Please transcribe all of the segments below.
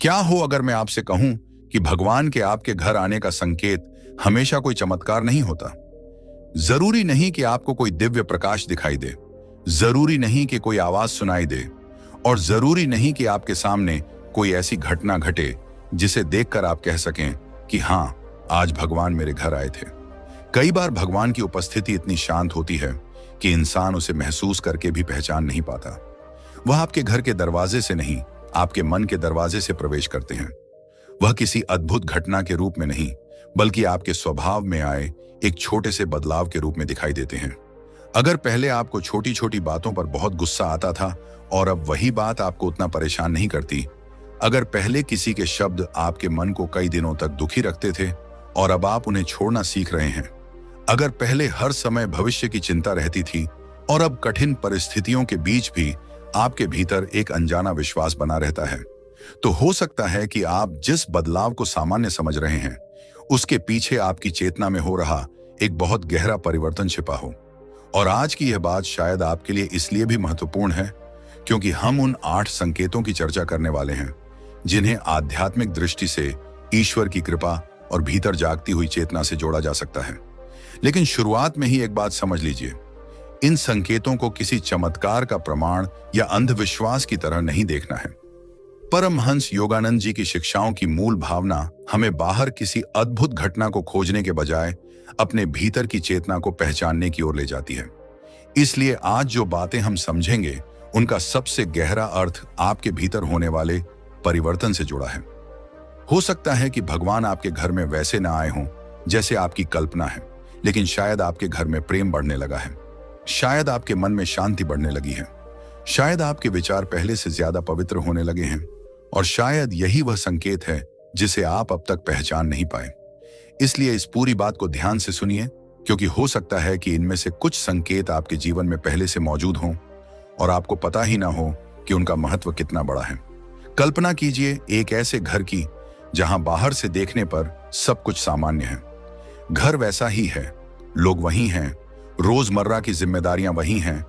क्या हो अगर मैं आपसे कहूं कि भगवान के आपके घर आने का संकेत हमेशा कोई चमत्कार नहीं होता। जरूरी नहीं कि आपको कोई दिव्य प्रकाश दिखाई दे, जरूरी नहीं कि कोई आवाज सुनाई दे, और जरूरी नहीं कि आपके सामने कोई ऐसी घटना घटे जिसे देखकर आप कह सकें कि हां, आज भगवान मेरे घर आए थे। कई बार भगवान की उपस्थिति इतनी शांत होती है कि इंसान उसे महसूस करके भी पहचान नहीं पाता। वह आपके घर के दरवाजे से नहीं, आपके मन के दरवाजे से प्रवेश करते हैं। वह किसी अद्भुत घटना के रूप में नहीं, बल्कि आपके स्वभाव में आए एक छोटे से बदलाव के रूप में दिखाई देते हैं। अगर पहले आपको छोटी छोटी बातों पर बहुत गुस्सा आता था और अब वही बात आपको उतना परेशान नहीं करती, अगर पहले किसी के शब्द आपके मन को कई दिनों तक दुखी रखते थे और अब आप उन्हें छोड़ना सीख रहे हैं, अगर पहले हर समय भविष्य की चिंता रहती थी और अब कठिन परिस्थितियों के बीच भी आपके भीतर एक अनजाना विश्वास बना रहता है, तो हो सकता है कि आप जिस बदलाव को सामान्य समझ रहे हैं उसके पीछे आपकी चेतना में हो रहा एक बहुत गहरा परिवर्तन छिपा हो। और आज की यह बात शायद आपके लिए इसलिए भी महत्वपूर्ण है क्योंकि हम उन 8 संकेतों की चर्चा करने वाले हैं जिन्हें आध्यात्मिक दृष्टि से ईश्वर की कृपा और भीतर जागती हुई चेतना से जोड़ा जा सकता है। लेकिन शुरुआत में ही एक बात समझ लीजिए, इन संकेतों को किसी चमत्कार का प्रमाण या अंधविश्वास की तरह नहीं देखना है। परमहंस योगानंद जी की शिक्षाओं की मूल भावना हमें बाहर किसी अद्भुत घटना को खोजने के बजाय अपने भीतर की चेतना को पहचानने की ओर ले जाती है। इसलिए आज जो बातें हम समझेंगे उनका सबसे गहरा अर्थ आपके भीतर होने वाले परिवर्तन से जुड़ा है। हो सकता है कि भगवान आपके घर में वैसे ना आए हों जैसे आपकी कल्पना है, लेकिन शायद आपके घर में प्रेम बढ़ने लगा है, शायद आपके मन में शांति बढ़ने लगी है, शायद आपके विचार पहले से ज्यादा पवित्र होने लगे हैं, और शायद यही वह संकेत है जिसे आप अब तक पहचान नहीं पाए। इसलिए इस पूरी बात को ध्यान से सुनिए, क्योंकि हो सकता है कि इनमें से कुछ संकेत आपके जीवन में पहले से मौजूद हों और आपको पता ही ना हो कि उनका महत्व कितना बड़ा है। कल्पना कीजिए एक ऐसे घर की जहां बाहर से देखने पर सब कुछ सामान्य है। घर वैसा ही है, लोग वही हैं, रोजमर्रा की जिम्मेदारियां वही हैं,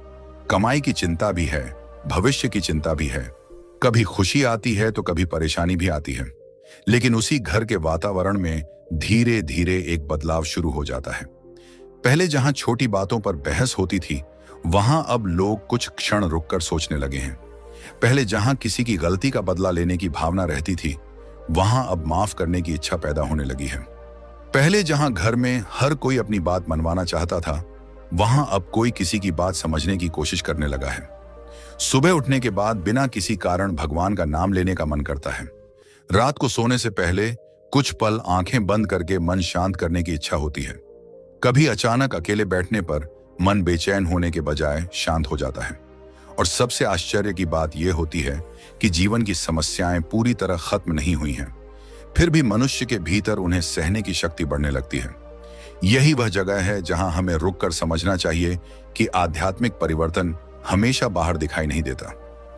कमाई की चिंता भी है, भविष्य की चिंता भी है, कभी खुशी आती है तो कभी परेशानी भी आती है। लेकिन उसी घर के वातावरण में धीरे धीरे एक बदलाव शुरू हो जाता है। पहले जहां छोटी बातों पर बहस होती थी, वहां अब लोग कुछ क्षण रुककर सोचने लगे हैं। पहले जहां किसी की गलती का बदला लेने की भावना रहती थी, वहां अब माफ करने की इच्छा पैदा होने लगी है। पहले जहां घर में हर कोई अपनी बात मनवाना चाहता था, वहां अब कोई किसी की बात समझने की कोशिश करने लगा है। सुबह उठने के बाद बिना किसी कारण भगवान का नाम लेने का मन करता है। रात को सोने से पहले कुछ पल आंखें बंद करके मन शांत करने की इच्छा होती है। कभी अचानक अकेले बैठने पर मन बेचैन होने के बजाय शांत हो जाता है। और सबसे आश्चर्य की बात यह होती है कि जीवन की समस्याएं पूरी तरह खत्म नहीं हुई हैं, फिर भी मनुष्य के भीतर उन्हें सहने की शक्ति बढ़ने लगती है। यही वह जगह है जहां हमें रुककर समझना चाहिए कि आध्यात्मिक परिवर्तन हमेशा बाहर दिखाई नहीं देता।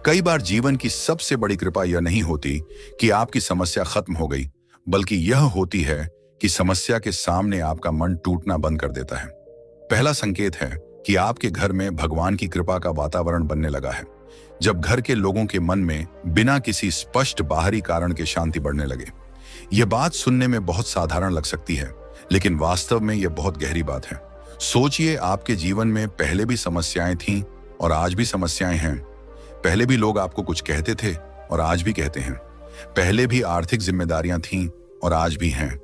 कई बार जीवन की सबसे बड़ी कृपा यह नहीं होती कि आपकी समस्या खत्म हो गई, बल्कि यह होती है कि समस्या के सामने आपका मन टूटना बंद कर देता है। पहला संकेत है कि आपके घर में भगवान की कृपा का वातावरण बनने लगा है। जब घर के लोगों के मन में बिना किसी स्पष्ट बाहरी कारण के शांति बढ़ने लगे। यह बात सुनने में बहुत साधारण लग सकती है, लेकिन वास्तव में यह बहुत गहरी बात है। सोचिए, आपके जीवन में पहले भी समस्याएं थीं और आज भी समस्याएं हैं। पहले भी लोग आपको कुछ कहते थे और आज भी कहते हैं। पहले भी आर्थिक जिम्मेदारियां थीं और आज भी हैं।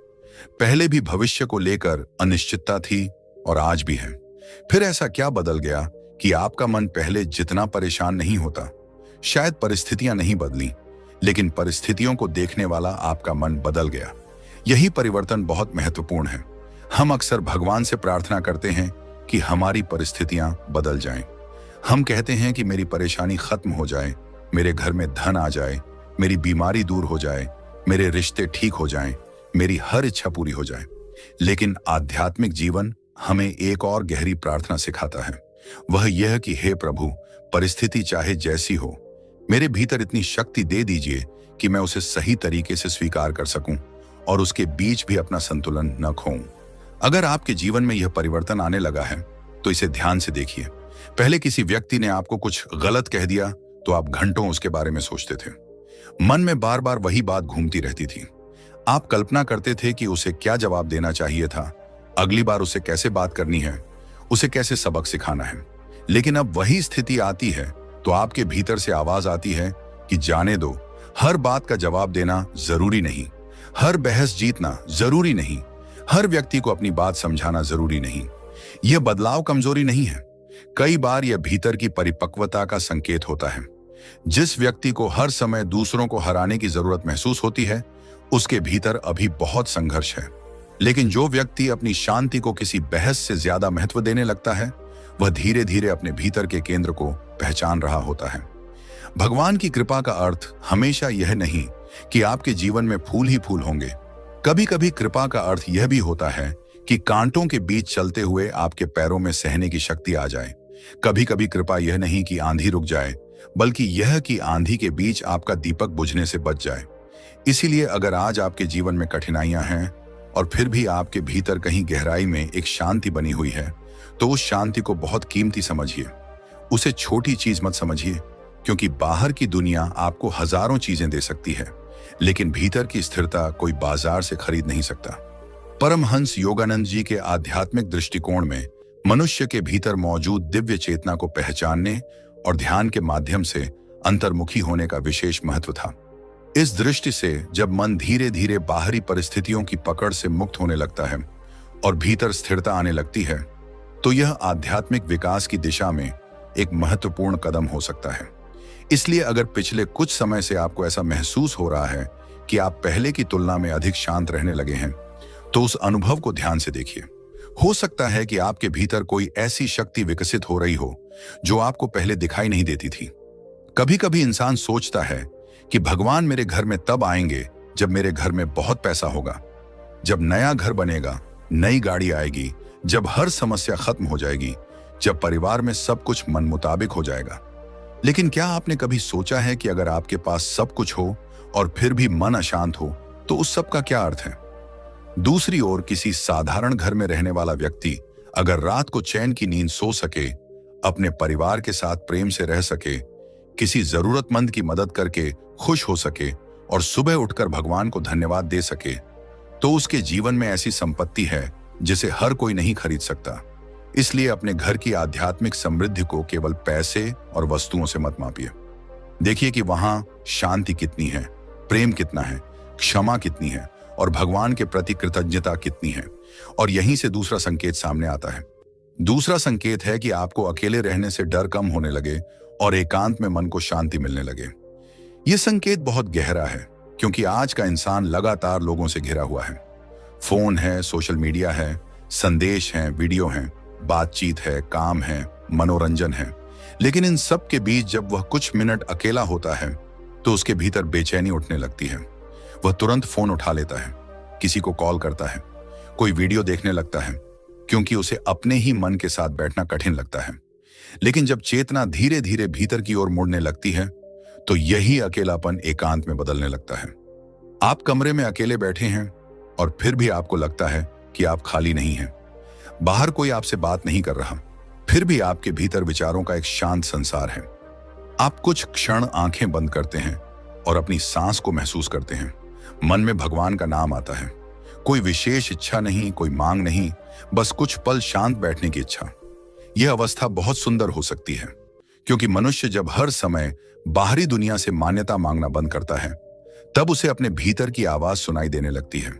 पहले भी भविष्य को लेकर अनिश्चितता थी और आज भी है। फिर ऐसा क्या बदल गया कि आपका मन पहले जितना परेशान नहीं होता? शायद परिस्थितियां नहीं बदली, लेकिन परिस्थितियों को देखने वाला आपका मन बदल गया। यही परिवर्तन बहुत महत्वपूर्ण है। हम अक्सर भगवान से प्रार्थना करते हैं कि हमारी परिस्थितियां बदल जाएं। हम कहते हैं कि मेरी परेशानी खत्म हो जाए, मेरे घर में धन आ जाए, मेरी बीमारी दूर हो जाए, मेरे रिश्ते ठीक हो जाएं, मेरी हर इच्छा पूरी हो जाए। लेकिन आध्यात्मिक जीवन हमें एक और गहरी प्रार्थना सिखाता है। वह यह कि हे प्रभु, परिस्थिति चाहे जैसी हो, मेरे भीतर इतनी शक्ति दे दीजिए कि मैं उसे सही तरीके से स्वीकार कर सकूं और उसके बीच भी अपना संतुलन न खोऊं। अगर आपके जीवन में यह परिवर्तन आने लगा है तो इसे ध्यान से देखिए। पहले किसी व्यक्ति ने आपको कुछ गलत कह दिया तो आप घंटों उसके बारे में सोचते थे। मन में बार बार वही बात घूमती रहती थी। आप कल्पना करते थे कि उसे क्या जवाब देना चाहिए था, अगली बार उसे कैसे बात करनी है, उसे कैसे सबक सिखाना है। लेकिन अब वही स्थिति आती है तो आपके भीतर से आवाज आती है कि जाने दो, हर बात का जवाब देना जरूरी नहीं, हर बहस जीतना जरूरी नहीं, हर व्यक्ति को अपनी बात समझाना जरूरी नहीं। यह बदलाव कमजोरी नहीं है, कई बार यह भीतर की परिपक्वता का संकेत होता है। जिस व्यक्ति को हर समय दूसरों को हराने की जरूरत महसूस होती है, उसके भीतर अभी बहुत संघर्ष है। लेकिन जो व्यक्ति अपनी शांति को किसी बहस से ज्यादा महत्व देने लगता है, वह धीरे धीरे अपने भीतर के केंद्र को पहचान रहा होता है। भगवान की कृपा का अर्थ हमेशा यह नहीं कि आपके जीवन में फूल ही फूल होंगे। कभी कभी कृपा का अर्थ यह भी होता है कि कांटों के बीच चलते हुए आपके पैरों में सहने की शक्ति आ जाए। कभी कभी कृपा यह नहीं कि आंधी रुक जाए, बल्कि यह कि आंधी के बीच आपका दीपक बुझने से बच जाए। इसीलिए अगर आज आपके जीवन में कठिनाइयां हैं और फिर भी आपके भीतर कहीं गहराई में एक शांति बनी हुई है, तो उस शांति को बहुत कीमती समझिए। उसे छोटी चीज मत समझिए, क्योंकि बाहर की दुनिया आपको हजारों चीजें दे सकती है, लेकिन भीतर की स्थिरता कोई बाजार से खरीद नहीं सकता। परमहंस योगानंद जी के आध्यात्मिक दृष्टिकोण में मनुष्य के भीतर मौजूद दिव्य चेतना को पहचानने और ध्यान के माध्यम से अंतर्मुखी होने का विशेष महत्व था। इस दृष्टि से जब मन धीरे धीरे बाहरी परिस्थितियों की पकड़ से मुक्त होने लगता है और भीतर स्थिरता आने लगती है, तो यह आध्यात्मिक विकास की दिशा में एक महत्वपूर्ण कदम हो सकता है। इसलिए अगर पिछले कुछ समय से आपको ऐसा महसूस हो रहा है कि आप पहले की तुलना में अधिक शांत रहने लगे हैं, तो उस अनुभव को ध्यान से देखिए। हो सकता है कि आपके भीतर कोई ऐसी शक्ति विकसित हो रही हो जो आपको पहले दिखाई नहीं देती थी। कभी कभी इंसान सोचता है कि भगवान मेरे घर में तब आएंगे जब मेरे घर में बहुत पैसा होगा, जब नया घर बनेगा, नई गाड़ी आएगी, जब हर समस्या खत्म हो जाएगी, जब परिवार में सब कुछ मन मुताबिक हो जाएगा। लेकिन क्या आपने कभी सोचा है कि अगर आपके पास सब कुछ हो और फिर भी मन अशांत हो, तो उस सब का क्या अर्थ है? दूसरी ओर किसी साधारण घर में रहने वाला व्यक्ति अगर रात को चैन की नींद सो सके, अपने परिवार के साथ प्रेम से रह सके, किसी जरूरतमंद की मदद करके खुश हो सके और सुबह उठकर भगवान को धन्यवाद दे सके, तो उसके जीवन में ऐसी संपत्ति है जिसे हर कोई नहीं खरीद सकता। इसलिए अपने घर की आध्यात्मिक समृद्धि को केवल पैसे और वस्तुओं से मत मापिए। देखिए कि वहां शांति कितनी है, प्रेम कितना है, क्षमा कितनी है और भगवान के प्रति कृतज्ञता कितनी है। और यहीं से दूसरा संकेत सामने आता है। दूसरा संकेत है कि आपको अकेले रहने से डर कम होने लगे और एकांत में मन को शांति मिलने लगे। यह संकेत बहुत गहरा है, क्योंकि आज का इंसान लगातार लोगों से घिरा हुआ है। फोन है, सोशल मीडिया है, संदेश हैं, वीडियो हैं, बातचीत है, काम है, मनोरंजन है। लेकिन इन सब के बीच जब वह कुछ मिनट अकेला होता है, तो उसके भीतर बेचैनी उठने लगती है। वह तुरंत फोन उठा लेता है, किसी को कॉल करता है, कोई वीडियो देखने लगता है, क्योंकि उसे अपने ही मन के साथ बैठना कठिन लगता है। लेकिन जब चेतना धीरे धीरे भीतर की ओर मुड़ने लगती है, तो यही अकेलापन एकांत में बदलने लगता है। आप कमरे में अकेले बैठे हैं और फिर भी आपको लगता है कि आप खाली नहीं हैं। बाहर कोई आपसे बात नहीं कर रहा, फिर भी आपके भीतर विचारों का एक शांत संसार है। आप कुछ क्षण आंखें बंद करते हैं और अपनी सांस को महसूस करते हैं। मन में भगवान का नाम आता है। कोई विशेष इच्छा नहीं, कोई मांग नहीं, बस कुछ पल शांत बैठने की इच्छा। यह अवस्था बहुत सुंदर हो सकती है, क्योंकि मनुष्य जब हर समय बाहरी दुनिया से मान्यता मांगना बंद करता है, तब उसे अपने भीतर की आवाज सुनाई देने लगती है।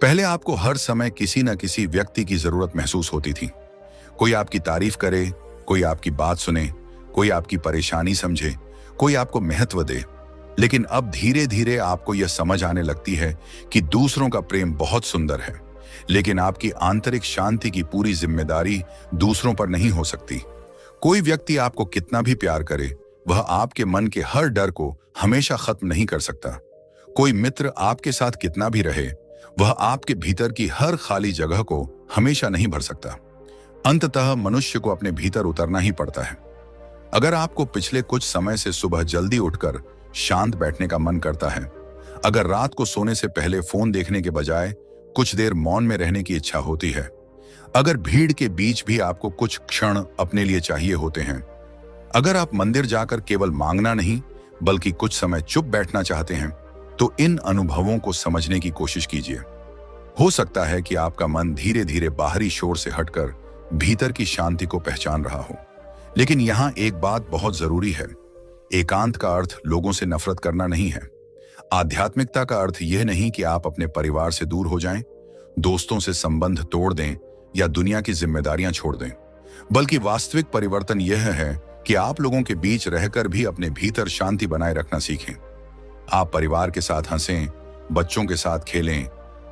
पहले आपको हर समय किसी न किसी व्यक्ति की जरूरत महसूस होती थी। कोई आपकी तारीफ करे, कोई आपकी बात सुने, कोई आपकी परेशानी समझे, कोई आपको महत्व दे। लेकिन अब धीरे धीरे आपको यह समझ आने लगती है कि दूसरों का प्रेम बहुत सुंदर है, लेकिन आपकी आंतरिक शांति की पूरी जिम्मेदारी दूसरों पर नहीं हो सकती। कोई व्यक्ति आपको कितना भी प्यार करे, वह आपके मन के हर डर को हमेशा खत्म नहीं कर सकता। कोई मित्र आपके साथ कितना भी रहे, वह आपके भीतर की हर खाली जगह को हमेशा नहीं भर सकता। अंततः मनुष्य को अपने भीतर उतरना ही पड़ता है। अगर आपको पिछले कुछ समय से सुबह जल्दी उठकर शांत बैठने का मन करता है, अगर रात को सोने से पहले फोन देखने के बजाय कुछ देर मौन में रहने की इच्छा होती है, अगर भीड़ के बीच भी आपको कुछ क्षण अपने लिए चाहिए होते हैं, अगर आप मंदिर जाकर केवल मांगना नहीं बल्कि कुछ समय चुप बैठना चाहते हैं, तो इन अनुभवों को समझने की कोशिश कीजिए। हो सकता है कि आपका मन धीरे धीरे बाहरी शोर से हटकर भीतर की शांति को पहचान रहा हो। लेकिन यहाँ एक बात बहुत जरूरी है, एकांत का अर्थ लोगों से नफरत करना नहीं है। आध्यात्मिकता का अर्थ यह नहीं कि आप अपने परिवार से दूर हो जाएं, दोस्तों से संबंध तोड़ दें या दुनिया की जिम्मेदारियां छोड़ दें, बल्कि वास्तविक परिवर्तन यह है कि आप लोगों के बीच रहकर भी अपने भीतर शांति बनाए रखना सीखें। आप परिवार के साथ हंसें, बच्चों के साथ खेलें,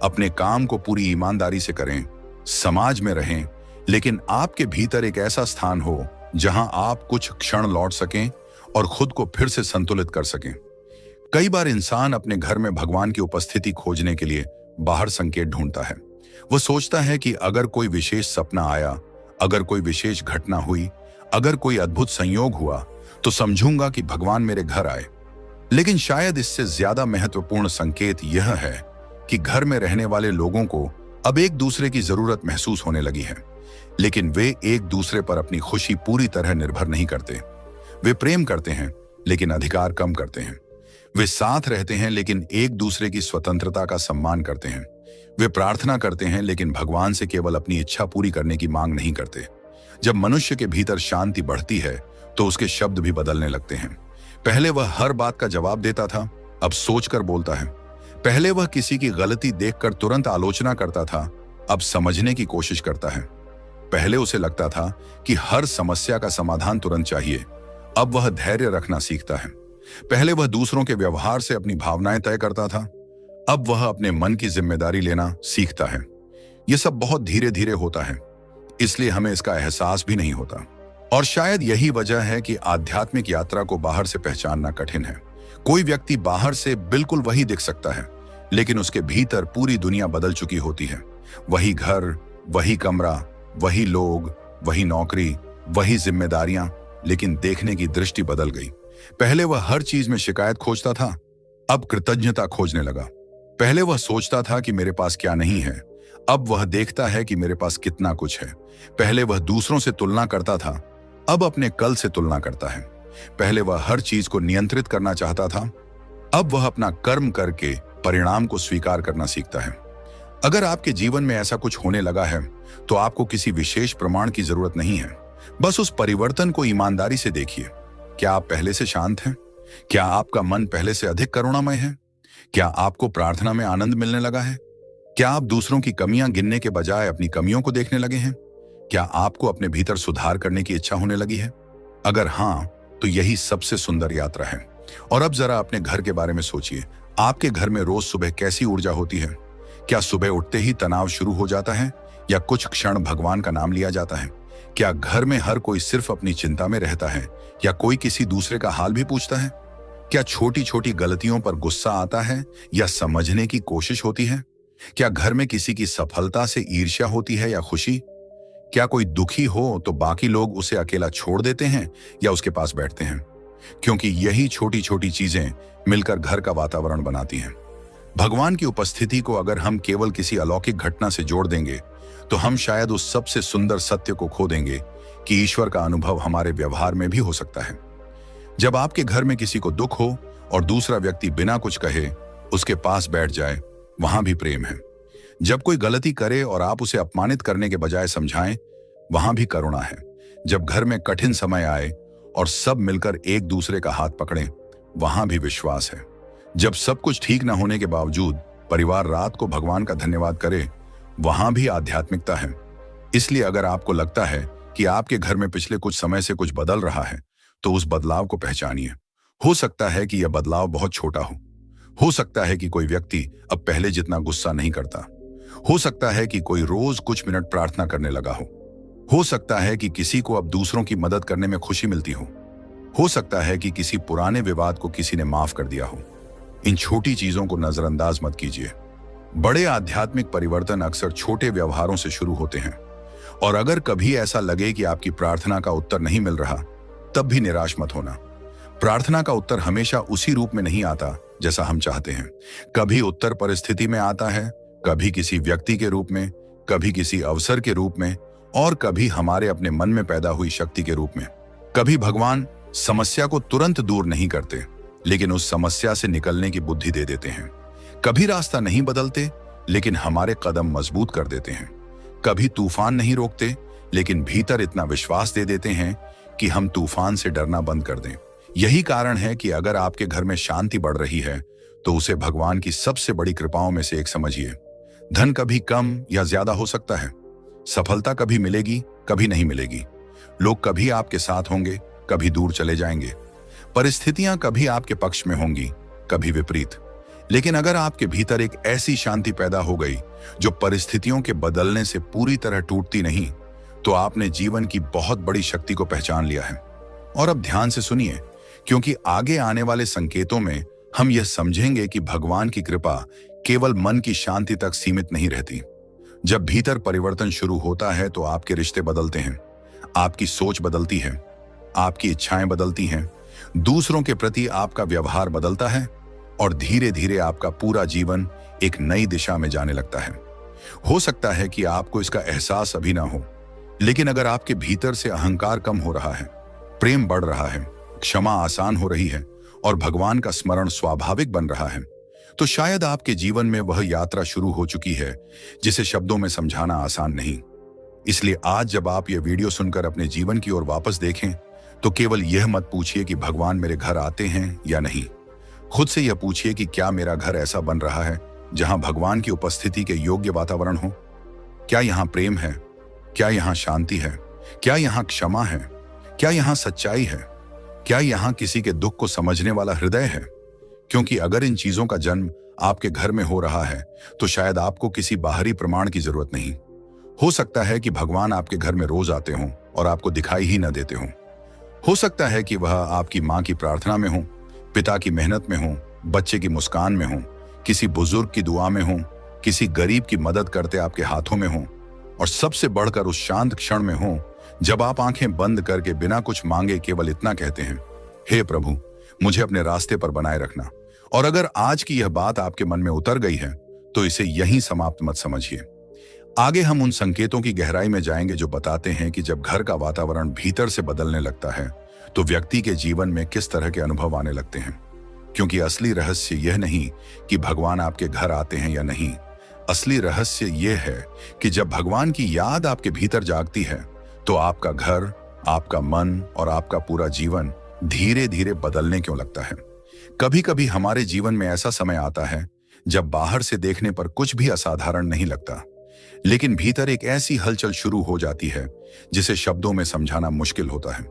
अपने काम को पूरी ईमानदारी से करें, समाज में रहें, लेकिन आपके भीतर एक ऐसा स्थान हो जहां आप कुछ क्षण लौट सकें और खुद को फिर से संतुलित कर सकें। कई बार इंसान अपने घर में भगवान की उपस्थिति खोजने के लिए बाहर संकेत ढूंढता है। वो सोचता है कि अगर कोई विशेष सपना आया, अगर कोई विशेष घटना हुई, अगर कोई अद्भुत संयोग हुआ, तो समझूंगा कि भगवान मेरे घर आए। लेकिन शायद इससे ज्यादा महत्वपूर्ण संकेत यह है कि घर में रहने वाले लोगों को अब एक दूसरे की जरूरत महसूस होने लगी है, लेकिन वे एक दूसरे पर अपनी खुशी पूरी तरह निर्भर नहीं करते। वे प्रेम करते हैं लेकिन अधिकार कम करते हैं। वे साथ रहते हैं लेकिन एक दूसरे की स्वतंत्रता का सम्मान करते हैं। वे प्रार्थना करते हैं लेकिन भगवान से केवल अपनी इच्छा पूरी करने की मांग नहीं करते। जब मनुष्य के भीतर शांति बढ़ती है तो उसके शब्द भी बदलने लगते हैं। पहले वह हर बात का जवाब देता था, अब सोचकर बोलता है। पहले वह किसी की गलती देखकर तुरंत आलोचना करता था, अब समझने की कोशिश करता है। पहले उसे लगता था कि हर समस्या का समाधान तुरंत चाहिए, अब वह धैर्य रखना सीखता है। पहले वह दूसरों के व्यवहार से अपनी भावनाएं तय करता था, अब वह अपने मन की जिम्मेदारी लेना सीखता है। यह सब बहुत धीरे धीरे होता है, इसलिए हमें इसका एहसास भी नहीं होता। और शायद यही वजह है कि आध्यात्मिक यात्रा को बाहर से पहचानना कठिन है। कोई व्यक्ति बाहर से बिल्कुल वही दिख सकता है, लेकिन उसके भीतर पूरी दुनिया बदल चुकी होती है। वही घर, वही कमरा, वही लोग, वही नौकरी, वही जिम्मेदारियां, लेकिन देखने की दृष्टि बदल गई। पहले वह हर चीज में शिकायत खोजता था, अब कृतज्ञता खोजने लगा। पहले वह सोचता था कि मेरे पास क्या नहीं है, अब वह देखता है कि मेरे पास कितना कुछ है। पहले वह दूसरों से तुलना करता था, अब अपने कल से तुलना करता है। पहले वह हर चीज को नियंत्रित करना चाहता था, अब वह अपना कर्म करके परिणाम को स्वीकार करना सीखता है। अगर आपके जीवन में ऐसा कुछ होने लगा है तो आपको किसी विशेष प्रमाण की जरूरत नहीं है। बस उस परिवर्तन को ईमानदारी से देखिए। क्या आप पहले से शांत हैं? क्या आपका मन पहले से अधिक करुणामय है? क्या आपको प्रार्थना में आनंद मिलने लगा है? क्या आप दूसरों की कमियां गिनने के बजाय अपनी कमियों को देखने लगे हैं? क्या आपको अपने भीतर सुधार करने की इच्छा होने लगी है? अगर हाँ, तो यही सबसे सुंदर यात्रा है। और अब जरा अपने घर के बारे में सोचिए। आपके घर में रोज सुबह कैसी ऊर्जा होती है? क्या सुबह उठते ही तनाव शुरू हो जाता है या कुछ क्षण भगवान का नाम लिया जाता है? क्या घर में हर कोई सिर्फ अपनी चिंता में रहता है या कोई किसी दूसरे का हाल भी पूछता है? क्या छोटी छोटी गलतियों पर गुस्सा आता है या समझने की कोशिश होती है? क्या घर में किसी की सफलता से ईर्ष्या होती है या खुशी? क्या कोई दुखी हो तो बाकी लोग उसे अकेला छोड़ देते हैं या उसके पास बैठते हैं? क्योंकि यही छोटी छोटी चीजें मिलकर घर का वातावरण बनाती हैं। भगवान की उपस्थिति को अगर हम केवल किसी अलौकिक घटना से जोड़ देंगे तो हम शायद उस सबसे सुंदर सत्य को खो देंगे कि ईश्वर का अनुभव हमारे व्यवहार में भी हो सकता है। जब आपके घर में किसी को दुख हो और दूसरा व्यक्ति बिना कुछ कहे उसके पास बैठ जाए, वहां भी प्रेम है। जब कोई गलती करे और आप उसे अपमानित करने के बजाय समझाएं, वहां भी करुणा है। जब घर में कठिन समय आए और सब मिलकर एक दूसरे का हाथ पकड़ें, वहां भी विश्वास है। जब सब कुछ ठीक न होने के बावजूद परिवार रात को भगवान का धन्यवाद करे, वहां भी आध्यात्मिकता है। इसलिए अगर आपको लगता है कि आपके घर में पिछले कुछ समय से कुछ बदल रहा है, तो उस बदलाव को पहचानिए। हो सकता है कि यह बदलाव बहुत छोटा हो सकता है कि कोई व्यक्ति अब पहले जितना गुस्सा नहीं करता, हो सकता है कि कोई रोज कुछ मिनट प्रार्थना करने लगा हो सकता है कि किसी को अब दूसरों की मदद करने में खुशी मिलती हो सकता है कि किसी पुराने विवाद को किसी ने माफ कर दिया हो। इन छोटी चीजों को नजरअंदाज मत कीजिए। बड़े आध्यात्मिक परिवर्तन अक्सर छोटे व्यवहारों से शुरू होते हैं। और अगर कभी ऐसा लगे कि आपकी प्रार्थना का उत्तर नहीं मिल रहा, तब भी निराश मत होना। प्रार्थना का उत्तर हमेशा उसी रूप में नहीं आता जैसा हम चाहते हैं। कभी उत्तर परिस्थिति में आता है, कभी किसी व्यक्ति के रूप में, कभी किसी अवसर के रूप में, और कभी हमारे अपने मन में पैदा हुई शक्ति के रूप में। कभी भगवान समस्या को तुरंत दूर नहीं करते, लेकिन उस समस्या से निकलने की बुद्धि दे देते हैं। कभी रास्ता नहीं बदलते, लेकिन हमारे कदम मजबूत कर देते हैं। कभी तूफान नहीं रोकते, लेकिन भीतर इतना विश्वास दे देते हैं कि हम तूफान से डरना बंद कर दें। यही कारण है कि अगर आपके घर में शांति बढ़ रही है, तो उसे भगवान की सबसे बड़ी कृपाओं में से एक समझिए। धन कभी कम या ज्यादा हो सकता है, सफलता कभी मिलेगी, कभी नहीं मिलेगी, लोग कभी आपके साथ होंगे, कभी दूर चले जाएंगे, परिस्थितियां कभी आपके पक्ष में होंगी, कभी विपरीत। लेकिन अगर आपके भीतर एक ऐसी शांति पैदा हो गई जो परिस्थितियों के बदलने से पूरी तरह टूटती नहीं, तो आपने जीवन की बहुत बड़ी शक्ति को पहचान लिया है। और अब ध्यान से सुनिए, क्योंकि आगे आने वाले संकेतों में हम यह समझेंगे कि भगवान की कृपा केवल मन की शांति तक सीमित नहीं रहती। जब भीतर परिवर्तन शुरू होता है तो आपके रिश्ते बदलते हैं, आपकी सोच बदलती है, आपकी इच्छाएं बदलती हैं, दूसरों के प्रति आपका व्यवहार बदलता है और धीरे धीरे आपका पूरा जीवन एक नई दिशा में जाने लगता है। हो सकता है कि आपको इसका एहसास अभी ना हो, लेकिन अगर आपके भीतर से अहंकार कम हो रहा है, प्रेम बढ़ रहा है, क्षमा आसान हो रही है और भगवान का स्मरण स्वाभाविक बन रहा है, तो शायद आपके जीवन में वह यात्रा शुरू हो चुकी है जिसे शब्दों में समझाना आसान नहीं। इसलिए आज जब आप यह वीडियो सुनकर अपने जीवन की ओर वापस देखें, तो केवल यह मत पूछिए कि भगवान मेरे घर आते हैं या नहीं। खुद से यह पूछिए कि क्या मेरा घर ऐसा बन रहा है जहां भगवान की उपस्थिति के योग्य वातावरण हो? क्या यहाँ प्रेम है? क्या यहाँ शांति है? क्या यहाँ क्षमा है? क्या यहाँ सच्चाई है? क्या यहाँ किसी के दुख को समझने वाला हृदय है? क्योंकि अगर इन चीजों का जन्म आपके घर में हो रहा है, तो शायद आपको किसी बाहरी प्रमाण की जरूरत नहीं। हो सकता है कि भगवान आपके घर में रोज आते हों और आपको दिखाई ही न देते हों। हो सकता है कि वह आपकी माँ की प्रार्थना में हो, पिता की मेहनत में हो, बच्चे की मुस्कान में हो, किसी बुजुर्ग की दुआ में हो, किसी गरीब की मदद करते आपके हाथों में हो, और सबसे बढ़कर उस शांत क्षण में हो जब आप आंखें बंद करके बिना कुछ मांगे केवल इतना कहते हैं, हे प्रभु, मुझे अपने रास्ते पर बनाए रखना। और अगर आज की यह बात आपके मन में उतर गई है, तो इसे यहीं समाप्त मत समझिए। आगे हम उन संकेतों की गहराई में जाएंगे जो बताते हैं कि जब घर का वातावरण भीतर से बदलने लगता है, तो व्यक्ति के जीवन में किस तरह के अनुभव आने लगते हैं। क्योंकि असली रहस्य यह नहीं कि भगवान आपके घर आते हैं या नहीं, असली रहस्य यह है कि जब भगवान की याद आपके भीतर जागती है, तो आपका घर, आपका मन और आपका पूरा जीवन धीरे धीरे बदलने क्यों लगता है। कभी कभी हमारे जीवन में ऐसा समय आता है जब बाहर से देखने पर कुछ भी असाधारण नहीं लगता, लेकिन भीतर एक ऐसी हलचल शुरू हो जाती है जिसे शब्दों में समझाना मुश्किल होता है।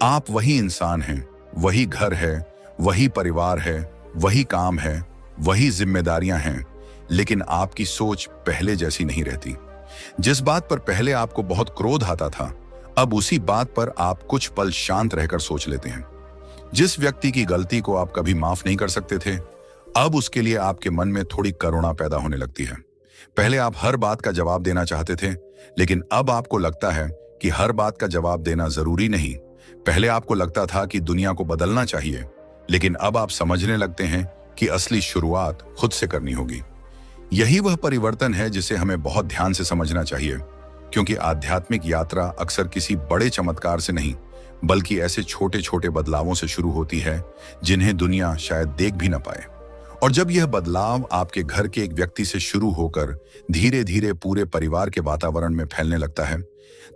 आप वही इंसान हैं, वही घर है, वही परिवार है, वही काम है, वही जिम्मेदारियां हैं, लेकिन आपकी सोच पहले जैसी नहीं रहती। जिस बात पर पहले आपको बहुत क्रोध आता था, अब उसी बात पर आप कुछ पल शांत रहकर सोच लेते हैं। जिस व्यक्ति की गलती को आप कभी माफ नहीं कर सकते थे, अब उसके लिए आपके मन में थोड़ी करुणा पैदा होने लगती है। पहले आप हर बात का जवाब देना चाहते थे, लेकिन अब आपको लगता है कि हर बात का जवाब देना जरूरी नहीं। पहले आपको लगता था कि दुनिया को बदलना चाहिए, लेकिन अब आप समझने लगते हैं कि असली शुरुआत खुद से करनी होगी। यही वह परिवर्तन है जिसे हमें बहुत ध्यान से समझना चाहिए, क्योंकि आध्यात्मिक यात्रा अक्सर किसी बड़े चमत्कार से नहीं, बल्कि ऐसे छोटे छोटे बदलावों से शुरू होती है जिन्हें दुनिया शायद देख भी न पाए। और जब यह बदलाव आपके घर के एक व्यक्ति से शुरू होकर धीरे धीरे पूरे परिवार के वातावरण में फैलने लगता है,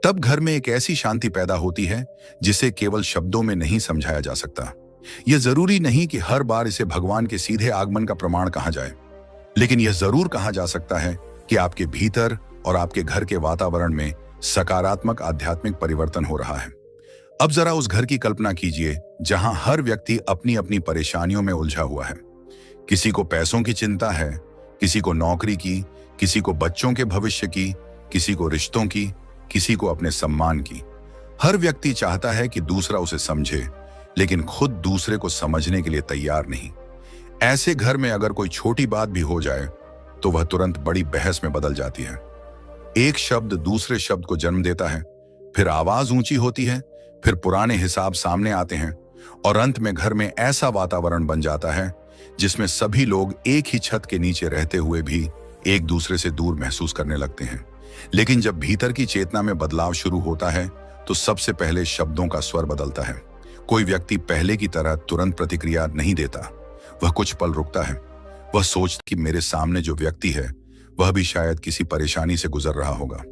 तब घर में एक ऐसी शांति पैदा होती है जिसे केवल शब्दों में नहीं समझाया जा सकता। यह जरूरी नहीं कि हर बार इसे भगवान के सीधे आगमन का प्रमाण कहा जाए, लेकिन यह जरूर कहा जा सकता है कि आपके भीतर और आपके घर के वातावरण में सकारात्मक आध्यात्मिक परिवर्तन हो रहा है। अब जरा उस घर की कल्पना कीजिए जहां हर व्यक्ति अपनी अपनी परेशानियों में उलझा हुआ है। किसी को पैसों की चिंता है, किसी को नौकरी की, किसी को बच्चों के भविष्य की, किसी को रिश्तों की, किसी को अपने सम्मान की। हर व्यक्ति चाहता है कि दूसरा उसे समझे, लेकिन खुद दूसरे को समझने के लिए तैयार नहीं। ऐसे घर में अगर कोई छोटी बात भी हो जाए, तो वह तुरंत बड़ी बहस में बदल जाती है। एक शब्द दूसरे शब्द को जन्म देता है, फिर आवाज ऊंची होती है, फिर पुराने हिसाब सामने आते हैं, और अंत में घर में ऐसा वातावरण बन जाता है जिसमें सभी लोग एक ही छत के नीचे रहते हुए भी एक दूसरे से दूर महसूस करने लगते हैं। लेकिन जब भीतर की चेतना में बदलाव शुरू होता है, तो सबसे पहले शब्दों का स्वर बदलता है। कोई व्यक्ति पहले की तरह तुरंत प्रतिक्रिया नहीं देता। वह कुछ पल रुकता है। वह सोचता कि मेरे सामने जो व्यक्ति है वह भी शायद किसी परेशानी से गुजर रहा होगा।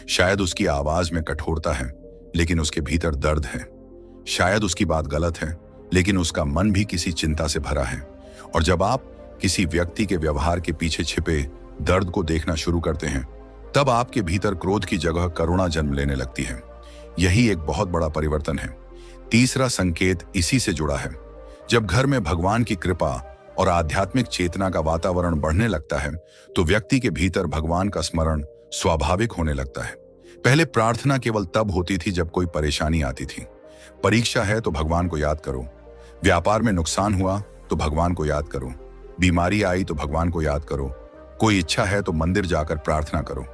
शायद उसकी आवाज में कठोरता है, लेकिन उसके भीतर दर्द है। शायद उसकी बात गलत है, लेकिन उसका मन भी किसी चिंता से भरा है। और जब आप किसी व्यक्ति के व्यवहार के पीछे छिपे दर्द को देखना शुरू करते हैं, तब आपके भीतर क्रोध की जगह करुणा जन्म लेने लगती है। यही एक बहुत बड़ा परिवर्तन है। तीसरा संकेत इसी से जुड़ा है। जब घर में भगवान की कृपा और आध्यात्मिक चेतना का वातावरण बढ़ने लगता है, तो व्यक्ति के भीतर भगवान का स्मरण स्वाभाविक होने लगता है। पहले प्रार्थना केवल तब होती थी जब कोई परेशानी आती थी। परीक्षा है तो भगवान को याद करो, व्यापार में नुकसान हुआ तो भगवान को याद करो, बीमारी आई तो भगवान को याद करो, कोई इच्छा है तो मंदिर जाकर प्रार्थना करो।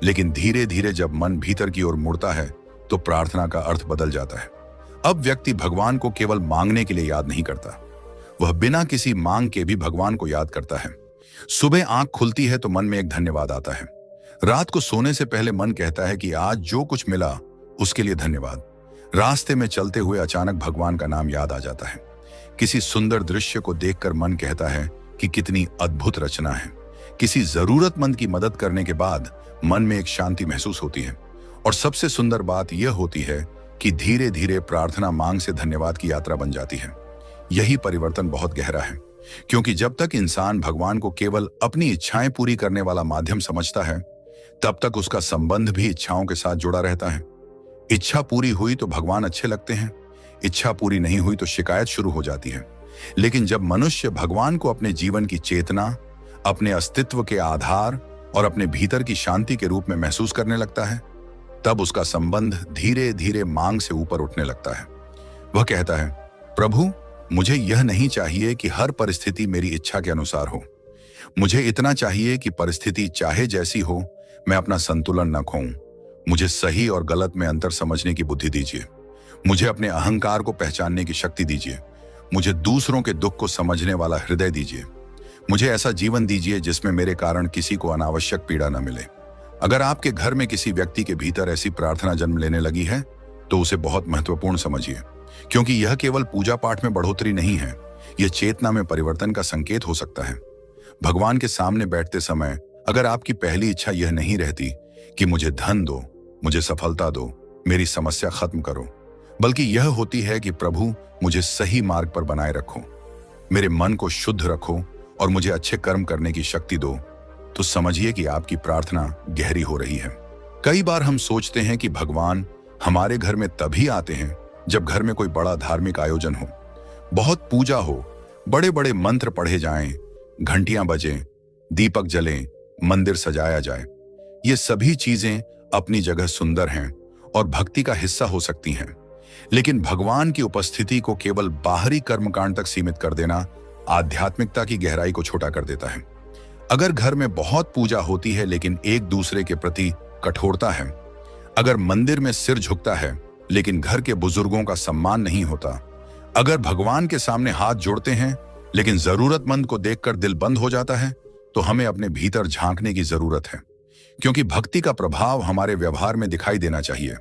लेकिन धीरे धीरे जब मन भीतर की ओर मुड़ता है तो प्रार्थना का अर्थ बदल जाता है। अब व्यक्ति भगवान को केवल मांगने के लिए याद नहीं करता, वह बिना किसी मांग के भी भगवान को याद करता है। सुबह आंख खुलती है तो मन में एक धन्यवाद आता है। रात को सोने से पहले मन कहता है कि आज जो कुछ मिला उसके लिए धन्यवाद। रास्ते में चलते हुए अचानक भगवान का नाम याद आ जाता है। किसी सुंदर दृश्य को देखकर मन कहता है कि कितनी अद्भुत रचना है। किसी जरूरतमंद की मदद करने के बाद मन में एक शांति महसूस होती है। और सबसे सुंदर बात यह होती है कि धीरे धीरे प्रार्थना मांग से धन्यवाद की यात्रा बन जाती है। यही परिवर्तन बहुत गहरा है, क्योंकि जब तक इंसान भगवान को केवल अपनी इच्छाएं पूरी करने वाला माध्यम समझता है, तब तक उसका संबंध भी इच्छाओं के साथ जुड़ा रहता है। इच्छा पूरी हुई तो भगवान अच्छे लगते हैं, इच्छा पूरी नहीं हुई तो शिकायत शुरू हो जाती है। लेकिन जब मनुष्य भगवान को अपने जीवन की चेतना, अपने अस्तित्व के आधार और अपने भीतर की शांति के रूप में महसूस करने लगता है, तब उसका संबंध धीरे धीरे मांग से ऊपर उठने लगता है। वह कहता है, प्रभु, मुझे यह नहीं चाहिए कि हर परिस्थिति मेरी इच्छा के अनुसार हो। मुझे इतना चाहिए कि परिस्थिति चाहे जैसी हो, मैं अपना संतुलन न खोऊं। मुझे सही और गलत में अंतर समझने की बुद्धि दीजिए। मुझे अपने अहंकार को पहचानने की शक्ति दीजिए। मुझे दूसरों के दुख को समझने वाला हृदय दीजिए। मुझे ऐसा जीवन दीजिए जिसमें मेरे कारण किसी को अनावश्यक पीड़ा न मिले। अगर आपके घर में किसी व्यक्ति के भीतर ऐसी प्रार्थना जन्म लेने लगी है, तो उसे बहुत महत्वपूर्ण समझिए, क्योंकि यह केवल पूजा पाठ में बढ़ोतरी नहीं है, यह चेतना में परिवर्तन का संकेत हो सकता है। भगवान के सामने बैठते समय अगर आपकी पहली इच्छा यह नहीं रहती कि मुझे धन दो, मुझे सफलता दो, मेरी समस्या खत्म करो, बल्कि यह होती है कि प्रभु, मुझे सही मार्ग पर बनाए रखो, मेरे मन को शुद्ध रखो और मुझे अच्छे कर्म करने की शक्ति दो, तो समझिए कि आपकी प्रार्थना गहरी हो रही है। कई बार हम सोचते हैं कि भगवान हमारे घर में तभी आते हैं जब घर में कोई बड़ा धार्मिक आयोजन हो, बहुत पूजा हो, बड़े बड़े मंत्र पढ़े जाएं, घंटियां बजें, दीपक जलें, मंदिर सजाया जाए। ये सभी चीजें अपनी जगह सुंदर हैं और भक्ति का हिस्सा हो सकती हैं, लेकिन भगवान की उपस्थिति को केवल बाहरी कर्मकांड तक सीमित कर देना आध्यात्मिकता की गहराई को छोटा कर देता है। अगर घर में बहुत पूजा होती है लेकिन एक दूसरे के प्रति कठोरता है, अगर मंदिर में सिर झुकता है लेकिन घर के बुजुर्गों का सम्मान नहीं होता, अगर भगवान के सामने हाथ जोड़ते हैं लेकिन जरूरतमंद को देखकर दिल बंद हो जाता है, तो हमें अपने भीतर झांकने की जरूरत है, क्योंकि भक्ति का प्रभाव हमारे व्यवहार में दिखाई देना चाहिए।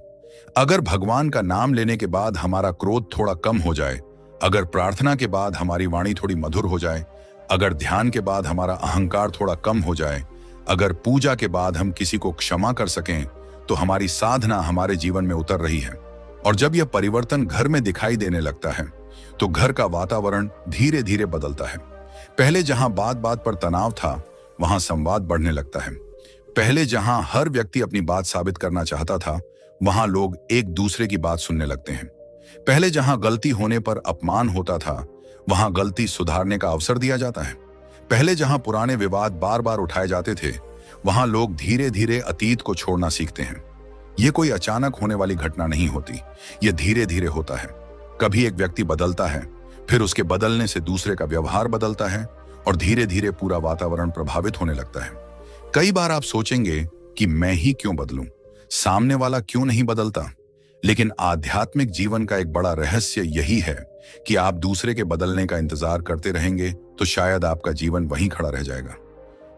अगर भगवान का नाम लेने के बाद हमारा क्रोध थोड़ा कम हो जाए, अगर प्रार्थना के बाद हमारी वाणी थोड़ी मधुर हो जाए, अगर ध्यान के बाद हमारा अहंकार थोड़ा कम हो जाए, अगर पूजा के बाद हम किसी को क्षमा कर सकें, तो हमारी साधना हमारे जीवन में उतर रही है। और जब यह परिवर्तन घर में दिखाई देने लगता है, तो घर का वातावरण धीरे धीरे बदलता है। पहले जहां बात बात पर तनाव था, वहां संवाद बढ़ने लगता है। पहले जहां हर व्यक्ति अपनी बात साबित करना चाहता था, वहां लोग एक दूसरे की बात सुनने लगते हैं। पहले जहां गलती होने पर अपमान होता था, वहां गलती सुधारने का अवसर दिया जाता है। पहले जहां पुराने विवाद बार बार उठाए जाते थे, वहां लोग धीरे धीरे अतीत को छोड़ना सीखते हैं। यह कोई अचानक होने वाली घटना नहीं होती, यह धीरे धीरे होता है। कभी एक व्यक्ति बदलता है, फिर उसके बदलने से दूसरे का व्यवहार बदलता है और धीरे धीरे पूरा वातावरण प्रभावित होने लगता है। कई बार आप सोचेंगे कि मैं ही क्यों बदलूं, सामने वाला क्यों नहीं बदलता? लेकिन आध्यात्मिक जीवन का एक बड़ा रहस्य यही है कि आप दूसरे के बदलने का इंतजार करते रहेंगे तो शायद आपका जीवन वहीं खड़ा रह जाएगा।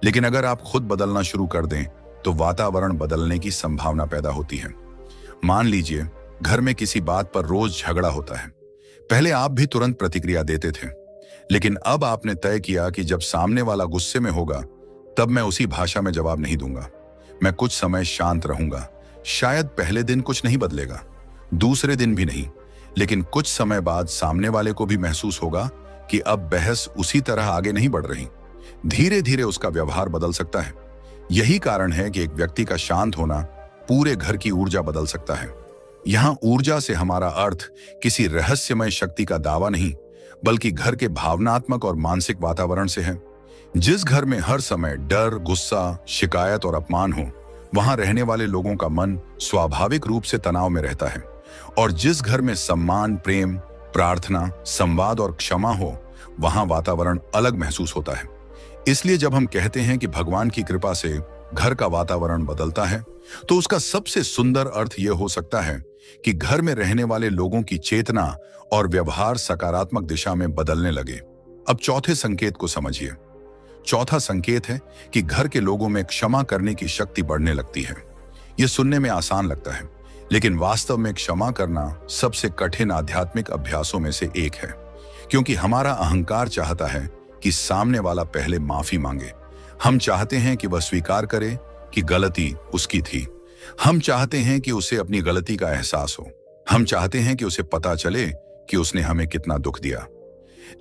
लेकिन अगर आप खुद बदलना शुरू कर दें, तो वातावरण बदलने की संभावना पैदा होती है। मान लीजिए घर में किसी बात पर रोज झगड़ा होता है। पहले आप भी तुरंत प्रतिक्रिया देते थे, लेकिन अब आपने तय किया कि जब सामने वाला गुस्से में होगा तब मैं उसी भाषा में जवाब नहीं दूंगा। मैं कुछ समय शांत रहूंगा। शायद पहले दिन कुछ नहीं बदलेगा, दूसरे दिन भी नहीं, लेकिन कुछ समय बाद सामने वाले को भी महसूस होगा कि अब बहस उसी तरह आगे नहीं बढ़ रही। धीरे धीरे उसका व्यवहार बदल सकता है। यही कारण है कि एक व्यक्ति का शांत होना पूरे घर की ऊर्जा बदल सकता है। यहां ऊर्जा से हमारा अर्थ किसी रहस्यमय शक्ति का दावा नहीं, बल्कि घर के भावनात्मक और मानसिक वातावरण से है। जिस घर में हर समय डर, गुस्सा, शिकायत और अपमान हो, वहां रहने वाले लोगों का मन स्वाभाविक रूप से तनाव में रहता है। और जिस घर में सम्मान, प्रेम, प्रार्थना, संवाद और क्षमा हो, वहां वातावरण अलग महसूस होता है। इसलिए जब हम कहते हैं कि भगवान की कृपा से घर का वातावरण बदलता है, तो उसका सबसे सुंदर अर्थ यह हो सकता है कि घर में रहने वाले लोगों की चेतना और व्यवहार सकारात्मक दिशा में बदलने लगे। अब चौथे संकेत को समझिए। चौथा संकेत है कि घर के लोगों में क्षमा करने की शक्ति बढ़ने लगती है। यह सुनने में आसान लगता है, लेकिन वास्तव में क्षमा करना सबसे कठिन आध्यात्मिक अभ्यासों में से एक है, क्योंकि हमारा अहंकार चाहता है कि सामने वाला पहले माफी मांगे। हम चाहते हैं कि वह स्वीकार करे कि गलती उसकी थी। हम चाहते हैं कि उसे अपनी गलती का एहसास हो। हम चाहते हैं कि उसे पता चले कि उसने हमें कितना दुख दिया।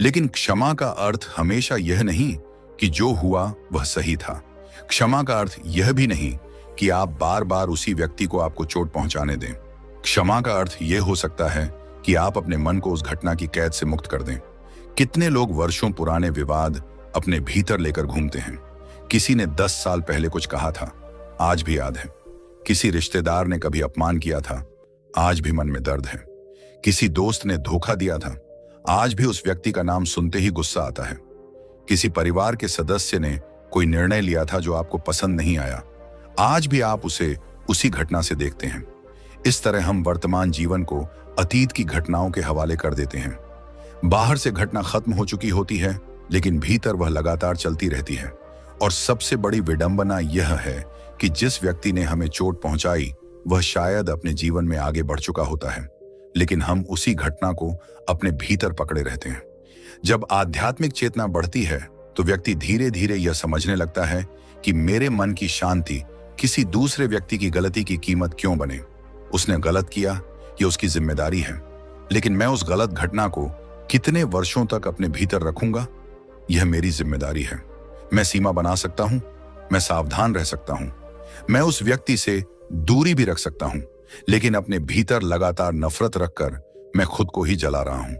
लेकिन क्षमा का अर्थ हमेशा यह नहीं कि जो हुआ वह सही था। क्षमा का अर्थ यह भी नहीं कि आप बार बार उसी व्यक्ति को आपको चोट पहुंचाने दें। क्षमा का अर्थ यह हो सकता है कि आप अपने मन को उस घटना की कैद से मुक्त कर दें। कितने लोग वर्षों पुराने विवाद अपने भीतर लेकर घूमते हैं। किसी ने 10 साल पहले कुछ कहा था, आज भी याद है। किसी रिश्तेदार ने कभी अपमान किया था, आज भी मन में दर्द है। किसी दोस्त ने धोखा दिया था, आज भी उस व्यक्ति का नाम सुनते ही गुस्सा आता है। किसी परिवार के सदस्य ने कोई निर्णय लिया था जो आपको पसंद नहीं आया, आज भी आप उसे उसी घटना से देखते हैं। इस तरह हम वर्तमान जीवन को अतीत की घटनाओं के हवाले कर देते हैं। बाहर से घटना खत्म हो चुकी होती है, लेकिन भीतर वह लगातार चलती रहती है। और सबसे बड़ी विडंबना यह है कि जिस व्यक्ति ने हमें चोट पहुंचाई वह शायद अपने जीवन में आगे बढ़ चुका होता है, लेकिन हम उसी घटना को अपने भीतर पकड़े रहते हैं। जब आध्यात्मिक चेतना बढ़ती है तो व्यक्ति धीरे धीरे यह समझने लगता है कि मेरे मन की शांति किसी दूसरे व्यक्ति की गलती की कीमत क्यों बने। उसने गलत किया, यह उसकी जिम्मेदारी है, लेकिन मैं उस गलत घटना को कितने वर्षों तक अपने भीतर रखूंगा, यह मेरी जिम्मेदारी है। मैं सीमा बना सकता हूं, मैं सावधान रह सकता हूं, मैं उस व्यक्ति से दूरी भी रख सकता हूं, लेकिन अपने भीतर लगातार नफरत रखकर मैं खुद को ही जला रहा हूं।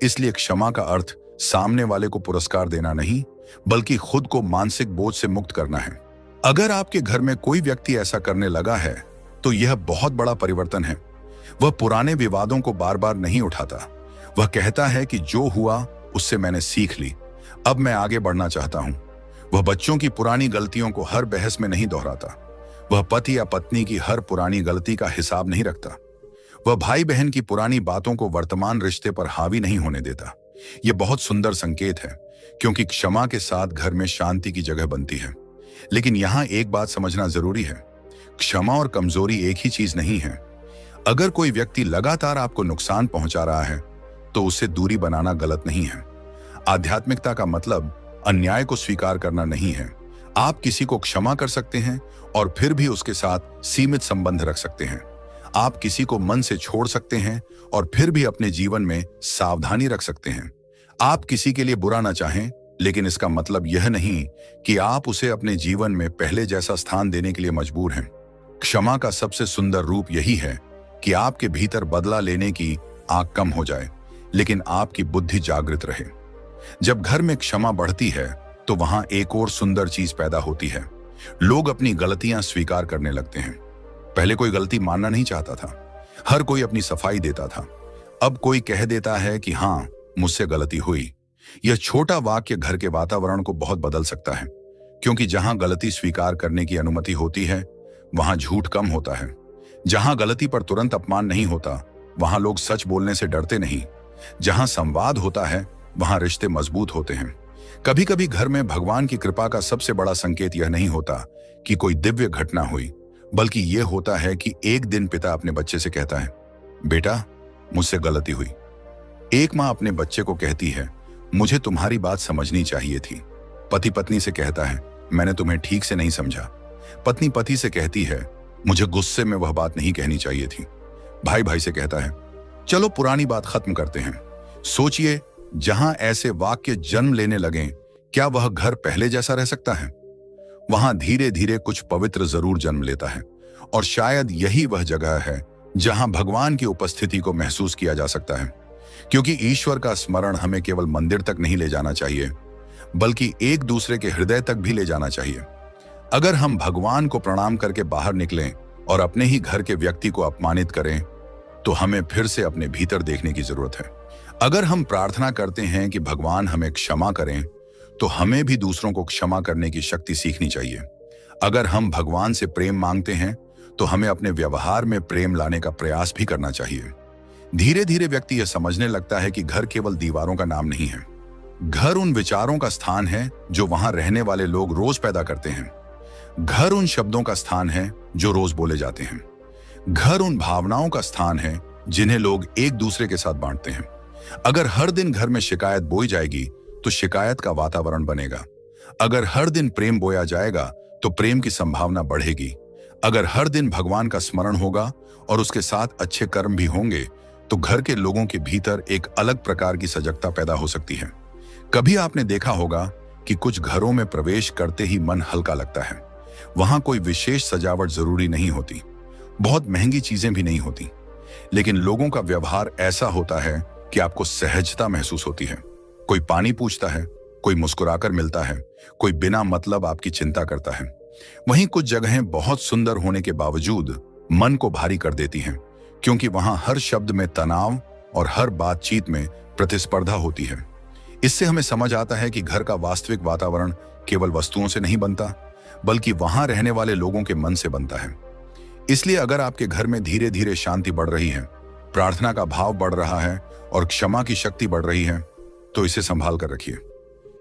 इसलिए क्षमा का अर्थ सामने वाले को पुरस्कार देना नहीं, बल्कि खुद को मानसिक बोझ से मुक्त करना है। अगर आपके घर में कोई व्यक्ति ऐसा करने लगा है तो यह बहुत बड़ा परिवर्तन है। वह पुराने विवादों को बार बार नहीं उठाता। वह कहता है कि जो हुआ उससे मैंने सीख ली, अब मैं आगे बढ़ना चाहता हूं। वह बच्चों की पुरानी गलतियों को हर बहस में नहीं दोहराता। वह पति या पत्नी की हर पुरानी गलती का हिसाब नहीं रखता। वह भाई बहन की पुरानी बातों को वर्तमान रिश्ते पर हावी नहीं होने देता। यह बहुत सुंदर संकेत है, क्योंकि क्षमा के साथ घर में शांति की जगह बनती है। लेकिन यहां एक बात समझना जरूरी है, क्षमा और कमजोरी एक ही चीज नहीं है। अगर कोई व्यक्ति लगातार आपको नुकसान पहुंचा रहा है तो उससे दूरी बनाना गलत नहीं है। आध्यात्मिकता का मतलब अन्याय को स्वीकार करना नहीं है। आप किसी को क्षमा कर सकते हैं और फिर भी उसके साथ सीमित संबंध रख सकते हैं। आप किसी को मन से छोड़ सकते हैं और फिर भी अपने जीवन में सावधानी रख सकते हैं। आप किसी के लिए बुरा ना चाहें, लेकिन इसका मतलब यह नहीं कि आप उसे अपने जीवन में पहले जैसा स्थान देने के लिए मजबूर हैं। क्षमा का सबसे सुंदर रूप यही है कि आपके भीतर बदला लेने की आग कम हो जाए, लेकिन आपकी बुद्धि जागृत रहे। जब घर में क्षमा बढ़ती है तो वहां एक और सुंदर चीज पैदा होती है। लोग अपनी गलतियां स्वीकार करने लगते हैं। पहले कोई गलती मानना नहीं चाहता था, हर कोई अपनी सफाई देता था। अब कोई कह देता है कि हाँ, मुझसे गलती हुई। यह छोटा वाक्य घर के वातावरण को बहुत बदल सकता है, क्योंकि जहां गलती स्वीकार करने की अनुमति होती है वहां झूठ कम होता है। जहां गलती पर तुरंत अपमान नहीं होता वहां लोग सच बोलने से डरते नहीं। जहां संवाद होता है वहां रिश्ते मजबूत होते हैं। कभी कभी घर में भगवान की कृपा का सबसे बड़ा संकेत यह नहीं होता कि कोई दिव्य घटना हुई, बल्कि यह होता है कि एक दिन पिता अपने बच्चे से कहता है, बेटा, मुझसे गलती हुई। एक माँ अपने बच्चे को कहती है, मुझे तुम्हारी बात समझनी चाहिए थी। पति पत्नी से कहता है, मैंने तुम्हें ठीक से नहीं समझा। पत्नी पति से कहती है, मुझे गुस्से में वह बात नहीं कहनी चाहिए थी। भाई भाई से कहता है, चलो पुरानी बात खत्म करते हैं। सोचिए, जहां ऐसे वाक्य जन्म लेने लगें, क्या वह घर पहले जैसा रह सकता है? वहां धीरे धीरे कुछ पवित्र जरूर जन्म लेता है, और शायद यही वह जगह है जहां भगवान की उपस्थिति को महसूस किया जा सकता है। क्योंकि ईश्वर का स्मरण हमें केवल मंदिर तक नहीं ले जाना चाहिए, बल्कि एक दूसरे के हृदय तक भी ले जाना चाहिए। अगर हम भगवान को प्रणाम करके बाहर निकलें और अपने ही घर के व्यक्ति को अपमानित करें, तो हमें फिर से अपने भीतर देखने की जरूरत है। अगर हम प्रार्थना करते हैं कि भगवान हमें क्षमा करें, तो हमें भी दूसरों को क्षमा करने की शक्ति सीखनी चाहिए। अगर हम भगवान से प्रेम मांगते हैं, तो हमें अपने व्यवहार में प्रेम लाने का प्रयास भी करना चाहिए। धीरे धीरे व्यक्ति यह समझने लगता है कि घर केवल दीवारों का नाम नहीं है। घर उन विचारों का स्थान है जो वहां रहने वाले लोग रोज पैदा करते हैं। घर उन शब्दों का स्थान है जो रोज बोले जाते हैं। घर उन भावनाओं का स्थान है जिन्हें लोग एक दूसरे के साथ बांटते हैं। अगर हर दिन घर में शिकायत बोई जाएगी, तो शिकायत का वातावरण बनेगा। अगर हर दिन प्रेम बोया जाएगा, तो प्रेम की संभावना बढ़ेगी। अगर हर दिन भगवान का स्मरण होगा और उसके साथ अच्छे कर्म भी होंगे, तो घर के लोगों के भीतर एक अलग प्रकार की सजगता पैदा हो सकती है। कभी आपने देखा होगा कि कुछ घरों में प्रवेश करते ही मन हल्का लगता है। वहां कोई विशेष सजावट जरूरी नहीं होती, बहुत महंगी चीजें भी नहीं होती, लेकिन लोगों का व्यवहार ऐसा होता है कि आपको सहजता महसूस होती है। कोई पानी पूछता है, कोई मुस्कुराकर मिलता है, कोई बिना मतलब आपकी चिंता करता है। वहीं कुछ जगहें बहुत सुंदर होने के बावजूद मन को भारी कर देती हैं, क्योंकि वहां हर शब्द में तनाव और हर बातचीत में प्रतिस्पर्धा होती है। इससे हमें समझ आता है कि घर का वास्तविक वातावरण केवल वस्तुओं से नहीं बनता, बल्कि वहां रहने वाले लोगों के मन से बनता है। इसलिए अगर आपके घर में धीरे धीरे शांति बढ़ रही है, प्रार्थना का भाव बढ़ रहा है और क्षमा की शक्ति बढ़ रही है, तो इसे संभाल कर रखिए।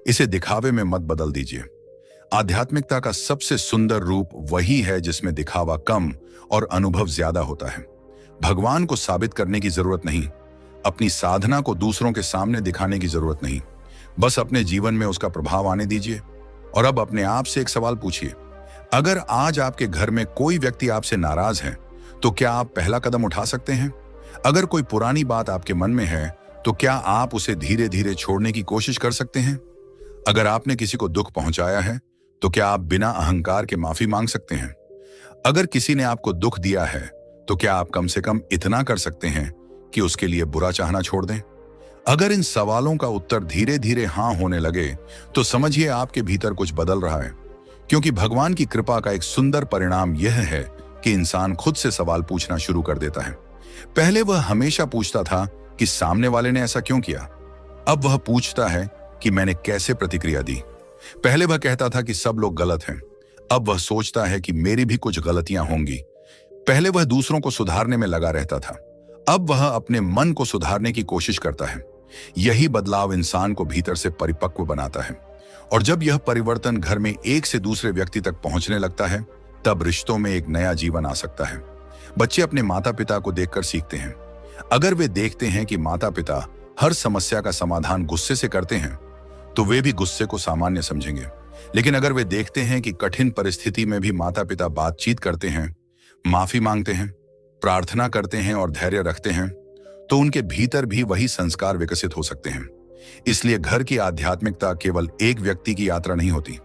इसे दिखावे में मत बदल दीजिए। आध्यात्मिकता का सबसे सुंदर रूप वही है जिसमें दिखावा कम और अनुभव ज्यादा होता है। भगवान को साबित करने की जरूरत नहीं, अपनी साधना को दूसरों के सामने दिखाने की जरूरत नहीं, बस अपने जीवन में उसका प्रभाव आने दीजिए। और अब अपने आप से एक सवाल पूछिए, अगर आज आपके घर में कोई व्यक्ति आपसे नाराज है, तो क्या आप पहला कदम उठा सकते हैं? अगर कोई पुरानी बात आपके मन में है, तो क्या आप उसे धीरे धीरे छोड़ने की कोशिश कर सकते हैं? अगर आपने किसी को दुख पहुंचाया है, तो क्या आप बिना अहंकार के माफी मांग सकते हैं? अगर किसी ने आपको दुख दिया है, तो क्या आप कम से कम इतना कर सकते हैं कि उसके लिए बुरा चाहना छोड़ दें? अगर इन सवालों का उत्तर धीरे धीरे हाँ होने लगे, तो समझिए आपके भीतर कुछ बदल रहा है। क्योंकि भगवान की कृपा का एक सुंदर परिणाम यह है कि इंसान खुद से सवाल पूछना शुरू कर देता है। पहले वह हमेशा पूछता था कि सामने वाले ने ऐसा क्यों किया। अब वह पूछता है कि मैंने कैसे प्रतिक्रिया दी। पहले वह कहता था कि सब लोग गलत हैं, अब वह सोचता है कि मेरी भी कुछ गलतियां होंगी। पहले वह दूसरों को सुधारने में लगा रहता था, अब वह अपने मन को सुधारने की कोशिश करता है। यही बदलाव इंसान को भीतर से परिपक्व बनाता है, और जब यह परिवर्तन घर में एक से दूसरे व्यक्ति तक पहुंचने लगता है, तब रिश्तों में एक नया जीवन आ सकता है। बच्चे अपने माता पिता को देखकर सीखते हैं। अगर वे देखते हैं कि माता पिता हर समस्या का समाधान गुस्से से करते हैं, तो वे भी गुस्से को सामान्य समझेंगे। लेकिन अगर वे देखते हैं कि कठिन परिस्थिति में भी माता पिता बातचीत करते हैं, माफी मांगते हैं, प्रार्थना करते हैं और धैर्य रखते हैं, तो उनके भीतर भी वही संस्कार विकसित हो सकते हैं। इसलिए घर की आध्यात्मिकता केवल एक व्यक्ति की यात्रा नहीं होती।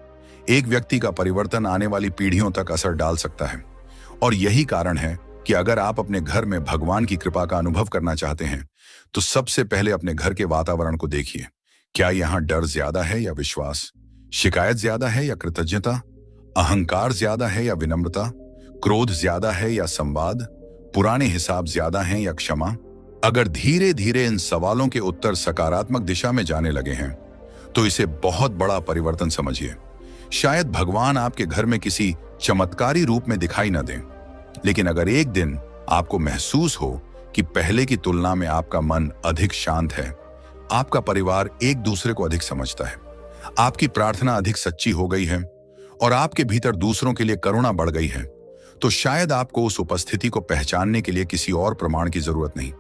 एक व्यक्ति का परिवर्तन आने वाली पीढ़ियों तक असर डाल सकता है। और यही कारण है कि अगर आप अपने घर में भगवान की कृपा का अनुभव करना चाहते हैं, तो सबसे पहले अपने घर के वातावरण को देखिए। क्या यहाँ डर ज्यादा है या विश्वास? शिकायत ज्यादा है या कृतज्ञता? अहंकार ज्यादा है या विनम्रता? क्रोध ज्यादा है या संवाद? पुराने हिसाब ज्यादा हैं या क्षमा? अगर धीरे धीरे इन सवालों के उत्तर सकारात्मक दिशा में जाने लगे हैं, तो इसे बहुत बड़ा परिवर्तन समझिए। शायद भगवान आपके घर में किसी चमत्कारी रूप में दिखाई न दें, लेकिन अगर एक दिन आपको महसूस हो कि पहले की तुलना में आपका मन अधिक शांत है, आपका परिवार एक दूसरे को अधिक समझता है, आपकी प्रार्थना अधिक सच्ची हो गई है और आपके भीतर दूसरों के लिए करुणा बढ़ गई है, तो शायद आपको उस उपस्थिति को पहचानने के लिए किसी और प्रमाण की जरूरत नहीं।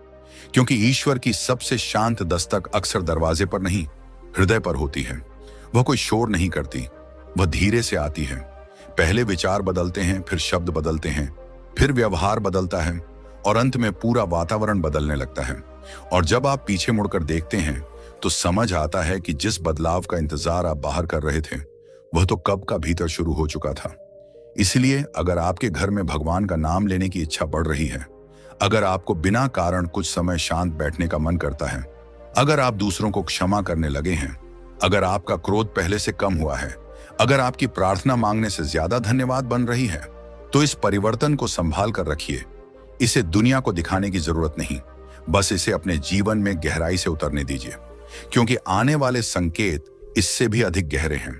क्योंकि ईश्वर की सबसे शांत दस्तक अक्सर दरवाजे पर नहीं, हृदय पर होती है। वह कोई शोर नहीं करती, वह धीरे से आती है। पहले विचार बदलते हैं, फिर शब्द बदलते हैं, फिर व्यवहार बदलता है और अंत में पूरा वातावरण बदलने लगता है। और जब आप पीछे मुड़कर देखते हैं तो समझ आता है कि जिस बदलाव का इंतजार आप बाहर कर रहे थे वह तो कब का भीतर शुरू हो चुका था। इसलिए अगर आपके घर में भगवान का नाम लेने की इच्छा बढ़ रही है, अगर आपको बिना कारण कुछ समय शांत बैठने का मन करता है, अगर आप दूसरों को क्षमा करने लगे हैं, अगर आपका क्रोध पहले से कम हुआ है, अगर आपकी प्रार्थना मांगने से ज्यादा धन्यवाद बन रही है, तो इस परिवर्तन को संभाल कर रखिए। इसे दुनिया को दिखाने की जरूरत नहीं, बस इसे अपने जीवन में गहराई से उतरने दीजिए, क्योंकि आने वाले संकेत इससे भी अधिक गहरे हैं।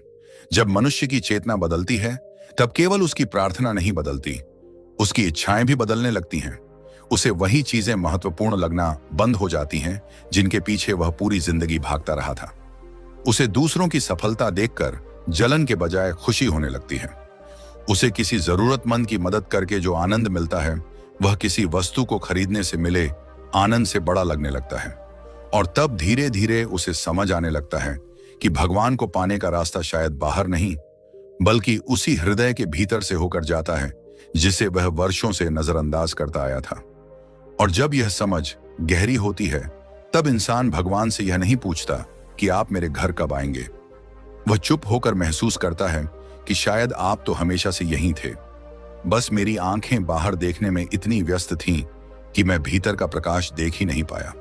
जब मनुष्य की चेतना बदलती है तब केवल उसकी प्रार्थना नहीं बदलती, उसकी इच्छाएं भी बदलने लगती हैं। उसे वही चीजें महत्वपूर्ण लगना बंद हो जाती हैं जिनके पीछे वह पूरी जिंदगी भागता रहा था। उसे दूसरों की सफलता देखकर जलन के बजाय खुशी होने लगती है। उसे किसी जरूरतमंद की मदद करके जो आनंद मिलता है वह किसी वस्तु को खरीदने से मिले आनंद से बड़ा लगने लगता है। और तब धीरे धीरे उसे समझ आने लगता है कि भगवान को पाने का रास्ता शायद बाहर नहीं, बल्कि उसी हृदय के भीतर से होकर जाता है जिसे वह वर्षों से नजरअंदाज करता आया था। और जब यह समझ गहरी होती है तब इंसान भगवान से यह नहीं पूछता कि आप मेरे घर कब आएंगे। वह चुप होकर महसूस करता है कि शायद आप तो हमेशा से यहीं थे, बस मेरी आंखें बाहर देखने में इतनी व्यस्त थीं कि मैं भीतर का प्रकाश देख ही नहीं पाया।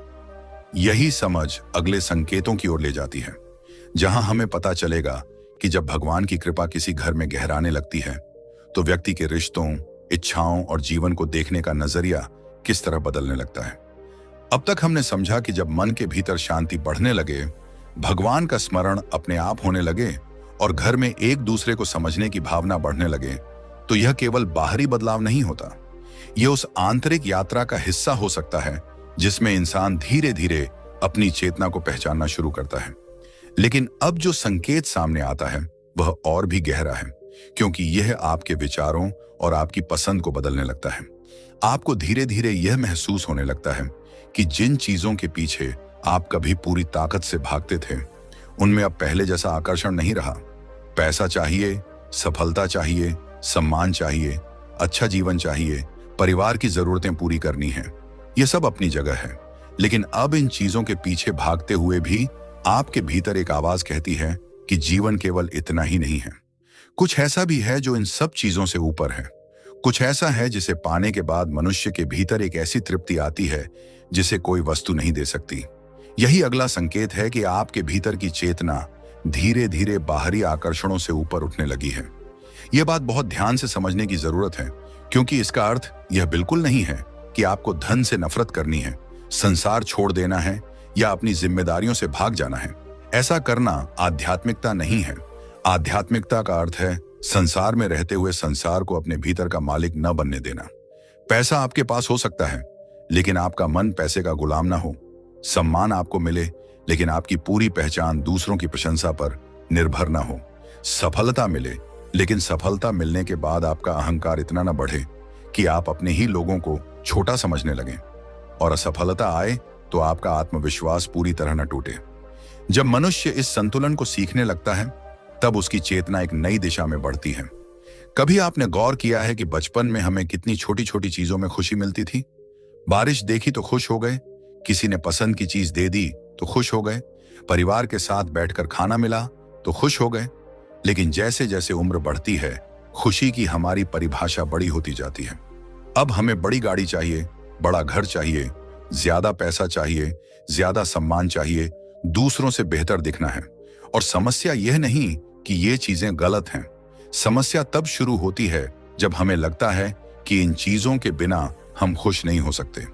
यही समझ अगले संकेतों की ओर ले जाती है, जहां हमें पता चलेगा कि जब भगवान की कृपा किसी घर में गहराने लगती है तो व्यक्ति के रिश्तों, इच्छाओं और जीवन को देखने का नजरिया किस तरह बदलने लगता है। अब तक हमने समझा कि जब मन के भीतर शांति बढ़ने लगे, भगवान का स्मरण अपने आप होने लगे और घर में एक दूसरे को समझने की भावना बढ़ने लगे, तो यह केवल बाहरी बदलाव नहीं होता, यह उस आंतरिक यात्रा का हिस्सा हो सकता है जिसमें इंसान धीरे धीरे अपनी चेतना को पहचानना शुरू करता है। लेकिन अब जो संकेत सामने आता है वह और भी गहरा है, क्योंकि यह आपके विचारों और आपकी पसंद को बदलने लगता है। आपको धीरे धीरे यह महसूस होने लगता है कि जिन चीजों के पीछे आप कभी पूरी ताकत से भागते थे उनमें अब पहले जैसा आकर्षण नहीं रहा। पैसा चाहिए, सफलता चाहिए, सम्मान चाहिए, अच्छा जीवन चाहिए, परिवार की जरूरतें पूरी करनी है, यह सब अपनी जगह है। लेकिन अब इन चीजों के पीछे भागते हुए भी आपके भीतर एक आवाज कहती है कि जीवन केवल इतना ही नहीं है, कुछ ऐसा भी है जो इन सब चीजों से ऊपर है। कुछ ऐसा है जिसे पाने के बाद मनुष्य के भीतर एक ऐसी तृप्ति आती है जिसे कोई वस्तु नहीं दे सकती। यही अगला संकेत है कि आपके भीतर की चेतना धीरे धीरे बाहरी आकर्षणों से ऊपर उठने लगी है। यह बात बहुत ध्यान से समझने की जरूरत है, क्योंकि इसका अर्थ यह बिल्कुल नहीं है कि आपको धन से नफरत करनी है, संसार छोड़ देना है या अपनी जिम्मेदारियों से भाग जाना है। ऐसा करना आध्यात्मिकता नहीं है। आध्यात्मिकता का अर्थ है संसार में रहते हुए संसार को अपने भीतर का मालिक न बनने देना। पैसा आपके पास हो सकता है लेकिन आपका मन पैसे का गुलाम ना हो। सम्मान आपको मिले लेकिन आपकी पूरी पहचान दूसरों की प्रशंसा पर निर्भर ना हो। सफलता मिले लेकिन सफलता मिलने के बाद आपका अहंकार इतना ना बढ़े कि आप अपने ही लोगों को छोटा समझने लगें। और असफलता आए तो आपका आत्मविश्वास पूरी तरह न टूटे। जब मनुष्य इस संतुलन को सीखने लगता है तब उसकी चेतना एक नई दिशा में बढ़ती है। कभी आपने गौर किया है कि बचपन में हमें कितनी छोटी छोटी चीजों में खुशी मिलती थी? बारिश देखी तो खुश हो गए, किसी ने पसंद की चीज दे दी तो खुश हो गए, परिवार के साथ बैठकर खाना मिला तो खुश हो गए। लेकिन जैसे जैसे उम्र बढ़ती है खुशी की हमारी परिभाषा बड़ी होती जाती है। अब हमें बड़ी गाड़ी चाहिए, बड़ा घर चाहिए, ज्यादा पैसा चाहिए, ज्यादा सम्मान चाहिए, दूसरों से बेहतर दिखना है। और समस्या यह नहीं कि ये चीजें गलत हैं। समस्या तब शुरू होती है जब हमें लगता है कि इन चीजों के बिना हम खुश नहीं हो सकते।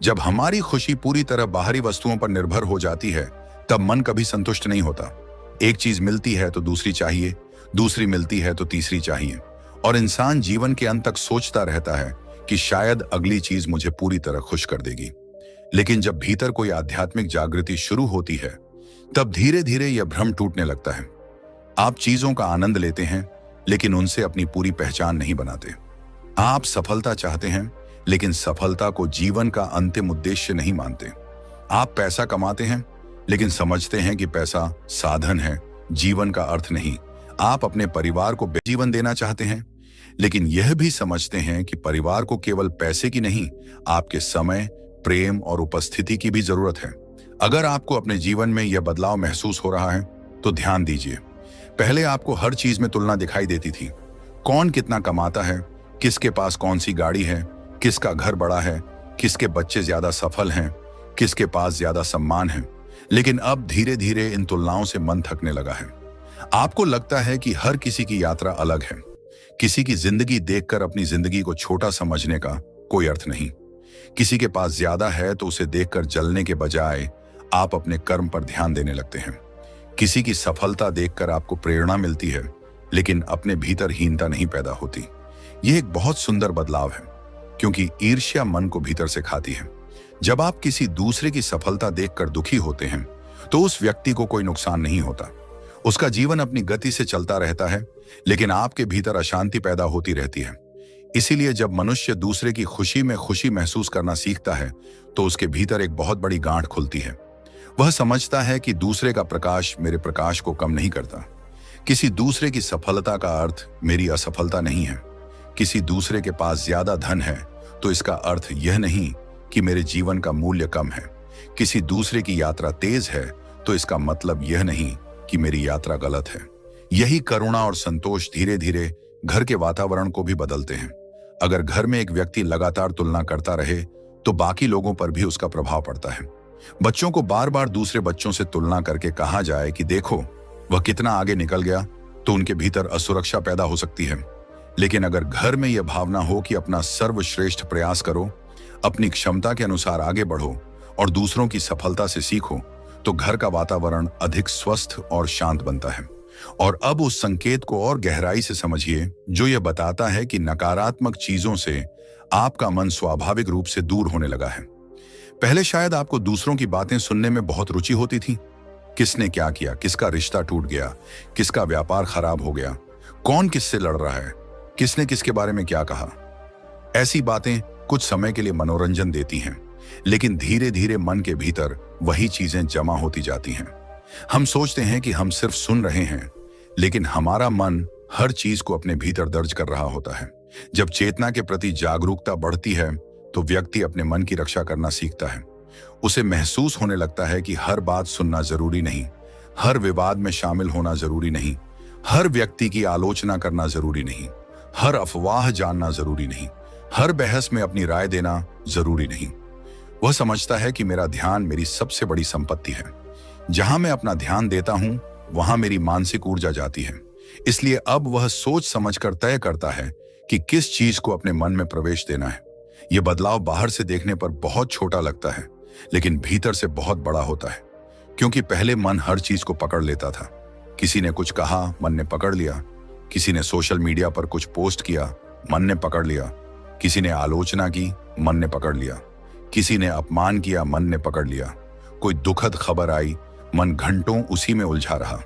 जब हमारी खुशी पूरी तरह बाहरी वस्तुओं पर निर्भर हो जाती है तब मन कभी संतुष्ट नहीं होता। एक चीज मिलती है तो दूसरी चाहिए, दूसरी मिलती है तो तीसरी चाहिए, और इंसान जीवन के अंत तक सोचता रहता है कि शायद अगली चीज मुझे पूरी तरह खुश कर देगी। लेकिन जब भीतर कोई आध्यात्मिक जागृति शुरू होती है तब धीरे धीरे यह भ्रम टूटने लगता है। आप चीजों का आनंद लेते हैं लेकिन उनसे अपनी पूरी पहचान नहीं बनाते। आप सफलता चाहते हैं लेकिन सफलता को जीवन का अंतिम उद्देश्य नहीं मानते। आप पैसा कमाते हैं, लेकिन समझते हैं कि पैसा साधन है, जीवन का अर्थ नहीं। आप अपने परिवार को जीवन देना चाहते हैं, लेकिन यह भी समझते हैं कि परिवार को केवल पैसे की नहीं, आपके समय, प्रेम और उपस्थिति की भी जरूरत है। अगर आपको अपने जीवन में यह बदलाव महसूस हो रहा है, तो ध्यान दीजिए। पहले आपको हर चीज में तुलना दिखाई देती थी। कौन कितना कमाता है, किसके पास कौन सी गाड़ी है, किसका घर बड़ा है, किसके बच्चे ज्यादा सफल हैं, किसके पास ज्यादा सम्मान है। लेकिन अब धीरे धीरे इन तुलनाओं से मन थकने लगा है। आपको लगता है कि हर किसी की यात्रा अलग है। किसी की जिंदगी देखकर अपनी जिंदगी को छोटा समझने का कोई अर्थ नहीं। किसी के पास ज्यादा है तो उसे देखकर जलने के बजाय आप अपने कर्म पर ध्यान देने लगते हैं। किसी की सफलता देखकर आपको प्रेरणा मिलती है, लेकिन अपने भीतर हीनता नहीं पैदा होती। यह एक बहुत सुंदर बदलाव है, क्योंकि ईर्ष्या मन को भीतर से खाती है। जब आप किसी दूसरे की सफलता देखकर दुखी होते हैं, तो उस व्यक्ति को कोई नुकसान नहीं होता। उसका जीवन अपनी गति से चलता रहता है, लेकिन आपके भीतर अशांति पैदा होती रहती है। इसीलिए जब मनुष्य दूसरे की खुशी में खुशी महसूस करना सीखता है, तो उसके भीतर एक बहुत बड़ी गांठ खुलती है। वह समझता है कि दूसरे का प्रकाश मेरे प्रकाश को कम नहीं करता। किसी दूसरे की सफलता का अर्थ मेरी असफलता नहीं है। किसी दूसरे के पास ज्यादा धन है तो इसका अर्थ यह नहीं कि मेरे जीवन का मूल्य कम है। किसी दूसरे की यात्रा तेज है तो इसका मतलब यह नहीं कि मेरी यात्रा गलत है। यही करुणा और संतोष धीरे धीरे घर के वातावरण को भी बदलते हैं। अगर घर में एक व्यक्ति लगातार तुलना करता रहे, तो बाकी लोगों पर भी उसका प्रभाव पड़ता है। बच्चों को बार बार दूसरे बच्चों से तुलना करके कहा जाए कि देखो वह कितना आगे निकल गया, तो उनके भीतर असुरक्षा पैदा हो सकती है। लेकिन अगर घर में यह भावना हो कि अपना सर्वश्रेष्ठ प्रयास करो, अपनी क्षमता के अनुसार आगे बढ़ो और दूसरों की सफलता से सीखो, तो घर का वातावरण अधिक स्वस्थ और शांत बनता है। और अब उस संकेत को और गहराई से समझिए, जो यह बताता है कि नकारात्मक चीजों से आपका मन स्वाभाविक रूप से दूर होने लगा है। पहले शायद आपको दूसरों की बातें सुनने में बहुत रुचि होती थी। किसने क्या किया, किसका रिश्ता टूट गया, किसका व्यापार खराब हो गया, कौन किससे लड़ रहा है, किसने किसके बारे में क्या कहा। ऐसी बातें कुछ समय के लिए मनोरंजन देती हैं, लेकिन धीरे धीरे मन के भीतर वही चीजें जमा होती जाती हैं। हम सोचते हैं कि हम सिर्फ सुन रहे हैं, लेकिन हमारा मन हर चीज को अपने भीतर दर्ज कर रहा होता है। जब चेतना के प्रति जागरूकता बढ़ती है, तो व्यक्ति अपने मन की रक्षा करना सीखता है। उसे महसूस होने लगता है कि हर बात सुनना जरूरी नहीं, हर विवाद में शामिल होना जरूरी नहीं, हर व्यक्ति की आलोचना करना जरूरी नहीं, हर अफवाह जानना जरूरी नहीं, हर बहस में अपनी राय देना जरूरी नहीं। वह समझता है कि मेरा ध्यान मेरी सबसे बड़ी संपत्ति है। जहां मैं अपना ध्यान देता हूं, वहां मेरी मानसिक ऊर्जा जाती है। इसलिए अब वह सोच समझकर तय करता है कि किस चीज को अपने मन में प्रवेश देना है। यह बदलाव बाहर से देखने पर बहुत छोटा लगता है, लेकिन भीतर से बहुत बड़ा होता है। क्योंकि पहले मन हर चीज को पकड़ लेता था। किसी ने कुछ कहा, मन ने पकड़ लिया। किसी ने सोशल मीडिया पर कुछ पोस्ट किया, मन ने पकड़ लिया। किसी ने आलोचना की, मन ने पकड़ लिया। किसी ने अपमान किया, मन ने पकड़ लिया। कोई दुखद खबर आई, मन घंटों उसी में उलझा रहा।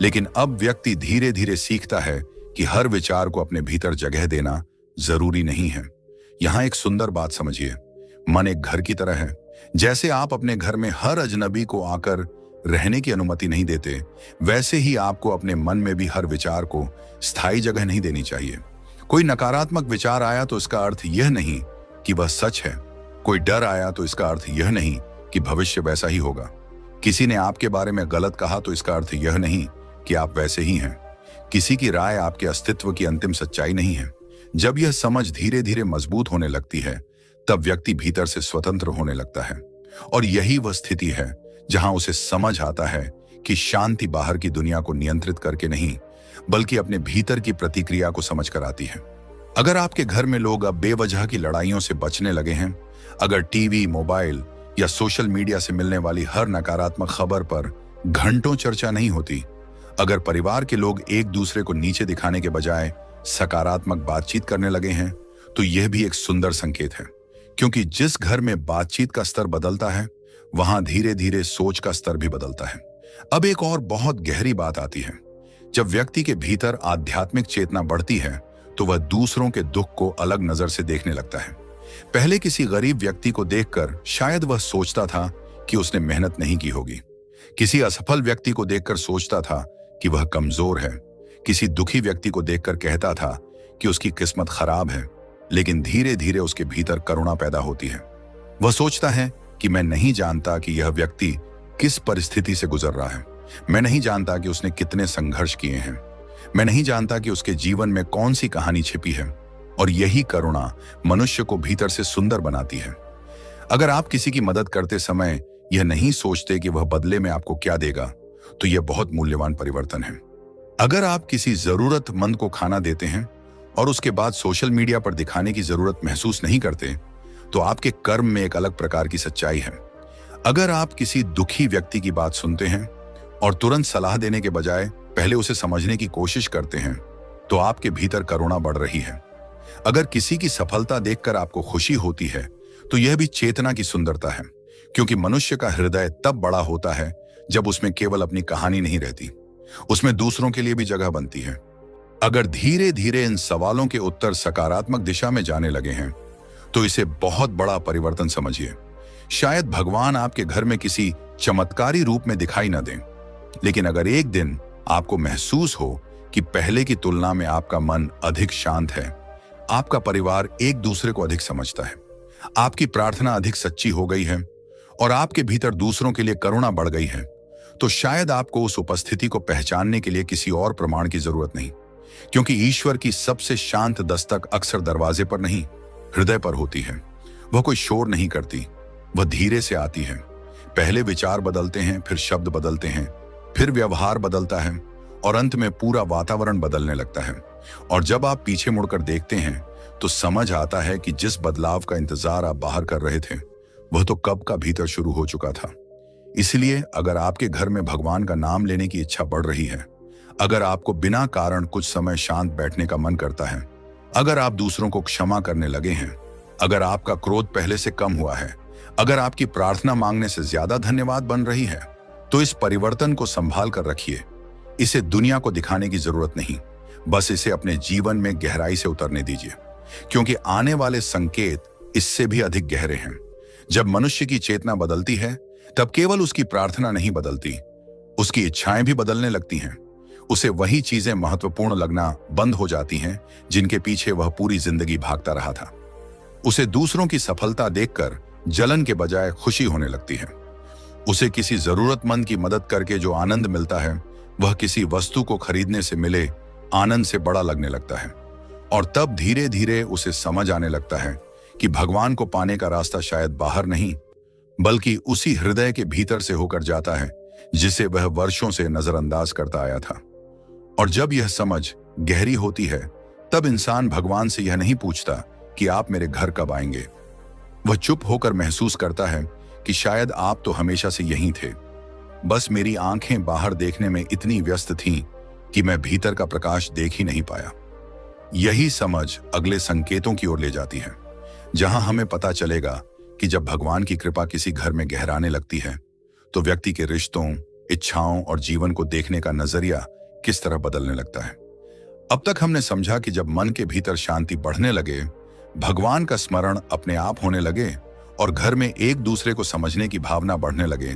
लेकिन अब व्यक्ति धीरे धीरे सीखता है कि हर विचार को अपने भीतर जगह देना जरूरी नहीं है। यहां एक सुंदर बात समझिए, मन एक घर की तरह है। जैसे आप अपने घर में हर अजनबी को आकर रहने की अनुमति नहीं देते, वैसे ही आपको अपने मन में भी हर विचार को स्थायी जगह नहीं देनी चाहिए। कोई नकारात्मक विचार आया तो इसका अर्थ यह नहीं कि वह सच है। कोई डर आया तो इसका अर्थ यह नहीं कि भविष्य वैसा ही होगा। किसी ने आपके बारे में गलत कहा तो इसका अर्थ यह नहीं कि आप वैसे ही हैं। किसी की राय आपके अस्तित्व की अंतिम सच्चाई नहीं है। जब यह समझ धीरे धीरे मजबूत होने लगती है, तब व्यक्ति भीतर से स्वतंत्र होने लगता है। और यही वह स्थिति है जहां उसे समझ आता है कि शांति बाहर की दुनिया को नियंत्रित करके नहीं, बल्कि अपने भीतर की प्रतिक्रिया को समझ कर आती है। अगर आपके घर में लोग अब बेवजह की लड़ाइयों से बचने लगे हैं, अगर टीवी, मोबाइल या सोशल मीडिया से मिलने वाली हर नकारात्मक खबर पर घंटों चर्चा नहीं होती, अगर परिवार के लोग एक दूसरे को नीचे दिखाने के बजाय सकारात्मक बातचीत करने लगे हैं, तो यह भी एक सुंदर संकेत है। क्योंकि जिस घर में बातचीत का स्तर बदलता है, वहां धीरे धीरे सोच का स्तर भी बदलता है। अब एक और बहुत गहरी बात आती है। जब व्यक्ति के भीतर आध्यात्मिक चेतना बढ़ती है, तो वह दूसरों के दुख को अलग नजर से देखने लगता है। पहले किसी गरीब व्यक्ति को देखकर शायद वह सोचता था कि उसने मेहनत नहीं की होगी। किसी असफल व्यक्ति को देखकर सोचता था कि वह कमजोर है। किसी दुखी व्यक्ति को देखकर कहता था कि उसकी किस्मत खराब है। लेकिन धीरे धीरे उसके भीतर करुणा पैदा होती है। वह सोचता है कि मैं नहीं जानता कि यह व्यक्ति किस परिस्थिति से गुजर रहा है। मैं नहीं जानता कि उसने कितने संघर्ष किए हैं। मैं नहीं जानता कि उसके जीवन में कौन सी कहानी छिपी है। और यही करुणा मनुष्य को भीतर से सुंदर बनाती है। अगर आप किसी की मदद करते समय यह नहीं सोचते कि वह बदले में आपको क्या देगा, तो यह बहुत मूल्यवान परिवर्तन है। अगर आप किसी जरूरतमंद को खाना देते हैं और उसके बाद सोशल मीडिया पर दिखाने की जरूरत महसूस नहीं करते, तो आपके कर्म में एक अलग प्रकार की सच्चाई है। अगर आप किसी दुखी व्यक्ति की बात सुनते हैं और तुरंत सलाह देने के बजाय पहले उसे समझने की कोशिश करते हैं, तो आपके भीतर करुणा बढ़ रही है। अगर किसी की सफलता देखकर आपको खुशी होती है, तो यह भी चेतना की सुंदरता है, क्योंकि मनुष्य का हृदय तब बड़ा होता है जब उसमें केवल अपनी कहानी नहीं रहती, उसमें दूसरों के लिए भी जगह बनती है। अगर धीरे धीरे इन सवालों के उत्तर सकारात्मक दिशा में जाने लगे हैं, तो इसे बहुत बड़ा परिवर्तन समझिए। शायद भगवान आपके घर में किसी चमत्कारी रूप में दिखाई न दें, लेकिन अगर एक दिन आपको महसूस हो कि पहले की तुलना में आपका मन अधिक शांत है, आपका परिवार एक दूसरे को अधिक समझता है, आपकी प्रार्थना अधिक सच्ची हो गई है और आपके भीतर दूसरों के लिए करुणा बढ़ गई है, तो शायद आपको उस उपस्थिति को पहचानने के लिए किसी और प्रमाण की जरूरत नहीं, क्योंकि ईश्वर की सबसे शांत दस्तक अक्सर दरवाजे पर नहीं, हृदय पर होती है। वह कोई शोर नहीं करती, वह धीरे से आती है। पहले विचार बदलते हैं, फिर शब्द बदलते हैं, फिर व्यवहार बदलता है और अंत में पूरा वातावरण बदलने लगता है। और जब आप पीछे मुड़कर देखते हैं, तो समझ आता है कि जिस बदलाव का इंतजार आप बाहर कर रहे थे, वह तो कब का भीतर शुरू हो चुका था। इसलिए अगर आपके घर में भगवान का नाम लेने की इच्छा बढ़ रही है, अगर आपको बिना कारण कुछ समय शांत बैठने का मन करता है, अगर आप दूसरों को क्षमा करने लगे हैं, अगर आपका क्रोध पहले से कम हुआ है, अगर आपकी प्रार्थना मांगने से ज्यादा धन्यवाद बन रही है, तो इस परिवर्तन को संभाल कर रखिए। इसे दुनिया को दिखाने की जरूरत नहीं, बस इसे अपने जीवन में गहराई से उतरने दीजिए, क्योंकि आने वाले संकेत इससे भी अधिक गहरे हैं। जब मनुष्य की चेतना बदलती है, तब केवल उसकी प्रार्थना नहीं बदलती, उसकी इच्छाएं भी बदलने लगती हैं। उसे वही चीजें महत्वपूर्ण लगना बंद हो जाती हैं जिनके पीछे वह पूरी जिंदगी भागता रहा था। उसे दूसरों की सफलता देखकर जलन के बजाय खुशी होने लगती है। उसे किसी जरूरतमंद की मदद करके जो आनंद मिलता है, वह किसी वस्तु को खरीदने से मिले आनंद से बड़ा लगने लगता है। और तब धीरे धीरे उसे समझ आने लगता है कि भगवान को पाने का रास्ता शायद बाहर नहीं, बल्कि उसी हृदय के भीतर से होकर जाता है जिसे वह वर्षों से नजरअंदाज करता आया था। और जब यह समझ गहरी होती है, तब इंसान भगवान से यह नहीं पूछता कि आप मेरे घर कब आएंगे। वह चुप होकर महसूस करता है कि शायद आप तो हमेशा से यहीं थे, बस मेरी आंखें बाहर देखने में इतनी व्यस्त थीं कि मैं भीतर का प्रकाश देख ही नहीं पाया। यही समझ अगले संकेतों की ओर ले जाती है, जहां हमें पता चलेगा कि जब भगवान की कृपा किसी घर में गहराने लगती है, तो व्यक्ति के रिश्तों, इच्छाओं और जीवन को देखने का नजरिया किस तरह बदलने लगता है। अब तक हमने समझा कि जब मन के भीतर शांति बढ़ने लगे, भगवान का स्मरण अपने आप होने लगे और घर में एक दूसरे को समझने की भावना बढ़ने लगे,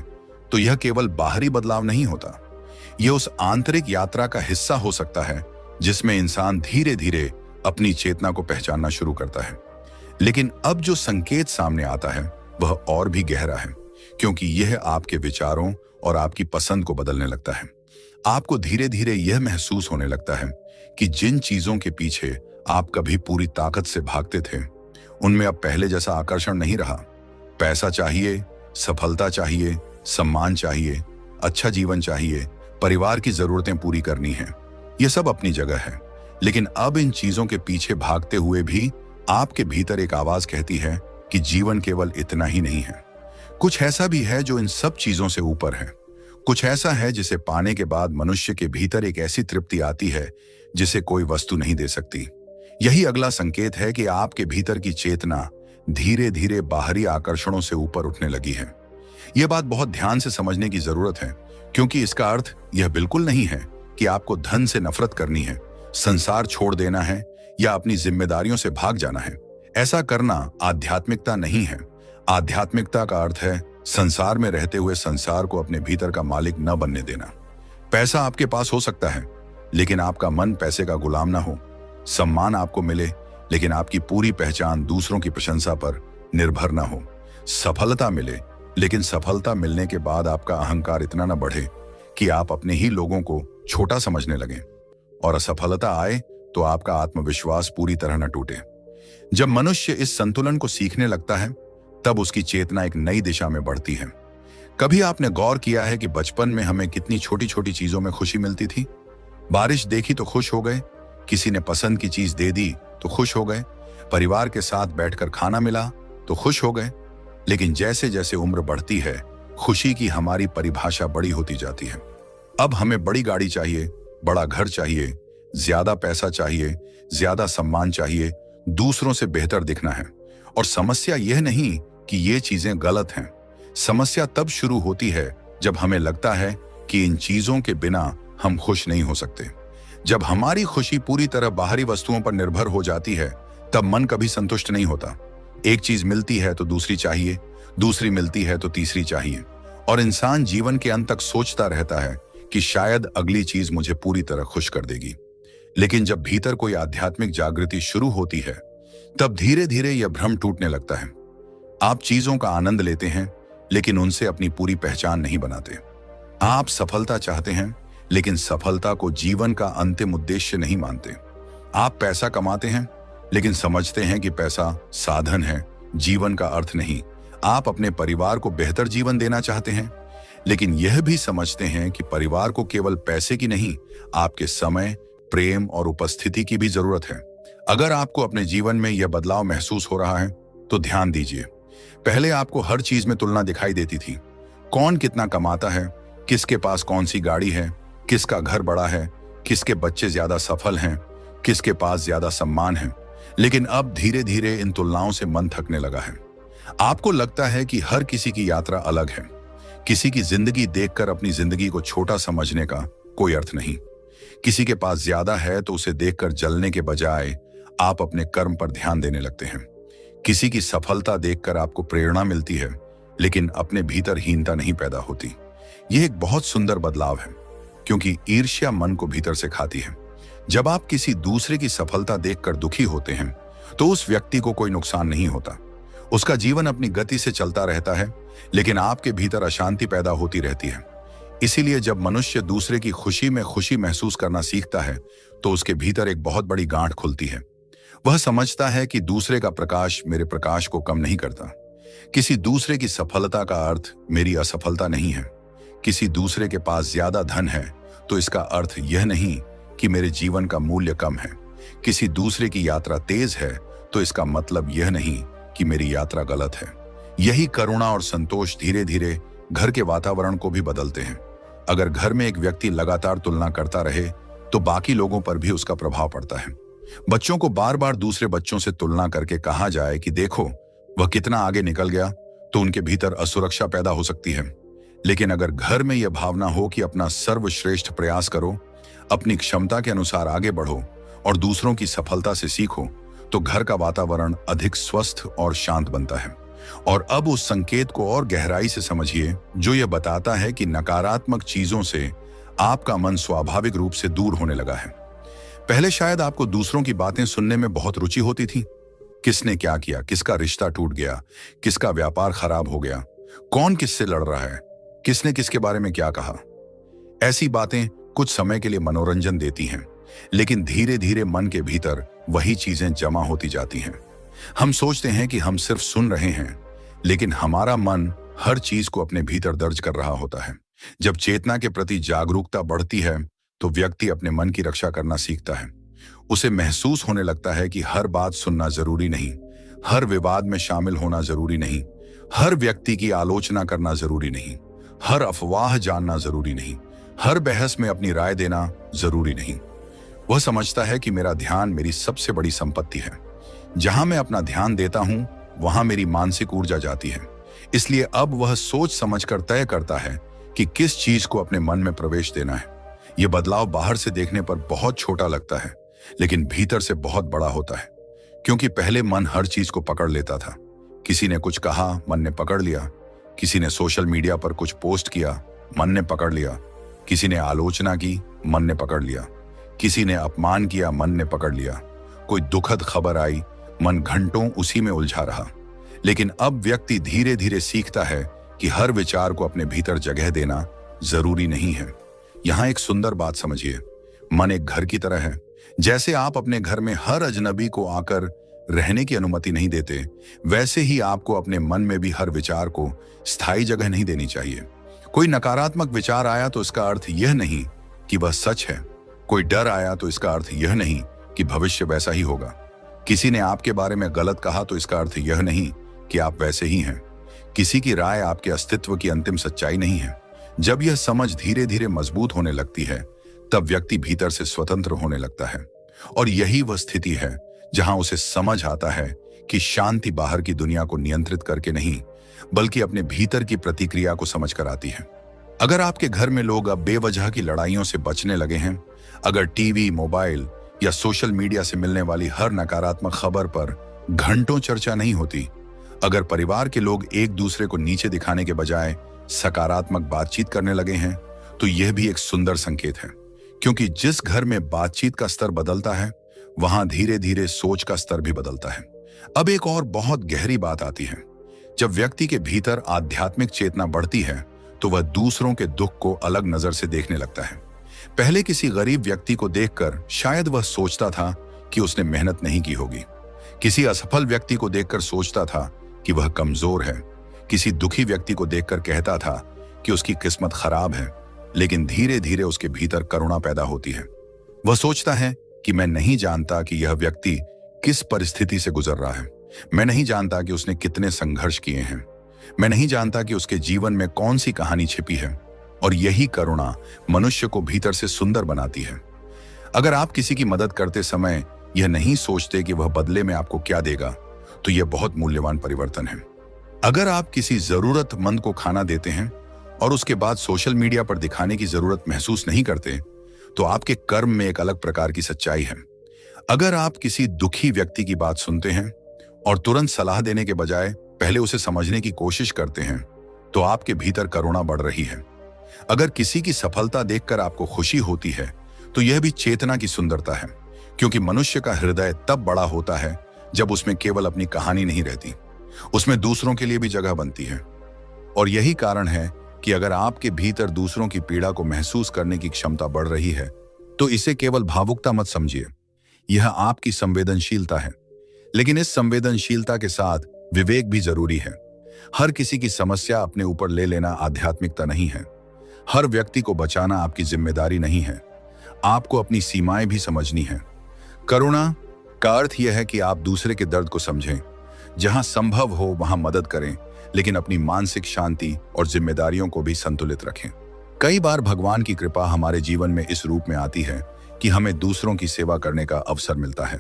तो यह केवल बाहरी बदलाव नहीं होता, यह उस आंतरिक यात्रा का हिस्सा हो सकता है जिसमें इंसान धीरे धीरे अपनी चेतना को पहचानना शुरू करता है। लेकिन अब जो संकेत सामने आता है वह और भी गहरा है, क्योंकि यह आपके विचारों और आपकी पसंद को बदलने लगता है। आपको धीरे धीरे यह महसूस होने लगता है कि जिन चीजों के पीछे आप कभी पूरी ताकत से भागते थे, उनमें अब पहले जैसा आकर्षण नहीं रहा। पैसा चाहिए, सफलता चाहिए, सम्मान चाहिए, अच्छा जीवन चाहिए, परिवार की जरूरतें पूरी करनी है, यह सब अपनी जगह है। लेकिन अब इन चीजों के पीछे भागते हुए भी आपके भीतर एक आवाज कहती है कि जीवन केवल इतना ही नहीं है, कुछ ऐसा भी है जो इन सब चीजों से ऊपर है। कुछ ऐसा है जिसे पाने के बाद मनुष्य के भीतर एक ऐसी तृप्ति आती है जिसे कोई वस्तु नहीं दे सकती। यही अगला संकेत है कि आपके भीतर की चेतना धीरे धीरे बाहरी आकर्षणों से ऊपर उठने लगी है। यह बात बहुत ध्यान से समझने की जरूरत है, क्योंकि इसका अर्थ यह बिल्कुल नहीं है कि आपको धन से नफरत करनी है, संसार छोड़ देना है या अपनी जिम्मेदारियों से भाग जाना है। ऐसा करना आध्यात्मिकता नहीं है। आध्यात्मिकता का अर्थ है संसार में रहते हुए संसार को अपने भीतर का मालिक न बनने देना। पैसा आपके पास हो सकता है, लेकिन आपका मन पैसे का गुलाम ना हो। सम्मान आपको मिले, लेकिन आपकी पूरी पहचान दूसरों की प्रशंसा पर निर्भर ना हो। सफलता मिले, लेकिन सफलता मिलने के बाद आपका अहंकार इतना ना बढ़े कि आप अपने ही लोगों को छोटा समझने लगें। और असफलता आए तो आपका आत्मविश्वास पूरी तरह न टूटे। जब मनुष्य इस संतुलन को सीखने लगता है, तब उसकी चेतना एक नई दिशा में बढ़ती है। कभी आपने गौर किया है कि बचपन में हमें कितनी छोटी छोटी चीजों में खुशी मिलती थी? बारिश देखी तो खुश हो गए, किसी ने पसंद की चीज दे दी तो खुश हो गए, परिवार के साथ बैठकर खाना मिला तो खुश हो गए। लेकिन जैसे जैसे उम्र बढ़ती है, खुशी की हमारी परिभाषा बड़ी होती जाती है। अब हमें बड़ी गाड़ी चाहिए, बड़ा घर चाहिए, ज्यादा पैसा चाहिए, ज्यादा सम्मान चाहिए, दूसरों से बेहतर दिखना है। और समस्या यह नहीं कि ये चीजें गलत हैं। समस्या तब शुरू होती है जब हमें लगता है कि इन चीजों के बिना हम खुश नहीं हो सकते। जब हमारी खुशी पूरी तरह बाहरी वस्तुओं पर निर्भर हो जाती है, तब मन कभी संतुष्ट नहीं होता। एक चीज मिलती है तो दूसरी चाहिए, दूसरी मिलती है तो तीसरी चाहिए, और इंसान जीवन के अंत तक सोचता रहता है कि शायद अगली चीज मुझे पूरी तरह खुश कर देगी। लेकिन जब भीतर कोई आध्यात्मिक जागृति शुरू होती है, तब धीरे धीरे यह भ्रम टूटने लगता है। आप चीजों का आनंद लेते हैं, लेकिन उनसे अपनी पूरी पहचान नहीं बनाते। आप सफलता चाहते हैं, लेकिन सफलता को जीवन का अंतिम उद्देश्य नहीं मानते। आप पैसा कमाते हैं, लेकिन समझते हैं कि पैसा साधन है, जीवन का अर्थ नहीं। आप अपने परिवार को बेहतर जीवन देना चाहते हैं, लेकिन यह भी समझते हैं कि परिवार को केवल पैसे की नहीं, आपके समय, प्रेम और उपस्थिति की भी जरूरत है। अगर आपको अपने जीवन में यह बदलाव महसूस हो रहा है, तो ध्यान दीजिए। पहले आपको हर चीज में तुलना दिखाई देती थी। कौन कितना कमाता है, किसके पास कौन सी गाड़ी है, किसका घर बड़ा है, किसके बच्चे ज्यादा सफल हैं, किसके पास ज्यादा सम्मान है। लेकिन अब धीरे धीरे इन तुलनाओं से मन थकने लगा है। आपको लगता है कि हर किसी की यात्रा अलग है। किसी की जिंदगी देखकर अपनी जिंदगी को छोटा समझने का कोई अर्थ नहीं। किसी के पास ज्यादा है तो उसे देखकर जलने के बजाय आप अपने कर्म पर ध्यान देने लगते हैं। किसी की सफलता देखकर आपको प्रेरणा मिलती है, लेकिन अपने भीतर हीनता नहीं पैदा होती। यह एक बहुत सुंदर बदलाव है, क्योंकि ईर्ष्या मन को भीतर से खाती है। जब आप किसी दूसरे की सफलता देखकर दुखी होते हैं, तो उस व्यक्ति को कोई नुकसान नहीं होता। उसका जीवन अपनी गति से चलता रहता है, लेकिन आपके भीतर अशांति पैदा होती रहती है। इसीलिए जब मनुष्य दूसरे की खुशी में खुशी महसूस करना सीखता है, तो उसके भीतर एक बहुत बड़ी गांठ खुलती है। वह समझता है कि दूसरे का प्रकाश मेरे प्रकाश को कम नहीं करता। किसी दूसरे की सफलता का अर्थ मेरी असफलता नहीं है। किसी दूसरे के पास ज्यादा धन है तो इसका अर्थ यह नहीं कि मेरे जीवन का मूल्य कम है। किसी दूसरे की यात्रा तेज है तो इसका मतलब यह नहीं कि मेरी यात्रा गलत है। यही करुणा और संतोष धीरे धीरे घर के वातावरण को भी बदलते हैं। अगर घर में एक व्यक्ति लगातार तुलना करता रहे, तो बाकी लोगों पर भी उसका प्रभाव पड़ता है। बच्चों को बार बार दूसरे बच्चों से तुलना करके कहा जाए कि देखो वह कितना आगे निकल गया, तो उनके भीतर असुरक्षा पैदा हो सकती है। लेकिन अगर घर में यह भावना हो कि अपना सर्वश्रेष्ठ प्रयास करो, अपनी क्षमता के अनुसार आगे बढ़ो और दूसरों की सफलता से सीखो, तो घर का वातावरण अधिक स्वस्थ और शांत बनता है। और अब उस संकेत को और गहराई से समझिए, जो यह बताता है कि नकारात्मक चीजों से आपका मन स्वाभाविक रूप से दूर होने लगा है। पहले शायद आपको दूसरों की बातें सुनने में बहुत रुचि होती थी। किसने क्या किया, किसका रिश्ता टूट गया, किसका व्यापार खराब हो गया, कौन किससे लड़ रहा है, किसने किसके बारे में क्या कहा। ऐसी बातें कुछ समय के लिए मनोरंजन देती हैं, लेकिन धीरे धीरे मन के भीतर वही चीजें जमा होती जाती हैं। हम सोचते हैं कि हम सिर्फ सुन रहे हैं, लेकिन हमारा मन हर चीज को अपने भीतर दर्ज कर रहा होता है। जब चेतना के प्रति जागरूकता बढ़ती है, तो व्यक्ति अपने मन की रक्षा करना सीखता है। उसे महसूस होने लगता है कि हर बात सुनना जरूरी नहीं, हर विवाद में शामिल होना जरूरी नहीं, हर व्यक्ति की आलोचना करना जरूरी नहीं, हर अफवाह जानना जरूरी नहीं, हर बहस में अपनी राय देना जरूरी नहीं। वह समझता है कि मेरा ध्यान मेरी सबसे बड़ी संपत्ति है। जहां मैं अपना ध्यान देता हूं, वहां मेरी मानसिक ऊर्जा जाती है। इसलिए अब वह सोच समझकर तय करता है कि किस चीज को अपने मन में प्रवेश देना है। यह बदलाव बाहर से देखने पर बहुत छोटा लगता है, लेकिन भीतर से बहुत बड़ा होता है, क्योंकि पहले मन हर चीज को पकड़ लेता था। किसी ने कुछ कहा, मन ने पकड़ लिया। किसी ने सोशल मीडिया पर कुछ पोस्ट किया, मन ने पकड़ लिया। किसी ने आलोचना की, मन ने पकड़ लिया। किसी ने अपमान किया, मन ने पकड़ लिया। कोई दुखद खबर आई, मन घंटों उसी में उलझा रहा। लेकिन अब व्यक्ति धीरे धीरे सीखता है कि हर विचार को अपने भीतर जगह देना जरूरी नहीं है। यहां एक सुंदर बात समझिए, मन एक घर की तरह है। जैसे आप अपने घर में हर अजनबी को आकर रहने की अनुमति नहीं देते, वैसे ही आपको अपने मन में भी हर विचार को स्थायी जगह नहीं देनी चाहिए। कोई नकारात्मक विचार आया तो इसका अर्थ यह नहीं कि वह सच है। कोई डर आया तो इसका अर्थ यह नहीं कि भविष्य वैसा ही होगा। किसी ने आपके बारे में गलत कहा तो इसका अर्थ यह नहीं कि आप वैसे ही हैं। किसी की राय आपके अस्तित्व की अंतिम सच्चाई नहीं है। जब यह समझ धीरे धीरे मजबूत होने लगती है, तब व्यक्ति भीतर से स्वतंत्र होने लगता है। और यही वह स्थिति है जहां उसे समझ आता है कि शांति बाहर की दुनिया को नियंत्रित करके नहीं, बल्कि अपने भीतर की प्रतिक्रिया को समझ कर आती है। अगर आपके घर में लोग अब बेवजह की लड़ाइयों से बचने लगे हैं, अगर टीवी, मोबाइल या सोशल मीडिया से मिलने वाली हर नकारात्मक खबर पर घंटों चर्चा नहीं होती, अगर परिवार के लोग एक दूसरे को नीचे दिखाने के बजाय सकारात्मक बातचीत करने लगे हैं, तो यह भी एक सुंदर संकेत है। क्योंकि जिस घर में बातचीत का स्तर बदलता है, वहां धीरे धीरे सोच का स्तर भी बदलता है। अब एक और बहुत गहरी बात आती है। जब व्यक्ति के भीतर आध्यात्मिक चेतना बढ़ती है, तो वह दूसरों के दुख को अलग नजर से देखने लगता है। पहले किसी गरीब व्यक्ति को देखकर शायद वह सोचता था कि उसने मेहनत नहीं की होगी। किसी असफल व्यक्ति को देखकर सोचता था कि वह कमजोर है। किसी दुखी व्यक्ति को देखकर कहता था कि उसकी किस्मत खराब है। लेकिन धीरे धीरे उसके भीतर करुणा पैदा होती है। वह सोचता है कि मैं नहीं जानता कि यह व्यक्ति किस परिस्थिति से गुजर रहा है। मैं नहीं जानता कि उसने कितने संघर्ष किए हैं। मैं नहीं जानता कि उसके जीवन में कौन सी कहानी छिपी है। और यही करुणा मनुष्य को भीतर से सुंदर बनाती है। अगर आप किसी की मदद करते समय यह नहीं सोचते कि वह बदले में आपको क्या देगा, तो यह बहुत मूल्यवान परिवर्तन है। अगर आप किसी जरूरतमंद को खाना देते हैं और उसके बाद सोशल मीडिया पर दिखाने की जरूरत महसूस नहीं करते, तो आपके कर्म में एक अलग प्रकार की सच्चाई है। अगर आप किसी दुखी व्यक्ति की बात सुनते हैं और तुरंत सलाह देने के बजाय पहले उसे समझने की कोशिश करते हैं, तो आपके भीतर करुणा बढ़ रही है। अगर किसी की सफलता देखकर आपको खुशी होती है, तो यह भी चेतना की सुंदरता है। क्योंकि मनुष्य का हृदय तब बड़ा होता है जब उसमें केवल अपनी कहानी नहीं रहती, उसमें दूसरों के लिए भी जगह बनती है। और यही कारण है कि अगर आपके भीतर दूसरों की पीड़ा को महसूस करने की क्षमता बढ़ रही है, तो इसे केवल भावुकता मत समझिए। यह आपकी संवेदनशीलता है। लेकिन इस संवेदनशीलता के साथ विवेक भी जरूरी है। हर किसी की समस्या अपने ऊपर ले लेना आध्यात्मिकता नहीं है। हर व्यक्ति को बचाना आपकी जिम्मेदारी नहीं है। आपको अपनी सीमाएं भी समझनी है। करुणा का अर्थ यह है कि आप दूसरे के दर्द को समझें, जहां संभव हो वहां मदद करें, लेकिन अपनी मानसिक शांति और जिम्मेदारियों को भी संतुलित रखें। कई बार भगवान की कृपा हमारे जीवन में इस रूप में आती है कि हमें दूसरों की सेवा करने का अवसर मिलता है।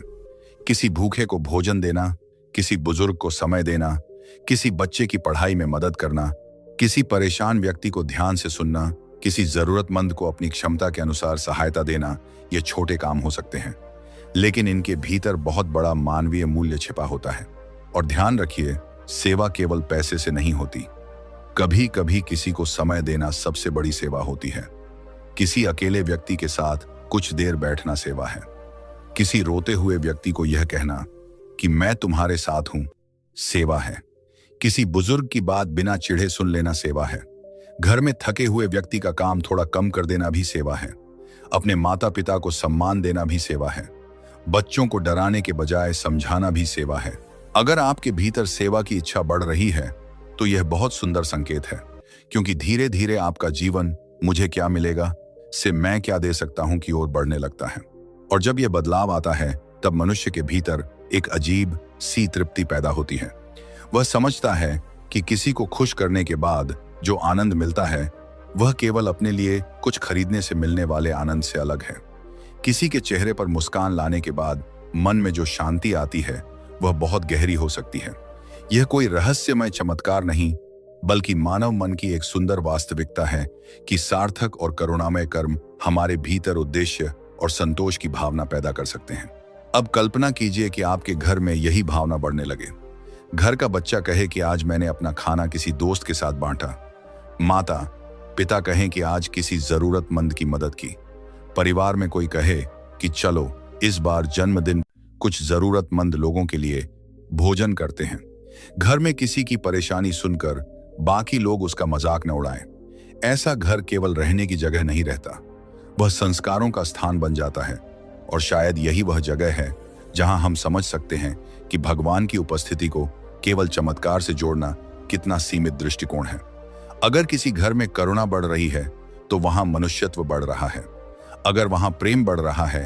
किसी भूखे को भोजन देना, किसी बुजुर्ग को समय देना, किसी बच्चे की पढ़ाई में मदद करना, किसी परेशान व्यक्ति को ध्यान से सुनना, किसी जरूरतमंद को अपनी क्षमता के अनुसार सहायता देना, ये छोटे काम हो सकते हैं, लेकिन इनके भीतर बहुत बड़ा मानवीय मूल्य छिपा होता है। और ध्यान रखिए, सेवा केवल पैसे से नहीं होती। कभी कभी किसी को समय देना सबसे बड़ी सेवा होती है। किसी अकेले व्यक्ति के साथ कुछ देर बैठना सेवा है। किसी रोते हुए व्यक्ति को यह कहना कि मैं तुम्हारे साथ हूं, सेवा है। किसी बुजुर्ग की बात बिना चिढ़े सुन लेना सेवा है। घर में थके हुए व्यक्ति का काम थोड़ा कम कर देना भी सेवा है। अपने माता पिता को सम्मान देना भी सेवा है। बच्चों को डराने के बजाय समझाना भी सेवा है। अगर आपके भीतर सेवा की इच्छा बढ़ रही है, तो यह बहुत सुंदर संकेत है। क्योंकि धीरे धीरे आपका जीवन मुझे क्या मिलेगा से मैं क्या दे सकता हूं की ओर बढ़ने लगता है। और जब यह बदलाव आता है, तब मनुष्य के भीतर एक अजीब सी तृप्ति पैदा होती है। वह समझता है कि किसी को खुश करने के बाद जो आनंद मिलता है, वह केवल अपने लिए कुछ खरीदने से मिलने वाले आनंद से अलग है। किसी के चेहरे पर मुस्कान लाने के बाद मन में जो शांति आती है, वह बहुत गहरी हो सकती है। यह कोई रहस्यमय चमत्कार नहीं, बल्कि मानव मन की एक सुंदर वास्तविकता है कि सार्थक और करुणामय कर्म हमारे भीतर उद्देश्य और संतोष की भावना पैदा कर सकते हैं। अब कल्पना कीजिए कि आपके घर में यही भावना बढ़ने लगे। घर का बच्चा कहे कि आज मैंने अपना खाना किसी दोस्त के साथ बांटा। माता पिता कहें कि आज किसी जरूरतमंद की मदद की। परिवार में कोई कहे कि चलो इस बार जन्मदिन कुछ जरूरतमंद लोगों के लिए भोजन करते हैं। घर में किसी की परेशानी सुनकर बाकी लोग उसका मजाक न उड़ाएं। ऐसा घर केवल रहने की जगह नहीं रहता, वह संस्कारों का स्थान बन जाता है। और शायद यही वह जगह है जहां हम समझ सकते हैं कि भगवान की उपस्थिति को केवल चमत्कार से जोड़ना कितना सीमित दृष्टिकोण है। अगर किसी घर में करुणा बढ़ रही है तो वहां मनुष्यत्व बढ़ रहा है। अगर वहां प्रेम बढ़ रहा है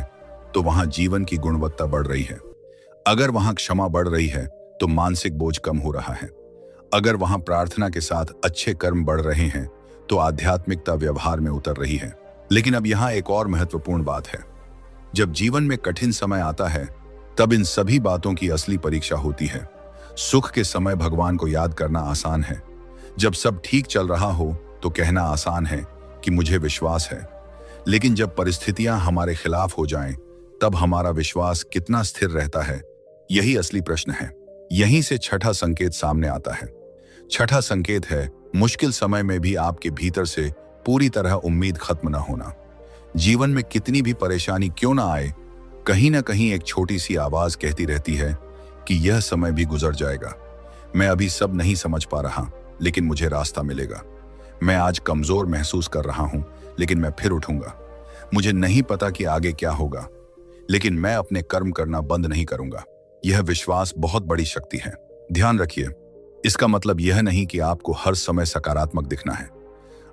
तो वहां जीवन की गुणवत्ता बढ़ रही है। अगर वहां क्षमा बढ़ रही है तो मानसिक बोझ कम हो रहा है। अगर वहां प्रार्थना के साथ अच्छे कर्म बढ़ रहे हैं तो आध्यात्मिकता व्यवहार में उतर रही है। लेकिन अब यहां एक और महत्वपूर्ण बात है। जब जीवन में कठिन समय आता है तब इन सभी बातों की असली परीक्षा होती है। सुख के समय भगवान को याद करना आसान है। जब सब ठीक चल रहा हो तो कहना आसान है कि मुझे विश्वास है। लेकिन जब परिस्थितियां हमारे खिलाफ हो जाएं, तब हमारा विश्वास कितना स्थिर रहता है, यही असली प्रश्न है। यहीं से छठा संकेत सामने आता है। छठा संकेत है मुश्किल समय में भी आपके भीतर से पूरी तरह उम्मीद खत्म न होना। जीवन में कितनी भी परेशानी क्यों ना आए, कहीं ना कहीं एक छोटी सी आवाज कहती रहती है कि यह समय भी गुजर जाएगा। मैं अभी सब नहीं समझ पा रहा, लेकिन मुझे रास्ता मिलेगा। मैं आज कमजोर महसूस कर रहा हूं, लेकिन मैं फिर उठूंगा। मुझे नहीं पता कि आगे क्या होगा, लेकिन मैं अपने कर्म करना बंद नहीं करूंगा। यह विश्वास बहुत बड़ी शक्ति है। ध्यान रखिए, इसका मतलब यह नहीं कि आपको हर समय सकारात्मक दिखना है।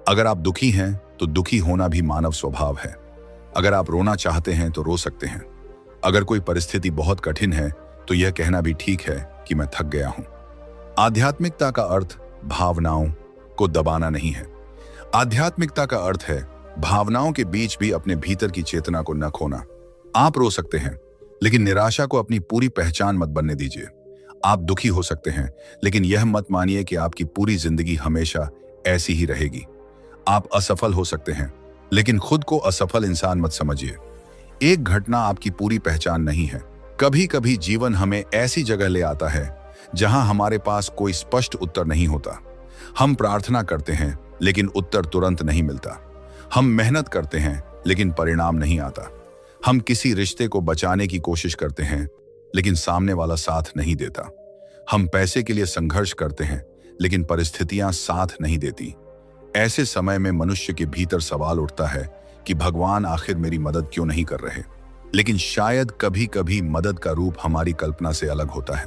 अगर आप दुखी हैं तो दुखी होना भी मानव स्वभाव है। अगर आप रोना चाहते हैं तो रो सकते हैं। अगर कोई परिस्थिति बहुत कठिन है तो यह कहना भी ठीक है कि मैं थक गया हूं। आध्यात्मिकता का अर्थ भावनाओं को दबाना नहीं है। आध्यात्मिकता का अर्थ है भावनाओं के बीच भी अपने भीतर की चेतना को न खोना। आप रो सकते हैं, लेकिन निराशा को अपनी पूरी पहचान मत बनने दीजिए। आप दुखी हो सकते हैं, लेकिन यह मत मानिए कि आपकी पूरी जिंदगी हमेशा ऐसी ही रहेगी। आप असफल हो सकते हैं, लेकिन खुद को असफल इंसान मत समझिए। एक घटना आपकी पूरी पहचान नहीं है। कभी कभी जीवन हमें ऐसी जगह ले आता है जहां हमारे पास कोई स्पष्ट उत्तर नहीं होता। हम प्रार्थना करते हैं, लेकिन उत्तर तुरंत नहीं मिलता। हम मेहनत करते हैं, लेकिन परिणाम नहीं आता। हम किसी रिश्ते को बचाने की कोशिश करते हैं, लेकिन सामने वाला साथ नहीं देता। हम पैसे के लिए संघर्ष करते हैं, लेकिन परिस्थितियां साथ नहीं देती। ऐसे समय में मनुष्य के भीतर सवाल उठता है कि भगवान आखिर मेरी मदद क्यों नहीं कर रहे। लेकिन शायद कभी कभी मदद का रूप हमारी कल्पना से अलग होता है।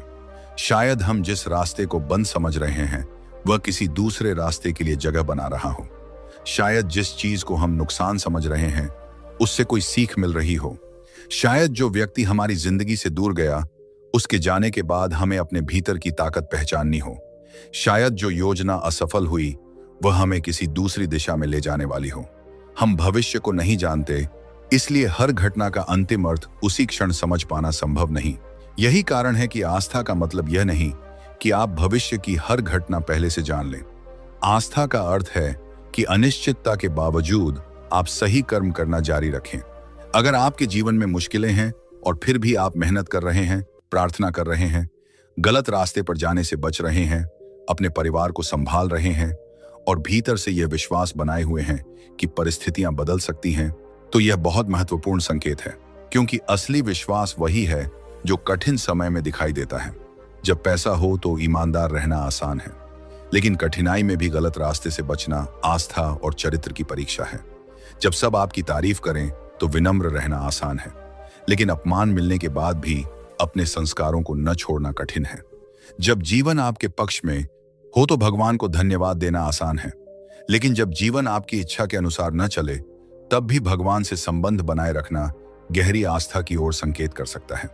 शायद हम जिस रास्ते को बंद समझ रहे हैं वह किसी दूसरे रास्ते के लिए जगह बना रहा हो। शायद जिस चीज को हम नुकसान समझ रहे हैं उससे कोई सीख मिल रही हो। शायद जो व्यक्ति हमारी जिंदगी से दूर गया, उसके जाने के बाद हमें अपने भीतर की ताकत पहचाननी हो। शायद जो योजना असफल हुई वह हमें किसी दूसरी दिशा में ले जाने वाली हो। हम भविष्य को नहीं जानते, इसलिए हर घटना का अंतिम अर्थ उसी क्षण समझ पाना संभव नहीं। यही कारण है कि आस्था का मतलब यह नहीं कि आप भविष्य की हर घटना पहले से जान लें। आस्था का अर्थ है कि अनिश्चितता के बावजूद आप सही कर्म करना जारी रखें। अगर आपके जीवन में मुश्किलें हैं और फिर भी आप मेहनत कर रहे हैं, प्रार्थना कर रहे हैं, गलत रास्ते पर जाने से बच रहे हैं, अपने परिवार को संभाल रहे हैं और भीतर से यह विश्वास बनाए हुए हैं कि परिस्थितियां बदल सकती हैं, तो यह बहुत महत्वपूर्ण संकेत है। क्योंकि असली विश्वास वही है जो कठिन समय में दिखाई देता है। जब पैसा हो तो ईमानदार रहना आसान है, लेकिन कठिनाई में भी गलत रास्ते से बचना आस्था और चरित्र की परीक्षा है। जब सब आपकी तारीफ करें तो विनम्र रहना आसान है, लेकिन अपमान मिलने के बाद भी अपने संस्कारों को न छोड़ना कठिन है। जब जीवन आपके पक्ष में हो तो भगवान को धन्यवाद देना आसान है, लेकिन जब जीवन आपकी इच्छा के अनुसार न चले तब भी भगवान से संबंध बनाए रखना गहरी आस्था की ओर संकेत कर सकता है।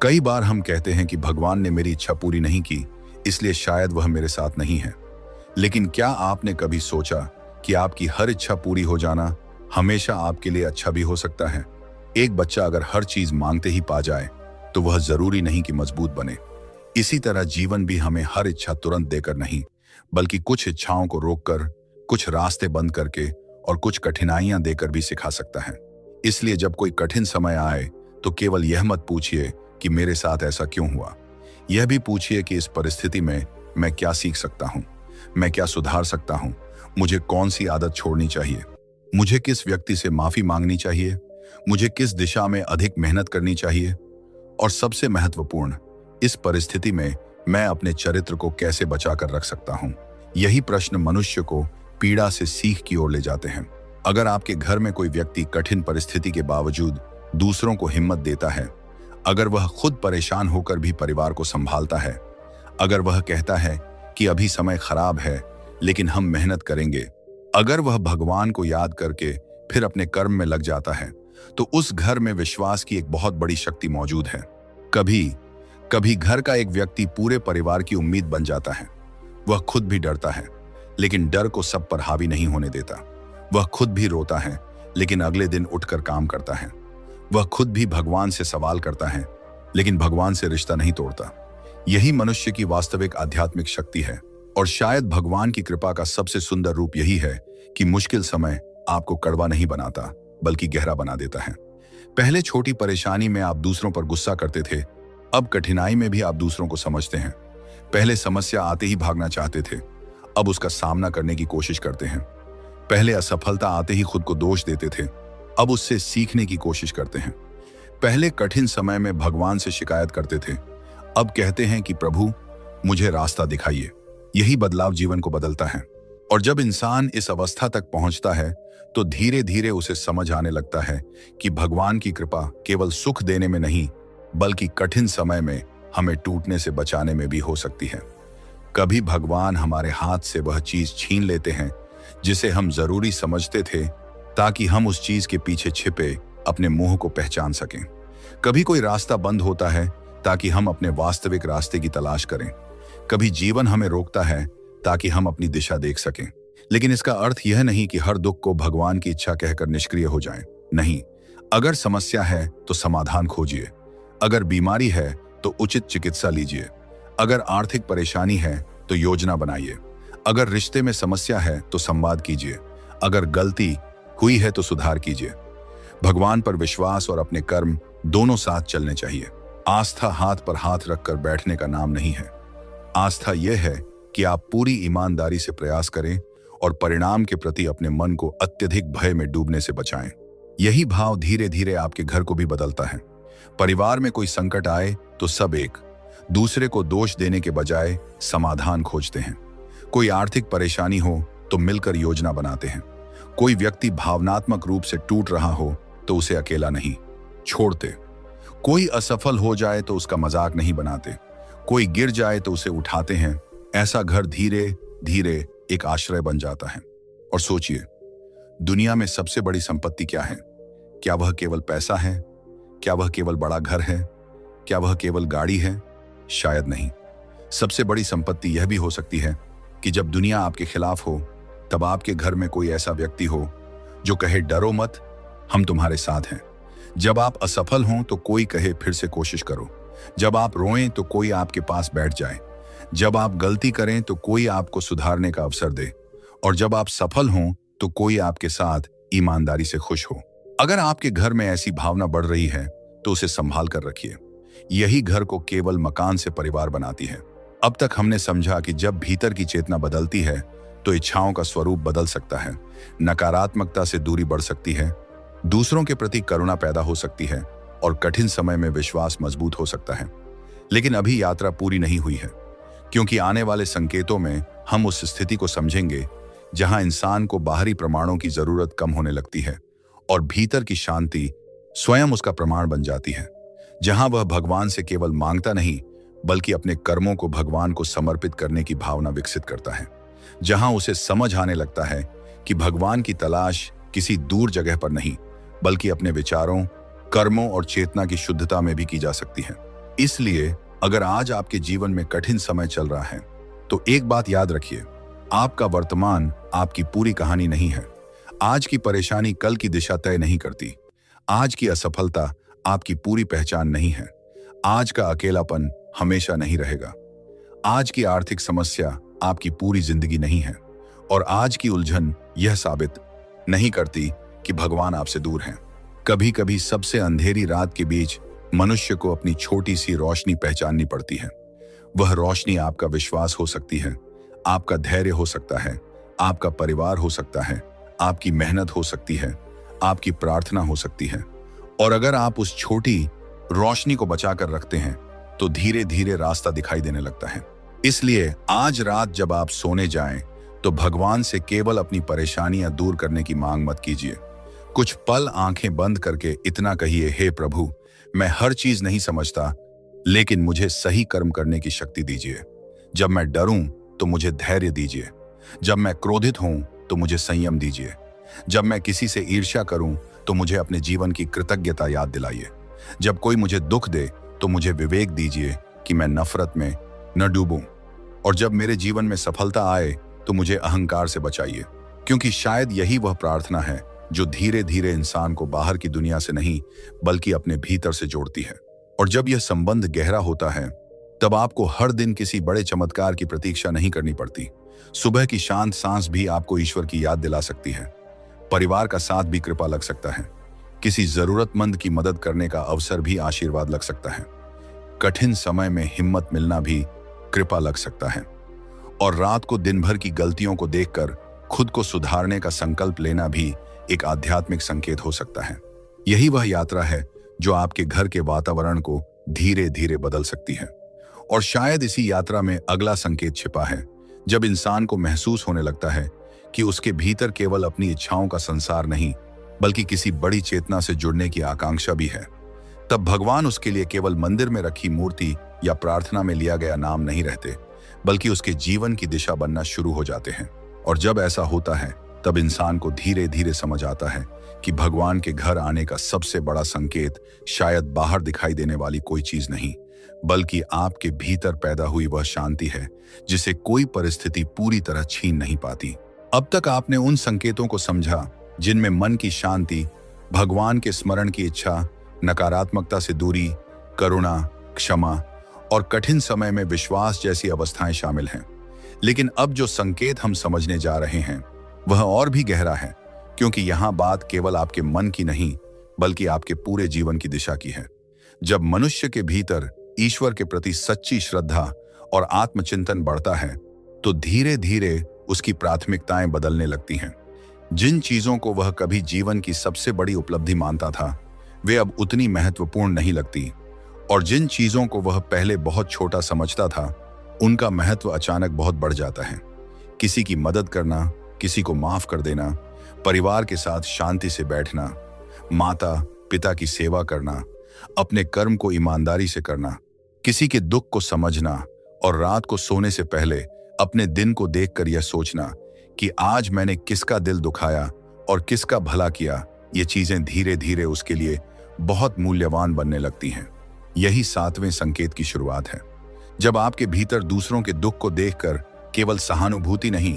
कई बार हम कहते हैं कि भगवान ने मेरी इच्छा पूरी नहीं की, इसलिए शायद वह मेरे साथ नहीं है। लेकिन क्या आपने कभी सोचा कि आपकी हर इच्छा पूरी हो जाना हमेशा आपके लिए अच्छा भी हो सकता है? एक बच्चा अगर हर चीज मांगते ही पा जाए तो वह जरूरी नहीं कि मजबूत बने। इसी तरह जीवन भी हमें हर इच्छा तुरंत देकर नहीं, बल्कि कुछ इच्छाओं को रोककर, कुछ रास्ते बंद करके और कुछ कठिनाइयां देकर भी सिखा सकता है। इसलिए जब कोई कठिन समय आए तो केवल यह मत पूछिए कि मेरे साथ ऐसा क्यों हुआ। यह भी पूछिए कि इस परिस्थिति में मैं क्या सीख सकता हूँ, मैं क्या सुधार सकता हूँ, मुझे कौन सी आदत छोड़नी चाहिए, मुझे किस व्यक्ति से माफी मांगनी चाहिए, मुझे किस दिशा में अधिक मेहनत करनी चाहिए, और सबसे महत्वपूर्ण, इस परिस्थिति में मैं अपने चरित्र को कैसे बचा कर रख सकता हूँ। यही प्रश्न मनुष्य को पीड़ा से सीख की ओर ले जाते हैं। अगर आपके घर में कोई व्यक्ति कठिन परिस्थिति के बावजूद दूसरों को हिम्मत देता है, अगर वह खुद परेशान होकर भी परिवार को संभालता है, अगर वह कहता है कि अभी समय खराब है लेकिन हम मेहनत करेंगे, अगर वह भगवान को याद करके फिर अपने कर्म में लग जाता है, तो उस घर में विश्वास की एक बहुत बड़ी शक्ति मौजूद है। कभी कभी घर का एक व्यक्ति पूरे परिवार की उम्मीद बन जाता है। वह खुद भी डरता है लेकिन डर को सब पर हावी नहीं होने देता। वह खुद भी रोता है लेकिन अगले दिन उठकर काम करता है। वह खुद भी भगवान से सवाल करता है लेकिन भगवान से रिश्ता नहीं तोड़ता। यही मनुष्य की वास्तविक आध्यात्मिक शक्ति है, और शायद भगवान की कृपा का सबसे सुंदर रूप यही है कि मुश्किल समय आपको कड़वा नहीं बनाता बल्कि गहरा बना देता है। पहले छोटी परेशानी में आप दूसरों पर गुस्सा करते थे, अब कठिनाई में भी आप दूसरों को समझते हैं। पहले समस्या आते ही भागना चाहते थे, अब उसका सामना करने की कोशिश करते हैं। पहले असफलता आते ही खुद को दोष देते थे, अब उससे सीखने की कोशिश करते हैं। पहले कठिन समय में भगवान से शिकायत करते थे, अब कहते हैं कि प्रभु मुझे रास्ता दिखाइए। यही बदलाव जीवन को बदलता है। और जब इंसान इस अवस्था तक पहुंचता है तो धीरे धीरे उसे समझ आने लगता है कि भगवान की कृपा केवल सुख देने में नहीं बल्कि कठिन समय में हमें टूटने से बचाने में भी हो सकती है। कभी भगवान हमारे हाथ से वह चीज छीन लेते हैं जिसे हम जरूरी समझते थे, ताकि हम उस चीज के पीछे छिपे अपने मोह को पहचान सकें। कभी कोई रास्ता बंद होता है ताकि हम अपने वास्तविक रास्ते की तलाश करें। कभी जीवन हमें रोकता है ताकि हम अपनी दिशा देख सकें। लेकिन इसका अर्थ यह नहीं कि हर दुख को भगवान की इच्छा कहकर निष्क्रिय हो जाएं। नहीं, अगर समस्या है तो समाधान खोजिए, अगर बीमारी है तो उचित चिकित्सा लीजिए, अगर आर्थिक परेशानी है तो योजना बनाइए, अगर रिश्ते में समस्या है तो संवाद कीजिए, अगर गलती हुई है तो सुधार कीजिए। भगवान पर विश्वास और अपने कर्म दोनों साथ चलने चाहिए। आस्था हाथ पर हाथ रखकर बैठने का नाम नहीं है। आस्था यह है कि आप पूरी ईमानदारी से प्रयास करें और परिणाम के प्रति अपने मन को अत्यधिक भय में डूबने से बचाएं। यही भाव धीरे धीरे आपके घर को भी बदलता है। परिवार में कोई संकट आए तो सब एक दूसरे को दोष देने के बजाय समाधान खोजते हैं। कोई आर्थिक परेशानी हो तो मिलकर योजना बनाते हैं। कोई व्यक्ति भावनात्मक रूप से टूट रहा हो तो उसे अकेला नहीं छोड़ते। कोई असफल हो जाए तो उसका मजाक नहीं बनाते। कोई गिर जाए तो उसे उठाते हैं। ऐसा घर धीरे धीरे एक आश्रय बन जाता है। और सोचिए, दुनिया में सबसे बड़ी संपत्ति क्या है? क्या वह केवल पैसा है? क्या वह केवल बड़ा घर है? क्या वह केवल गाड़ी है? शायद नहीं। सबसे बड़ी संपत्ति यह भी हो सकती है कि जब दुनिया आपके खिलाफ हो तब आपके घर में कोई ऐसा व्यक्ति हो जो कहे डरो मत, हम तुम्हारे साथ हैं। जब आप असफल हों तो कोई कहे फिर से कोशिश करो। जब आप रोएं तो कोई आपके पास बैठ जाए। जब आप गलती करें तो कोई आपको सुधारने का अवसर दे। और जब आप सफल हों तो कोई आपके साथ ईमानदारी से खुश हो। अगर आपके घर में ऐसी भावना बढ़ रही है तो उसे संभाल कर रखिए। यही घर को केवल मकान से परिवार बनाती है। अब तक हमने समझा कि जब भीतर की चेतना बदलती है तो इच्छाओं का स्वरूप बदल सकता है, नकारात्मकता से दूरी बढ़ सकती है, दूसरों के प्रति करुणा पैदा हो सकती है और कठिन समय में विश्वास मजबूत हो सकता है। लेकिन अभी यात्रा पूरी नहीं हुई है, क्योंकि आने वाले संकेतों में हम उस स्थिति को समझेंगे जहां इंसान को बाहरी प्रमाणों की जरूरत कम होने लगती है और भीतर की शांति स्वयं उसका प्रमाण बन जाती है। जहां वह भगवान से केवल मांगता नहीं बल्कि अपने कर्मों को भगवान को समर्पित करने की भावना विकसित करता है। जहां उसे समझ आने लगता है कि भगवान की तलाश किसी दूर जगह पर नहीं बल्कि अपने विचारों, कर्मों और चेतना की शुद्धता में भी की जा सकती है। इसलिए अगर आज आपके जीवन में कठिन समय चल रहा है तो एक बात याद रखिए, आपका वर्तमान आपकी पूरी कहानी नहीं है। आज की परेशानी कल की दिशा तय नहीं करती। आज की असफलता आपकी पूरी पहचान नहीं है। आज का अकेलापन हमेशा नहीं रहेगा। आज की आर्थिक समस्या आपकी पूरी जिंदगी नहीं है। और आज की उलझन यह साबित नहीं करती कि भगवान आपसे दूर हैं। कभी कभी सबसे अंधेरी रात के बीच मनुष्य को अपनी छोटी सी रोशनी पहचाननी पड़ती है। वह रोशनी आपका विश्वास हो सकती है, आपका धैर्य हो सकता है, आपका परिवार हो सकता है, आपकी मेहनत हो सकती है, आपकी प्रार्थना हो सकती है। और अगर आप उस छोटी रोशनी को बचाकर रखते हैं तो धीरे धीरे रास्ता दिखाई देने लगता है। इसलिए आज रात जब आप सोने जाएं तो भगवान से केवल अपनी परेशानियां दूर करने की मांग मत कीजिए। कुछ पल आंखें बंद करके इतना कहिए, हे प्रभु, मैं हर चीज नहीं समझता, लेकिन मुझे सही कर्म करने की शक्ति दीजिए। जब मैं डरूं तो मुझे धैर्य दीजिए। जब मैं क्रोधित हूं तो मुझे संयम दीजिए। जब मैं किसी से ईर्ष्या करूं तो मुझे अपने जीवन की कृतज्ञता याद दिलाइए। जब कोई मुझे दुख दे तो मुझे विवेक दीजिए कि मैं नफरत में न डूबूं। और जब मेरे जीवन में सफलता आए तो मुझे अहंकार से बचाइए, क्योंकि शायद यही वह प्रार्थना है जो धीरे धीरे इंसान को बाहर की दुनिया से नहीं बल्कि अपने भीतर से जोड़ती है। और जब यह संबंध गहरा होता है तब आपको हर दिन किसी बड़े चमत्कार की प्रतीक्षा नहीं करनी पड़ती। सुबह की शांत सांस भी आपको ईश्वर की याद दिला सकती है। परिवार का साथ भी कृपा लग सकता है। किसी जरूरतमंद की मदद करने का अवसर भी आशीर्वाद लग सकता है। कठिन समय में हिम्मत मिलना भी कृपा लग सकता है। और रात को दिन भर की गलतियों को देखकर खुद को सुधारने का संकल्प लेना भी एक आध्यात्मिक संकेत हो सकता है। यही वह यात्रा है जो आपके घर के वातावरण को धीरे धीरे बदल सकती है। और शायद इसी यात्रा में अगला संकेत छिपा है, जब इंसान को महसूस होने लगता है कि उसके भीतर केवल अपनी इच्छाओं का संसार नहीं बल्कि किसी बड़ी चेतना से जुड़ने की आकांक्षा भी है। तब भगवान उसके लिए केवल मंदिर में रखी मूर्ति या प्रार्थना में लिया गया नाम नहीं रहते, बल्कि उसके जीवन की दिशा बनना शुरू हो जाते हैं। और जब ऐसा होता है तब इंसान को धीरे धीरे समझ आता है कि भगवान के घर आने का सबसे बड़ा संकेत शायद बाहर दिखाई देने वाली कोई चीज नहीं, बल्कि आपके भीतर पैदा हुई वह शांति है जिसे कोई परिस्थिति पूरी तरह छीन नहीं पाती। अब तक आपने उन संकेतों को समझा जिनमें मन की शांति, भगवान के स्मरण की इच्छा, नकारात्मकता से दूरी, करुणा, क्षमा और कठिन समय में विश्वास जैसी अवस्थाएं शामिल हैं। लेकिन अब जो संकेत हम समझने जा रहे हैं वह और भी गहरा है, क्योंकि यहां बात केवल आपके मन की नहीं बल्कि आपके पूरे जीवन की दिशा की है। जब मनुष्य के भीतर ईश्वर के प्रति सच्ची श्रद्धा और आत्मचिंतन बढ़ता है तो धीरे धीरे उसकी प्राथमिकताएं बदलने लगती हैं। जिन चीजों को वह कभी जीवन की सबसे बड़ी उपलब्धि मानता था वे अब उतनी महत्वपूर्ण नहीं लगती, और जिन चीजों को वह पहले बहुत छोटा समझता था उनका महत्व अचानक बहुत बढ़ जाता है। किसी की मदद करना, किसी को माफ कर देना, परिवार के साथ शांति से बैठना, माता पिता की सेवा करना, अपने कर्म को ईमानदारी से करना, किसी के दुख को समझना और रात को सोने से पहले अपने दिन को देखकर यह सोचना कि आज मैंने किसका दिल दुखाया और किसका भला किया, ये चीजें धीरे धीरे उसके लिए बहुत मूल्यवान बनने लगती हैं। यही 7वें संकेत की शुरुआत है। जब आपके भीतर दूसरों के दुख को देखकर केवल सहानुभूति नहीं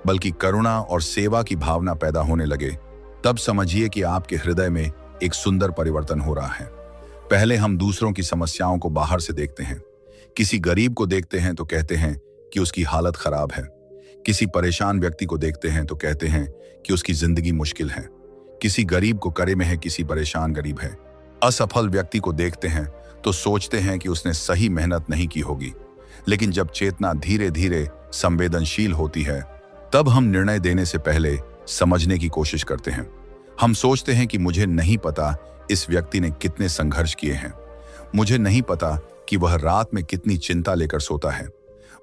बल्कि करुणा और सेवा की भावना पैदा होने लगे, तब समझिए कि आपके हृदय में एक सुंदर परिवर्तन हो रहा है। पहले हम दूसरों की समस्याओं को बाहर से देखते हैं। किसी गरीब को देखते हैं तो कहते हैं कि उसकी हालत खराब है। किसी परेशान व्यक्ति को देखते हैं तो कहते हैं कि उसकी जिंदगी मुश्किल है। किसी गरीब को करे में है, किसी परेशान गरीब है। असफल व्यक्ति को देखते हैं तो सोचते हैं कि उसने सही मेहनत नहीं की होगी। लेकिन जब चेतना धीरे धीरे संवेदनशील होती है तब हम निर्णय देने से पहले समझने की कोशिश करते हैं। हम सोचते हैं कि मुझे नहीं पता इस व्यक्ति ने कितने संघर्ष किए हैं। मुझे नहीं पता कि वह रात में कितनी चिंता लेकर सोता है।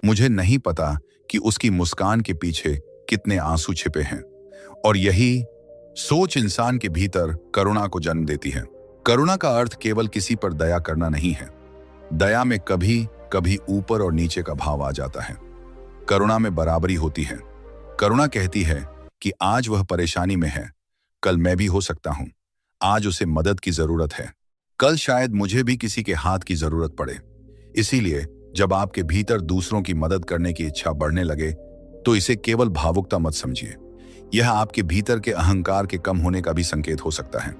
मुझे नहीं पता कि उसकी मुस्कान के पीछे कितने आंसू छिपे हैं। और यही सोच इंसान के भीतर करुणा को जन्म देती है। करुणा का अर्थ केवल किसी पर दया करना नहीं है। दया में कभी कभी ऊपर और नीचे का भाव आ जाता है। करुणा में बराबरी होती है। करुणा कहती है कि आज वह परेशानी में है, कल मैं भी हो सकता हूं। आज उसे मदद की जरूरत है, कल शायद मुझे भी किसी के हाथ की जरूरत पड़े। इसीलिए जब आपके भीतर दूसरों की मदद करने की इच्छा बढ़ने लगे तो इसे केवल भावुकता मत समझिए। यह आपके भीतर के अहंकार के कम होने का भी संकेत हो सकता है,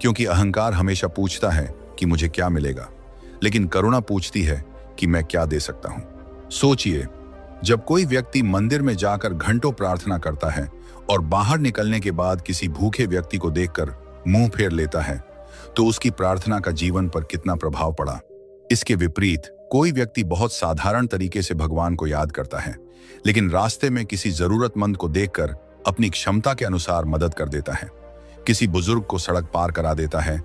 क्योंकि अहंकार हमेशा पूछता है कि मुझे क्या मिलेगा, लेकिन करुणा पूछती है कि मैं क्या दे सकता हूं। सोचिए, जब कोई व्यक्ति मंदिर में जाकर घंटों प्रार्थना करता है और बाहर निकलने के बाद किसी भूखे व्यक्ति को देखकर मुंह फेर लेता है, तो उसकी प्रार्थना का जीवन पर कितना प्रभाव पड़ा। इसके विपरीत कोई व्यक्ति बहुत साधारण तरीके से भगवान को याद करता है, लेकिन रास्ते में किसी जरूरतमंद को देखकर अपनी क्षमता के अनुसार मदद कर देता है, किसी बुजुर्ग को सड़क पार करा देता है,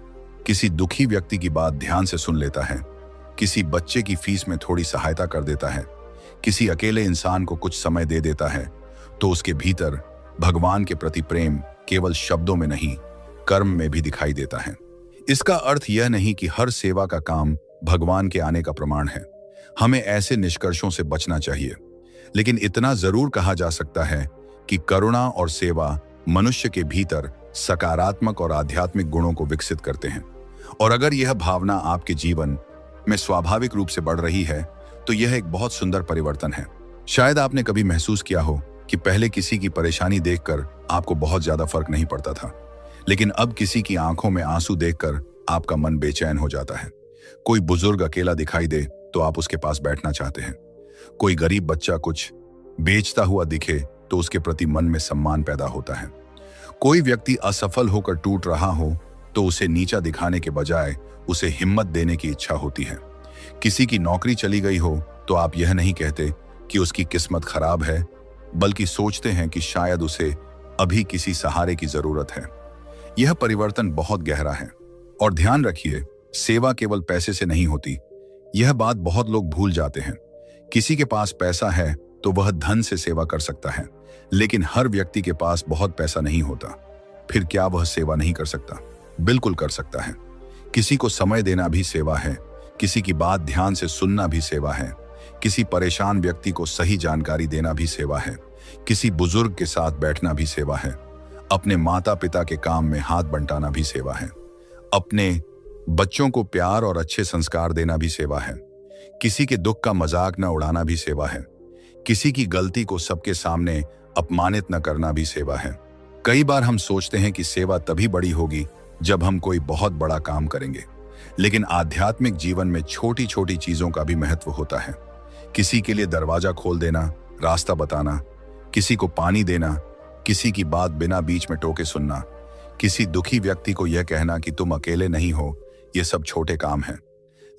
किसी दुखी व्यक्ति की बात ध्यान से सुन लेता है, किसी बच्चे की फीस में थोड़ी सहायता कर देता है, किसी अकेले इंसान को कुछ समय दे देता है, तो उसके भीतर भगवान के प्रति प्रेम केवल शब्दों में नहीं, कर्म में भी दिखाई देता है। इसका अर्थ यह नहीं कि हर सेवा का काम भगवान के आने का प्रमाण है। हमें ऐसे निष्कर्षों से बचना चाहिए, लेकिन इतना जरूर कहा जा सकता है कि करुणा और सेवा मनुष्य के भीतर सकारात्मक और आध्यात्मिक गुणों को विकसित करते हैं। और अगर यह भावना आपके जीवन में स्वाभाविक रूप से बढ़ रही है, तो यह एक बहुत सुंदर परिवर्तन है। शायद आपने कभी महसूस किया हो कि पहले किसी की परेशानी देखकर आपको बहुत ज्यादा फर्क नहीं पड़ता था, लेकिन अब किसी की आंखों में आंसू देखकर आपका मन बेचैन हो जाता है। कोई बुजुर्ग अकेला दिखाई दे तो आप उसके पास बैठना चाहते हैं। कोई गरीब बच्चा कुछ बेचता हुआ दिखे तो उसके प्रति मन में सम्मान पैदा होता है। कोई व्यक्ति असफल होकर टूट रहा हो तो उसे नीचा दिखाने के बजाय उसे हिम्मत देने की इच्छा होती है। किसी की नौकरी चली गई हो तो आप यह नहीं कहते कि उसकी किस्मत खराब है, बल्कि सोचते हैं कि शायद उसे अभी किसी सहारे की जरूरत है। यह परिवर्तन बहुत गहरा है। और ध्यान रखिए, सेवा केवल पैसे से नहीं होती। यह बात बहुत लोग भूल जाते हैं। किसी के पास पैसा है तो वह धन से सेवा कर सकता है, लेकिन हर व्यक्ति के पास बहुत पैसा नहीं होता। फिर क्या वह सेवा नहीं कर सकता? बिल्कुल कर सकता है। किसी को समय देना भी सेवा है, किसी की बात ध्यान से सुनना भी सेवा है, किसी परेशान व्यक्ति को सही जानकारी देना भी सेवा है, किसी बुजुर्ग के साथ बैठना भी सेवा है, अपने माता पिता के काम में हाथ बंटाना भी सेवा है, अपने बच्चों को प्यार और अच्छे संस्कार देना भी सेवा है, किसी के दुख का मजाक न उड़ाना भी सेवा है, किसी की गलती को सबके सामने अपमानित न करना भी सेवा है। कई बार हम सोचते हैं कि सेवा तभी बड़ी होगी जब हम कोई बहुत बड़ा काम करेंगे, लेकिन आध्यात्मिक जीवन में छोटी छोटी चीजों का भी महत्व होता है। किसी के लिए दरवाजा खोल देना, रास्ता बताना, किसी को पानी देना, किसी की बात बिना बीच में टोके सुनना, किसी दुखी व्यक्ति को यह कहना कि तुम अकेले नहीं हो, ये सब छोटे काम हैं,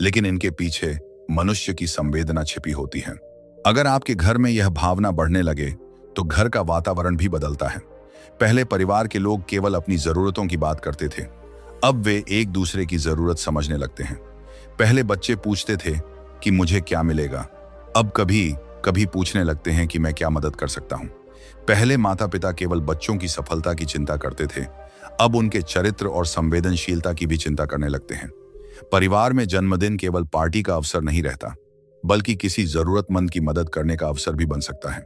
लेकिन इनके पीछे मनुष्य की संवेदना छिपी होती है। अगर आपके घर में यह भावना बढ़ने लगे तो घर का वातावरण भी बदलता है। पहले परिवार के लोग केवल अपनी जरूरतों की बात करते थे, अब वे एक दूसरे की जरूरत समझने लगते हैं। पहले बच्चे पूछते थे कि मुझे क्या मिलेगा, अब कभी कभी पूछने लगते हैं कि मैं क्या मदद कर सकता हूं। पहले माता पिता केवल बच्चों की सफलता की चिंता करते थे, अब उनके चरित्र और संवेदनशीलता की भी चिंता करने लगते हैं। परिवार में जन्मदिन केवल पार्टी का अवसर नहीं रहता, बल्कि किसी जरूरतमंद की मदद करने का अवसर भी बन सकता है।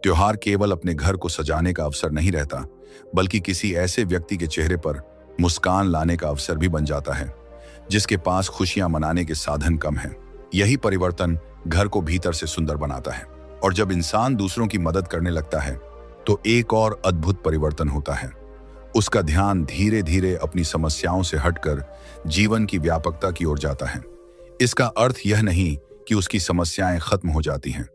त्योहार केवल अपने घर को सजाने का अवसर नहीं रहता, बल्कि किसी ऐसे व्यक्ति के चेहरे पर मुस्कान लाने का अवसर भी बन जाता है जिसके पास खुशियां मनाने के साधन कम हैं। यही परिवर्तन घर को भीतर से सुंदर बनाता है। और जब इंसान दूसरों की मदद करने लगता है तो एक और अद्भुत परिवर्तन होता है। उसका ध्यान धीरे धीरे अपनी समस्याओं से हटकर जीवन की व्यापकता की ओर जाता है। इसका अर्थ यह नहीं कि उसकी समस्याएं खत्म हो जाती हैं,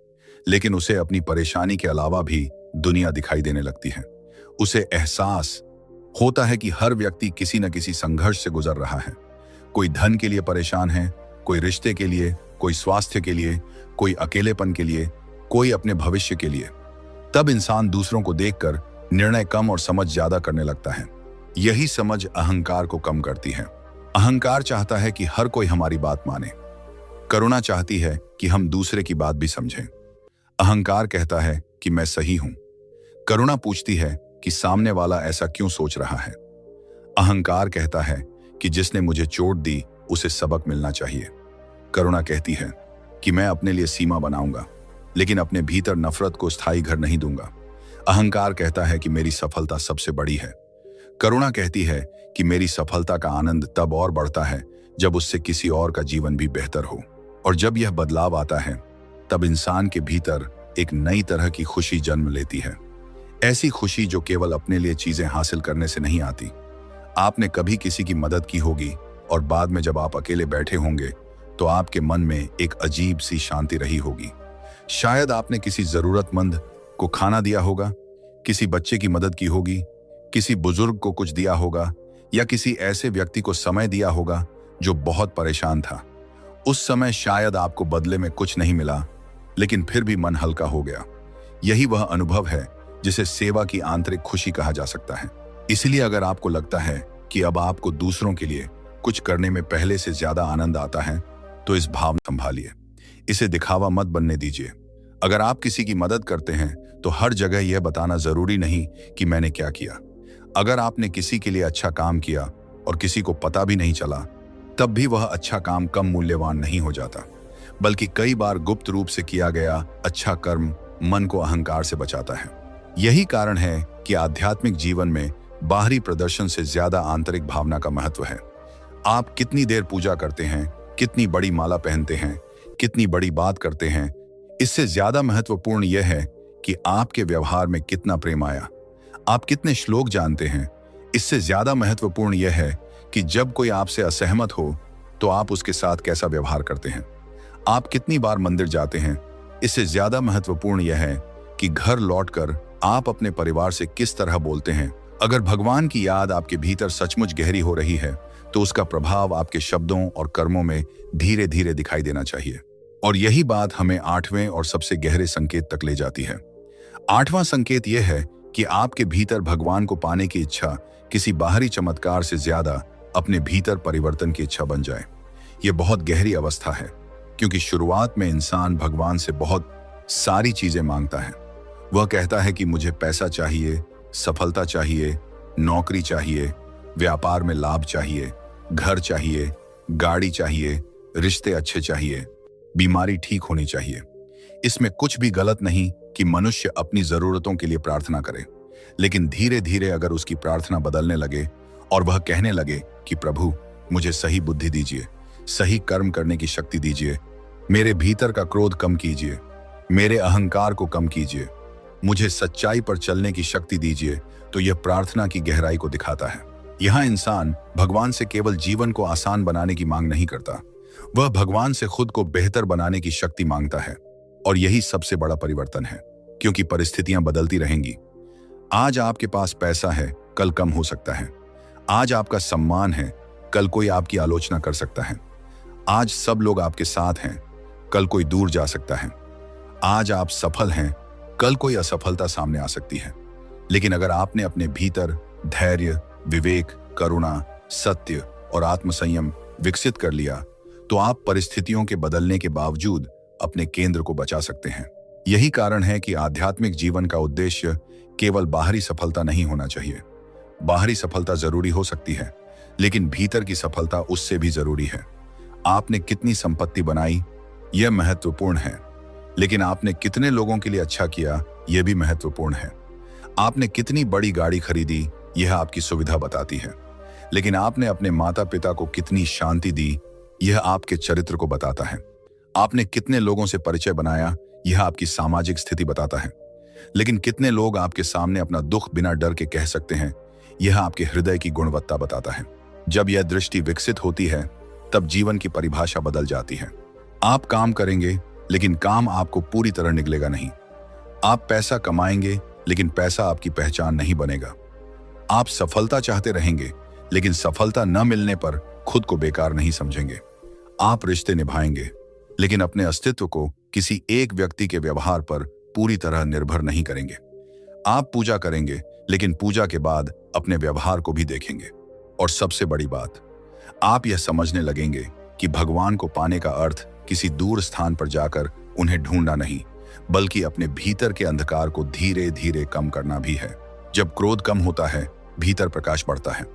लेकिन उसे अपनी परेशानी के अलावा भी दुनिया दिखाई देने लगती है। उसे एहसास होता है कि हर व्यक्ति किसी न किसी संघर्ष से गुजर रहा है। कोई धन के लिए परेशान है, कोई रिश्ते के लिए, कोई स्वास्थ्य के लिए, कोई अकेलेपन के लिए, कोई अपने भविष्य के लिए। तब इंसान दूसरों को देखकर निर्णय कम और समझ ज्यादा करने लगता है। यही समझ अहंकार को कम करती है। अहंकार चाहता है कि हर कोई हमारी बात माने। करुणा चाहती है कि हम दूसरे की बात भी समझें। अहंकार कहता है कि मैं सही हूं। करुणा पूछती है कि सामने वाला ऐसा क्यों सोच रहा है। अहंकार कहता है कि जिसने मुझे चोट दी उसे सबक मिलना चाहिए। करुणा कहती है कि मैं अपने लिए सीमा बनाऊंगा, लेकिन अपने भीतर नफरत को स्थायी घर नहीं दूंगा। अहंकार कहता है कि मेरी सफलता सबसे बड़ी है। करुणा कहती है कि मेरी सफलता का आनंद तब और बढ़ता है जब उससे किसी और का जीवन भी बेहतर हो। और जब यह बदलाव आता है तब इंसान के भीतर एक नई तरह की खुशी जन्म लेती है। ऐसी खुशी जो केवल अपने लिए चीजें हासिल करने से नहीं आती। आपने कभी किसी की मदद की होगी और बाद में जब आप अकेले बैठे होंगे तो आपके मन में एक अजीब सी शांति रही होगी। शायद आपने किसी जरूरतमंद को खाना दिया होगा, किसी बच्चे की मदद की होगी, किसी बुजुर्ग को कुछ दिया होगा, या किसी ऐसे व्यक्ति को समय दिया होगा जो बहुत परेशान था। उस समय शायद आपको बदले में कुछ नहीं मिला, लेकिन फिर भी मन हल्का हो गया। यही वह अनुभव है जिसे सेवा की आंतरिक खुशी कहा जा सकता है। इसलिए अगर आपको लगता है कि अब आपको दूसरों के लिए कुछ करने में पहले से ज्यादा आनंद आता है, तो इस भावना संभालिए। इसे दिखावा मत बनने दीजिए। अगर आप किसी की मदद करते हैं तो हर जगह यह बताना जरूरी नहीं कि मैंने क्या किया। अगर आपने किसी के लिए अच्छा काम किया और किसी को पता भी नहीं चला, तब भी वह अच्छा काम कम मूल्यवान नहीं हो जाता, बल्कि कई बार गुप्त रूप से किया गया अच्छा कर्म मन को अहंकार से बचाता है। यही कारण है कि आध्यात्मिक जीवन में बाहरी प्रदर्शन से ज्यादा आंतरिक भावना का महत्व है। आप कितनी देर पूजा करते हैं, कितनी बड़ी माला पहनते हैं, कितनी बड़ी बात करते हैं, इससे ज्यादा महत्वपूर्ण यह है कि आपके व्यवहार में कितना प्रेम आया। आप कितने श्लोक जानते हैं, इससे ज्यादा महत्वपूर्ण यह है कि जब कोई आपसे असहमत हो तो आप उसके साथ कैसा व्यवहार करते हैं। आप कितनी बार मंदिर जाते हैं, इससे ज्यादा महत्वपूर्ण यह है कि घर लौटकर आप अपने परिवार से किस तरह बोलते हैं। अगर भगवान की याद आपके भीतर सचमुच गहरी हो रही है तो उसका प्रभाव आपके शब्दों और कर्मों में धीरे धीरे दिखाई देना चाहिए। और यही बात हमें 8वें और सबसे गहरे संकेत तक ले जाती है। 8वां संकेत यह है कि आपके भीतर भगवान को पाने की इच्छा किसी बाहरी चमत्कार से ज्यादा अपने भीतर परिवर्तन की इच्छा बन जाए। यह बहुत गहरी अवस्था है, क्योंकि शुरुआत में इंसान भगवान से बहुत सारी चीजें मांगता है। वह कहता है कि मुझे पैसा चाहिए, सफलता चाहिए, नौकरी चाहिए, व्यापार में लाभ चाहिए, घर चाहिए, गाड़ी चाहिए, रिश्ते अच्छे चाहिए, बीमारी ठीक होनी चाहिए। इसमें कुछ भी गलत नहीं कि मनुष्य अपनी जरूरतों के लिए प्रार्थना करे, लेकिन धीरे धीरे अगर उसकी प्रार्थना बदलने लगे और वह कहने लगे कि प्रभु मुझे सही बुद्धि दीजिए, सही कर्म करने की शक्ति दीजिए, मेरे भीतर का क्रोध कम कीजिए, मेरे अहंकार को कम कीजिए, मुझे सच्चाई पर चलने की शक्ति दीजिए, तो यह प्रार्थना की गहराई को दिखाता है। यहाँ इंसान भगवान से केवल जीवन को आसान बनाने की मांग नहीं करता, वह भगवान से खुद को बेहतर बनाने की शक्ति मांगता है। और यही सबसे बड़ा परिवर्तन है, क्योंकि परिस्थितियां बदलती रहेंगी। आज आपके पास पैसा है, कल कम हो सकता है। आज आपका सम्मान है, कल कोई आपकी आलोचना कर सकता है। आज सब लोग आपके साथ हैं, कल कोई दूर जा सकता है। आज आप सफल हैं, कल कोई असफलता सामने आ सकती है। लेकिन अगर आपने अपने भीतर धैर्य, विवेक, करुणा, सत्य और आत्मसंयम विकसित कर लिया, तो आप परिस्थितियों के बदलने के बावजूद अपने केंद्र को बचा सकते हैं। यही कारण है कि आध्यात्मिक जीवन का उद्देश्य केवल बाहरी सफलता नहीं होना चाहिए। बाहरी सफलता जरूरी हो सकती है, लेकिन भीतर की सफलता उससे भी जरूरी है। आपने कितनी संपत्ति बनाई, यह महत्वपूर्ण है, लेकिन आपने कितने लोगों के लिए अच्छा किया, यह भी महत्वपूर्ण है। आपने कितनी बड़ी गाड़ी खरीदी, यह आपकी सुविधा बताती है, लेकिन आपने अपने माता पिता को कितनी शांति दी, यह आपके चरित्र को बताता है। आपने कितने लोगों से परिचय बनाया, यह आपकी सामाजिक स्थिति बताता है, लेकिन कितने लोग आपके सामने अपना दुख बिना डर के कह सकते हैं, यह आपके हृदय की गुणवत्ता बताता है। जब यह दृष्टि विकसित होती है, तब जीवन की परिभाषा बदल जाती है। आप काम करेंगे, लेकिन काम आपको पूरी तरह निगलेगा नहीं। आप पैसा कमाएंगे, लेकिन पैसा आपकी पहचान नहीं बनेगा। आप सफलता चाहते रहेंगे, लेकिन सफलता न मिलने पर खुद को बेकार नहीं समझेंगे। आप रिश्ते निभाएंगे, लेकिन अपने अस्तित्व को किसी एक व्यक्ति के व्यवहार पर पूरी तरह निर्भर नहीं करेंगे। आप पूजा करेंगे, लेकिन पूजा के बाद अपने व्यवहार को भी देखेंगे। और सबसे बड़ी बात, आप यह समझने लगेंगे कि भगवान को पाने का अर्थ किसी दूर स्थान पर जाकर उन्हें ढूंढना नहीं, बल्कि अपने भीतर के अंधकार को धीरे धीरे कम करना भी है। जब क्रोध कम होता है, भीतर प्रकाश बढ़ता है।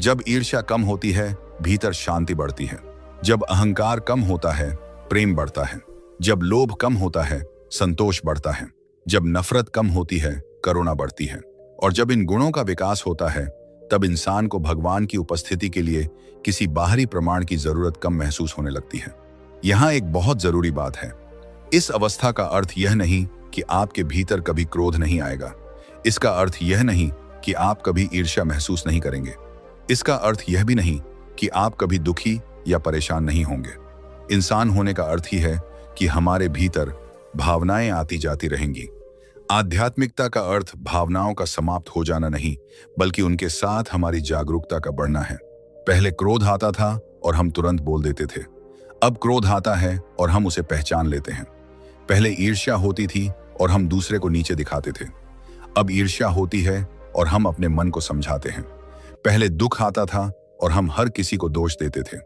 जब ईर्ष्या कम होती है, भीतर शांति बढ़ती है। जब अहंकार कम होता है, प्रेम बढ़ता है। जब लोभ कम होता है, संतोष बढ़ता है। जब नफरत कम होती है, करुणा बढ़ती है। और जब इन गुणों का विकास होता है, तब इंसान को भगवान की उपस्थिति के लिए किसी बाहरी प्रमाण की जरूरत कम महसूस होने लगती है। यहाँ एक बहुत जरूरी बात है। इस अवस्था का अर्थ यह नहीं कि आपके भीतर कभी क्रोध नहीं आएगा। इसका अर्थ यह नहीं कि आप कभी ईर्ष्या महसूस नहीं करेंगे। इसका अर्थ यह भी नहीं कि आप कभी दुखी या परेशान नहीं होंगे। इंसान होने का अर्थ ही है कि हमारे भीतर भावनाएं आती जाती रहेंगी। आध्यात्मिकता का अर्थ भावनाओं का समाप्त हो जाना नहीं, बल्कि उनके साथ हमारी जागरूकता का बढ़ना है। पहले क्रोध आता था और हम तुरंत बोल देते थे। अब क्रोध आता है और हम उसे पहचान लेते हैं। पहले ईर्ष्या होती थी और हम दूसरे को नीचे दिखाते थे। अब ईर्ष्या होती है और हम अपने मन को समझाते हैं। पहले दुख आता था और हम हर किसी को दोष देते थे।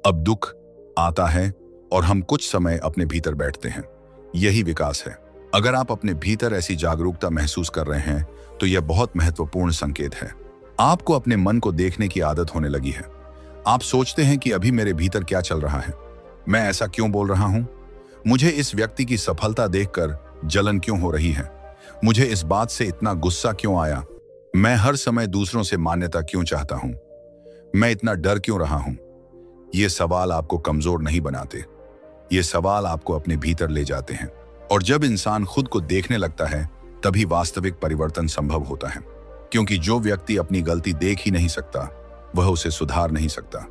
अब दुख आता है और हम कुछ समय अपने भीतर बैठते हैं। यही विकास है। अगर आप अपने भीतर ऐसी जागरूकता महसूस कर रहे हैं तो यह बहुत महत्वपूर्ण संकेत है। आपको अपने मन को देखने की आदत होने लगी है। आप सोचते हैं कि अभी मेरे भीतर क्या चल रहा है, मैं ऐसा क्यों बोल रहा हूं, मुझे इस व्यक्ति की सफलता देखकर जलन क्यों हो रही है, मुझे इस बात से इतना गुस्सा क्यों आया, मैं हर समय दूसरों से मान्यता क्यों चाहता हूं, मैं इतना डर क्यों रहा हूं। ये सवाल आपको कमजोर नहीं बनाते, ये सवाल आपको अपने भीतर ले जाते हैं। और जब इंसान खुद को देखने लगता है तभी वास्तविक परिवर्तन संभव होता है, क्योंकि जो व्यक्ति अपनी गलती देख ही नहीं सकता वह उसे सुधार नहीं सकता।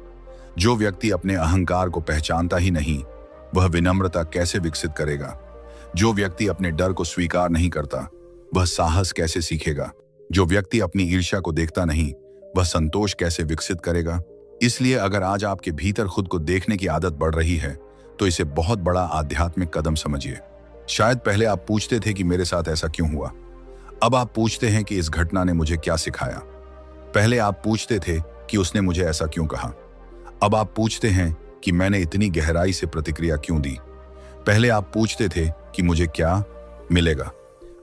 जो व्यक्ति अपने अहंकार को पहचानता ही नहीं वह विनम्रता कैसे विकसित करेगा। जो व्यक्ति अपने डर को स्वीकार नहीं करता वह साहस कैसे सीखेगा। जो व्यक्ति अपनी ईर्ष्या को देखता नहीं वह संतोष कैसे विकसित करेगा। इसलिए अगर आज आपके भीतर खुद को देखने की आदत बढ़ रही है तो इसे बहुत बड़ा आध्यात्मिक कदम समझिए। शायद पहले आप पूछते थे कि मेरे साथ ऐसा क्यों हुआ, अब आप पूछते हैं कि इस घटना ने मुझे क्या सिखाया। पहले आप पूछते थे कि उसने मुझे ऐसा क्यों कहा, अब आप पूछते हैं कि मैंने इतनी गहराई से प्रतिक्रिया क्यों दी। पहले आप पूछते थे कि मुझे क्या मिलेगा,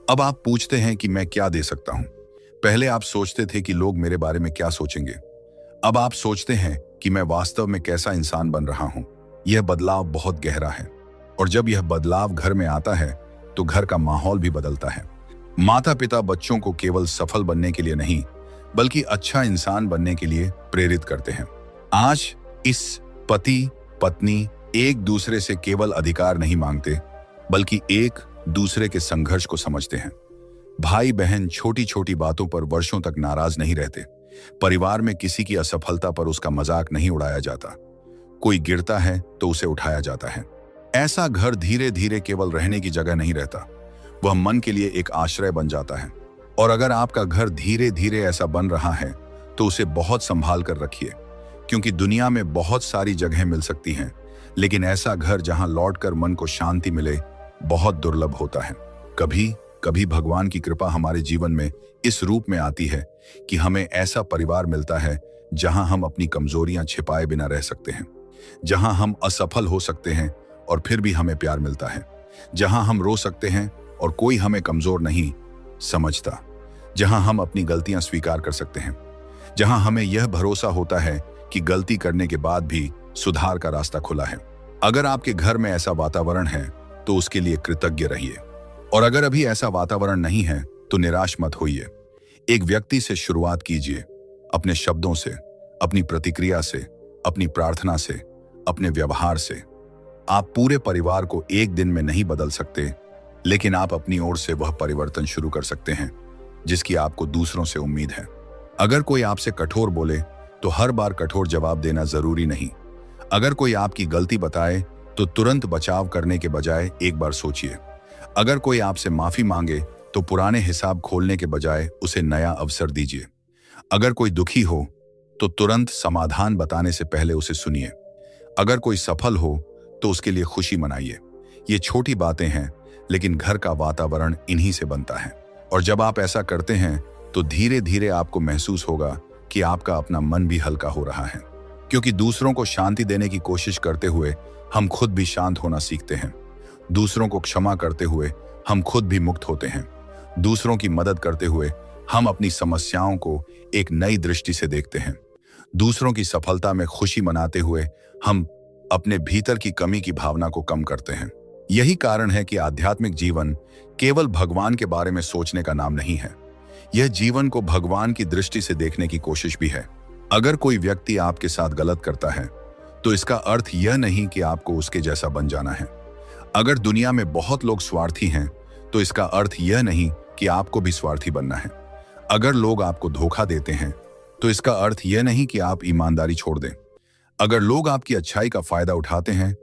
अब आप पूछते हैं कि मैं क्या दे सकता हूं। पहले आप सोचते थे कि लोग मेरे बारे में क्या सोचेंगे, अब आप सोचते हैं कि मैं वास्तव में कैसा इंसान बन रहा हूं। यह बदलाव बहुत गहरा है और जब यह बदलाव घर में आता है तो घर का माहौल भी बदलता है। माता पिता बच्चों को केवल सफल बनने के लिए नहीं बल्कि अच्छा इंसान बनने के लिए प्रेरित करते हैं। आज इस पति पत्नी एक दूसरे से केवल अधिकार नहीं मांगते बल्कि एक दूसरे के संघर्ष को समझते हैं। भाई बहन छोटी छोटी बातों पर वर्षों तक नाराज नहीं रहते। परिवार में किसी की असफलता पर उसका मजाक नहीं उड़ाया जाता। कोई गिरता है तो उसे उठाया जाता है। ऐसा घर धीरे धीरे केवल रहने की जगह नहीं रहता, वह मन के लिए एक आश्रय बन जाता है। और अगर आपका घर धीरे धीरे ऐसा बन रहा है तो उसे बहुत संभाल कर रखिए, क्योंकि दुनिया में बहुत सारी जगहें मिल सकती हैं लेकिन ऐसा घर जहां लौटकर मन को शांति मिले बहुत दुर्लभ होता है। कभी कभी भगवान की कृपा हमारे जीवन में इस रूप में आती है कि हमें ऐसा परिवार मिलता है जहां हम अपनी कमजोरियां छिपाए बिना रह सकते हैं, जहां हम असफल हो सकते हैं और फिर भी हमें प्यार मिलता है, जहां हम रो सकते हैं और कोई हमें कमजोर नहीं समझता, जहां हम अपनी गलतियां स्वीकार कर सकते हैं, जहां हमें यह भरोसा होता है कि गलती करने के बाद भी सुधार का रास्ता खुला है। अगर आपके घर में ऐसा वातावरण है तो उसके लिए कृतज्ञ रहिए, और अगर अभी ऐसा वातावरण नहीं है तो निराश मत होइए। एक व्यक्ति से शुरुआत कीजिए, अपने शब्दों से, अपनी प्रतिक्रिया से, अपनी प्रार्थना से, अपने व्यवहार से। आप पूरे परिवार को एक दिन में नहीं बदल सकते, लेकिन आप अपनी ओर से वह परिवर्तन शुरू कर सकते हैं जिसकी आपको दूसरों से उम्मीद है। अगर कोई आपसे कठोर बोले तो हर बार कठोर जवाब देना जरूरी नहीं। अगर कोई आपकी गलती बताए तो तुरंत बचाव करने के बजाय एक बार सोचिए। अगर कोई आपसे माफी मांगे तो पुराने हिसाब खोलने के बजाय उसे नया अवसर दीजिए। अगर कोई दुखी हो तो तुरंत समाधान बताने से पहले उसे सुनिए। अगर कोई सफल हो तो उसके लिए खुशी मनाइए। ये छोटी बातें हैं लेकिन घर का वातावरण इन्हीं से बनता है, और जब आप ऐसा करते हैं तो धीरे धीरे आपको महसूस होगा कि आपका अपना मन भी हल्का हो रहा है, क्योंकि दूसरों को शांति देने की कोशिश करते हुए हम खुद भी शांत होना सीखते हैं। दूसरों को क्षमा करते हुए हम खुद भी मुक्त होते हैं। दूसरों की मदद करते हुए हम अपनी समस्याओं को एक नई दृष्टि से देखते हैं। दूसरों की सफलता में खुशी मनाते हुए हम अपने भीतर की कमी की भावना को कम करते हैं। यही कारण है कि आध्यात्मिक जीवन केवल भगवान के बारे में सोचने का नाम नहीं है, यह जीवन को भगवान की दृष्टि से देखने की कोशिश भी है। अगर कोई व्यक्ति आपके साथ गलत करता है तो इसका अर्थ यह नहीं कि आपको उसके जैसा बन जाना है। अगर दुनिया में बहुत लोग स्वार्थी हैं तो इसका अर्थ यह नहीं कि आपको भी स्वार्थी बनना है। अगर लोग आपको धोखा देते हैं तो इसका अर्थ यह नहीं कि आप ईमानदारी छोड़ दें। अगर लोग आपकी अच्छाई का फायदा उठाते हैं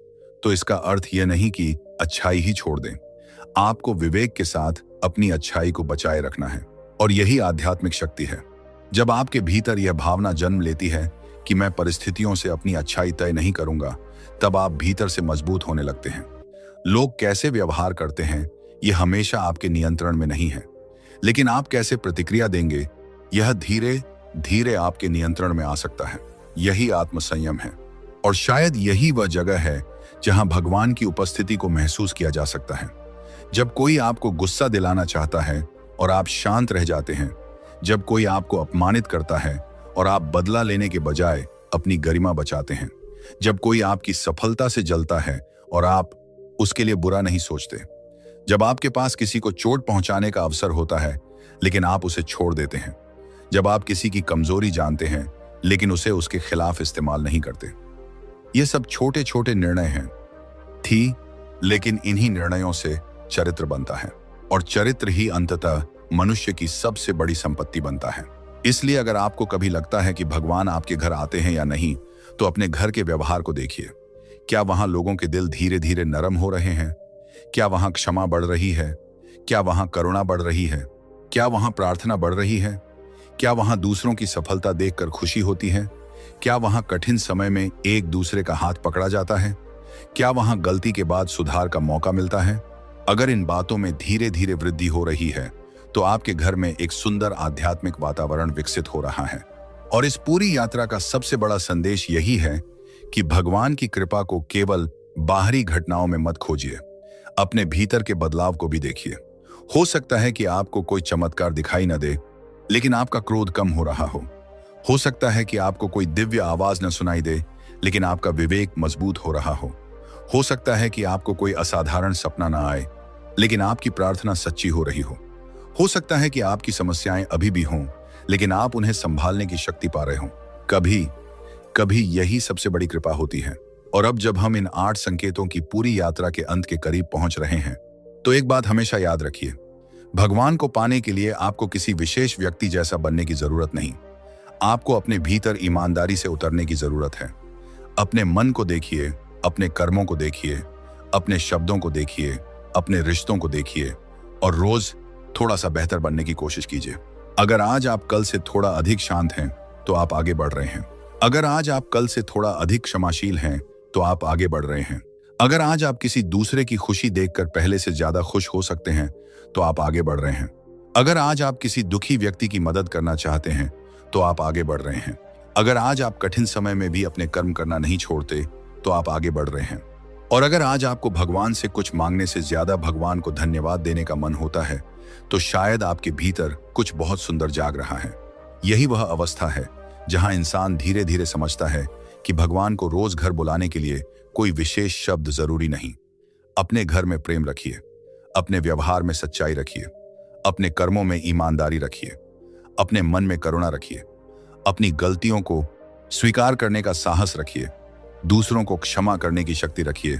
तो इसका अर्थ यह नहीं कि अच्छाई ही छोड़ दें। आपको विवेक के साथ अपनी अच्छाई को बचाए रखना है। और यही आध्यात्मिक शक्ति है। जब आपके भीतर यह भावना जन्म लेती है कि मैं परिस्थितियों से अपनी अच्छाई तय नहीं करूंगा, तब आप भीतर से मजबूत होने लगते हैं। लोग कैसे व्यवहार करते हैं यह हमेशा आपके नियंत्रण में नहीं है, लेकिन आप कैसे प्रतिक्रिया देंगे यह धीरे धीरे आपके नियंत्रण में आ सकता है। यही आत्मसंयम है। और शायद यही वह जगह है जहां भगवान की उपस्थिति को महसूस किया जा सकता है। जब कोई आपको गुस्सा दिलाना चाहता है और आप शांत रह जाते हैं, जब कोई आपको अपमानित करता है और आप बदला लेने के बजाय अपनी गरिमा बचाते हैं, जब कोई आपकी सफलता से जलता है और आप उसके लिए बुरा नहीं सोचते, जब आपके पास किसी को चोट पहुंचाने का अवसर होता है लेकिन आप उसे छोड़ देते हैं, जब आप किसी की कमजोरी जानते हैं लेकिन उसे उसके खिलाफ इस्तेमाल नहीं करते। ये सब छोटे छोटे निर्णय हैं लेकिन इन्हीं निर्णयों से चरित्र बनता है और चरित्र ही अंततः मनुष्य की सबसे बड़ी संपत्ति बनता है। इसलिए अगर आपको कभी लगता है कि भगवान आपके घर आते हैं या नहीं, तो अपने घर के व्यवहार को देखिए। क्या वहां लोगों के दिल धीरे धीरे नरम हो रहे हैं? क्या वहां क्षमा बढ़ रही है? क्या वहां करुणा बढ़ रही है? क्या वहां प्रार्थना बढ़ रही है? क्या वहां दूसरों की सफलता देखकर खुशी होती है? क्या वहां कठिन समय में एक दूसरे का हाथ पकड़ा जाता है? क्या वहां गलती के बाद सुधार का मौका मिलता है? अगर इन बातों में धीरे धीरे वृद्धि हो रही है, तो आपके घर में एक सुंदर आध्यात्मिक वातावरण विकसित हो रहा है। और इस पूरी यात्रा का सबसे बड़ा संदेश यही है कि भगवान की कृपा को केवल बाहरी घटनाओं में मत खोजिए, अपने भीतर के बदलाव को भी देखिए। हो सकता है कि आपको कोई चमत्कार दिखाई न दे, लेकिन आपका क्रोध कम हो रहा हो सकता है कि आपको कोई दिव्य आवाज न सुनाई दे, लेकिन आपका विवेक मजबूत हो रहा हो सकता है कि आपको कोई असाधारण सपना न आए, लेकिन आपकी प्रार्थना सच्ची हो रही हो सकता है कि आपकी समस्याएं अभी भी हों, लेकिन आप उन्हें संभालने की शक्ति पा रहे हो। कभी कभी यही सबसे बड़ी कृपा होती है। और अब जब हम इन 8 संकेतों की पूरी यात्रा के अंत के करीब पहुंच रहे हैं, तो एक बात हमेशा याद रखिए, भगवान को पाने के लिए आपको किसी विशेष व्यक्ति जैसा बनने की जरूरत नहीं। आपको अपने भीतर ईमानदारी से उतरने की जरूरत है। अपने मन को देखिए, अपने कर्मों को देखिए, अपने शब्दों को देखिए, अपने रिश्तों को देखिए और रोज थोड़ा सा बेहतर बनने की कोशिश कीजिए। अगर आज आप कल से थोड़ा अधिक शांत हैं, तो आप आगे बढ़ रहे हैं। अगर आज आप कल से थोड़ा अधिक क्षमाशील हैं, तो आप आगे बढ़ रहे हैं। अगर आज आप किसी दूसरे की खुशी देखकर पहले से ज्यादा खुश हो सकते हैं, तो आप आगे बढ़ रहे हैं। अगर आज आप किसी दुखी व्यक्ति की मदद करना चाहते हैं, तो आप आगे बढ़ रहे हैं। अगर आज आप कठिन समय में भी अपने कर्म करना नहीं छोड़ते, तो आप आगे बढ़ रहे हैं। और अगर आज आपको भगवान से कुछ मांगने से ज्यादा भगवान को धन्यवाद देने का मन होता है, तो शायद आपके भीतर कुछ बहुत सुंदर जाग रहा है। यही वह अवस्था है जहां इंसान धीरे धीरे समझता है कि भगवान को रोज घर बुलाने के लिए कोई विशेष शब्द जरूरी नहीं। अपने घर में प्रेम रखिए, अपने व्यवहार में सच्चाई रखिए, अपने कर्मों में ईमानदारी रखिए, अपने मन में करुणा रखिए, अपनी गलतियों को स्वीकार करने का साहस रखिए, दूसरों को क्षमा करने की शक्ति रखिए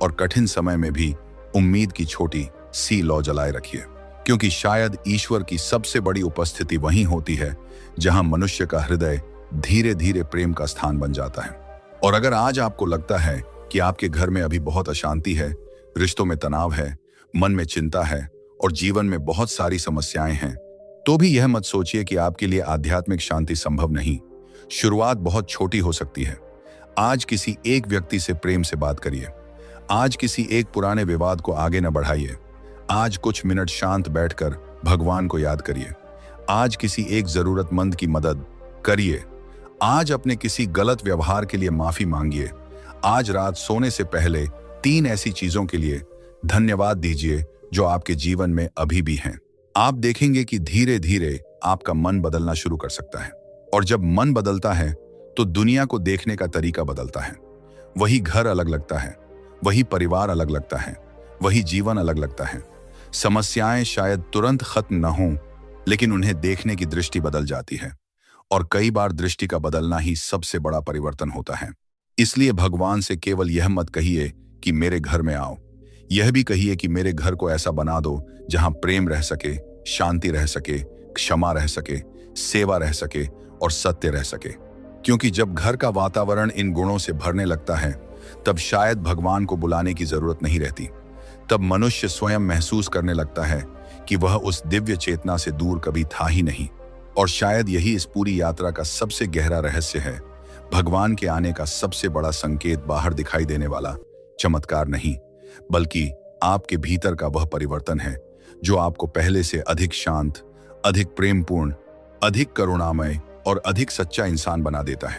और कठिन समय में भी उम्मीद की छोटी सी लौ जलाए रखिए। क्योंकि शायद ईश्वर की सबसे बड़ी उपस्थिति वहीं होती है जहां मनुष्य का हृदय धीरे धीरे प्रेम का स्थान बन जाता है। और अगर आज आपको लगता है कि आपके घर में अभी बहुत अशांति है, रिश्तों में तनाव है, मन में चिंता है और जीवन में बहुत सारी समस्याएं हैं, तो भी यह मत सोचिए कि आपके लिए आध्यात्मिक शांति संभव नहीं। शुरुआत बहुत छोटी हो सकती है। आज किसी एक व्यक्ति से प्रेम से बात करिए। आज किसी एक पुराने विवाद को आगे न बढ़ाइए। आज कुछ मिनट शांत बैठकर भगवान को याद करिए। आज किसी एक जरूरतमंद की मदद करिए। आज अपने किसी गलत व्यवहार के लिए माफी मांगिए। आज रात सोने से पहले 3 ऐसी चीजों के लिए धन्यवाद दीजिए जो आपके जीवन में अभी भी हैं। आप देखेंगे कि धीरे धीरे आपका मन बदलना शुरू कर सकता है। और जब मन बदलता है तो दुनिया को देखने का तरीका बदलता है। वही घर अलग लगता है, वही परिवार अलग लगता है, वही जीवन अलग लगता है। समस्याएं शायद तुरंत खत्म न हों, लेकिन उन्हें देखने की दृष्टि बदल जाती है। और कई बार दृष्टि का बदलना ही सबसे बड़ा परिवर्तन होता है। इसलिए भगवान से केवल यह मत कहिए कि मेरे घर में आओ, यह भी कहिए कि मेरे घर को ऐसा बना दो जहां प्रेम रह सके, शांति रह सके, क्षमा रह सके, सेवा रह सके और सत्य रह सके। क्योंकि जब घर का वातावरण इन गुणों से भरने लगता है, तब शायद भगवान को बुलाने की जरूरत नहीं रहती। तब मनुष्य स्वयं महसूस करने लगता है कि वह उस दिव्य चेतना से दूर कभी था ही नहीं। और शायद यही इस पूरी यात्रा का सबसे गहरा रहस्य है। भगवान के आने का सबसे बड़ा संकेत बाहर दिखाई देने वाला चमत्कार नहीं, बल्कि आपके भीतर का वह परिवर्तन है जो आपको पहले से अधिक शांत, अधिक प्रेमपूर्ण, अधिक करुणामय और अधिक सच्चा इंसान बना देता है।